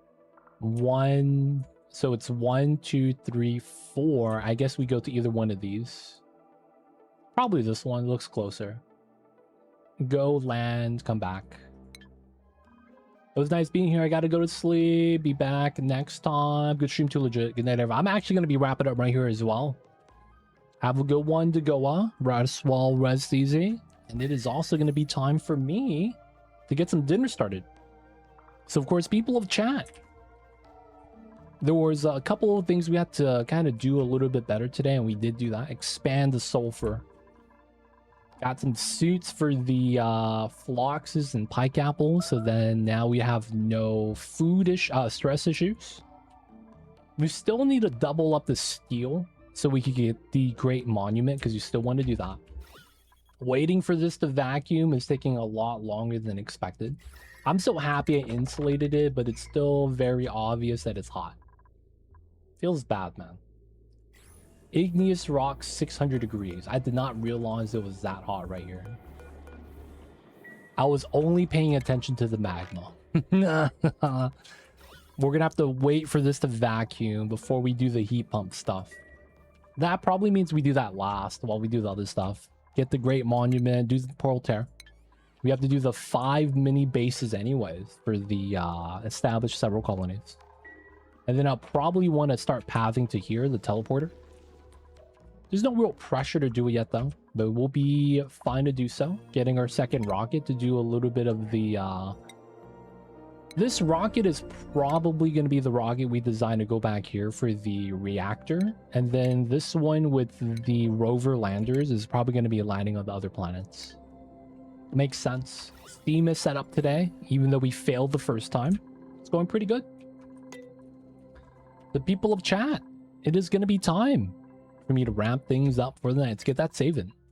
So it's 1, 2, 3, 4. I guess we go to either one of these. Probably this one. Looks closer. Go, land, come back. It was nice being here. I gotta go to sleep. Be back next time. Good stream, too legit. Good night, everyone. I'm actually gonna be wrapping up right here as well. Have a good one to go. Rest well, rest easy. And it is also gonna be time for me to get some dinner started. So, of course, people of chat. There was a couple of things we had to kind of do a little bit better today, and we did do that. Expand the sulfur. Got some suits for the phloxes and pike apples, so then now we have no stress issues. We still need to double up the steel so we could get the Great Monument, because you still want to do that. Waiting for this to vacuum is taking a lot longer than expected. I'm so happy I insulated it, but it's still very obvious that it's hot. Feels bad, man. Igneous rock, 600 degrees. I did not realize it was that hot right here. I was only paying attention to the magma. We're gonna have to wait for this to vacuum before we do the heat pump stuff. That probably means we do that last while we do the other stuff. Get the Great Monument, do the Pearl Tear. We have to do the 5 mini bases anyways for the establish several colonies. And then I'll probably want to start pathing to here, the teleporter. There's no real pressure to do it yet though, but we'll be fine to do so. Getting our second rocket to do a little bit of the... This rocket is probably going to be the rocket we designed to go back here for the reactor. And then this one with the rover landers is probably going to be landing on the other planets. Makes sense. Steam is set up today, even though we failed the first time. It's going pretty good. The people of chat, it is going to be time for me to ramp things up for the night. Let's get that saving.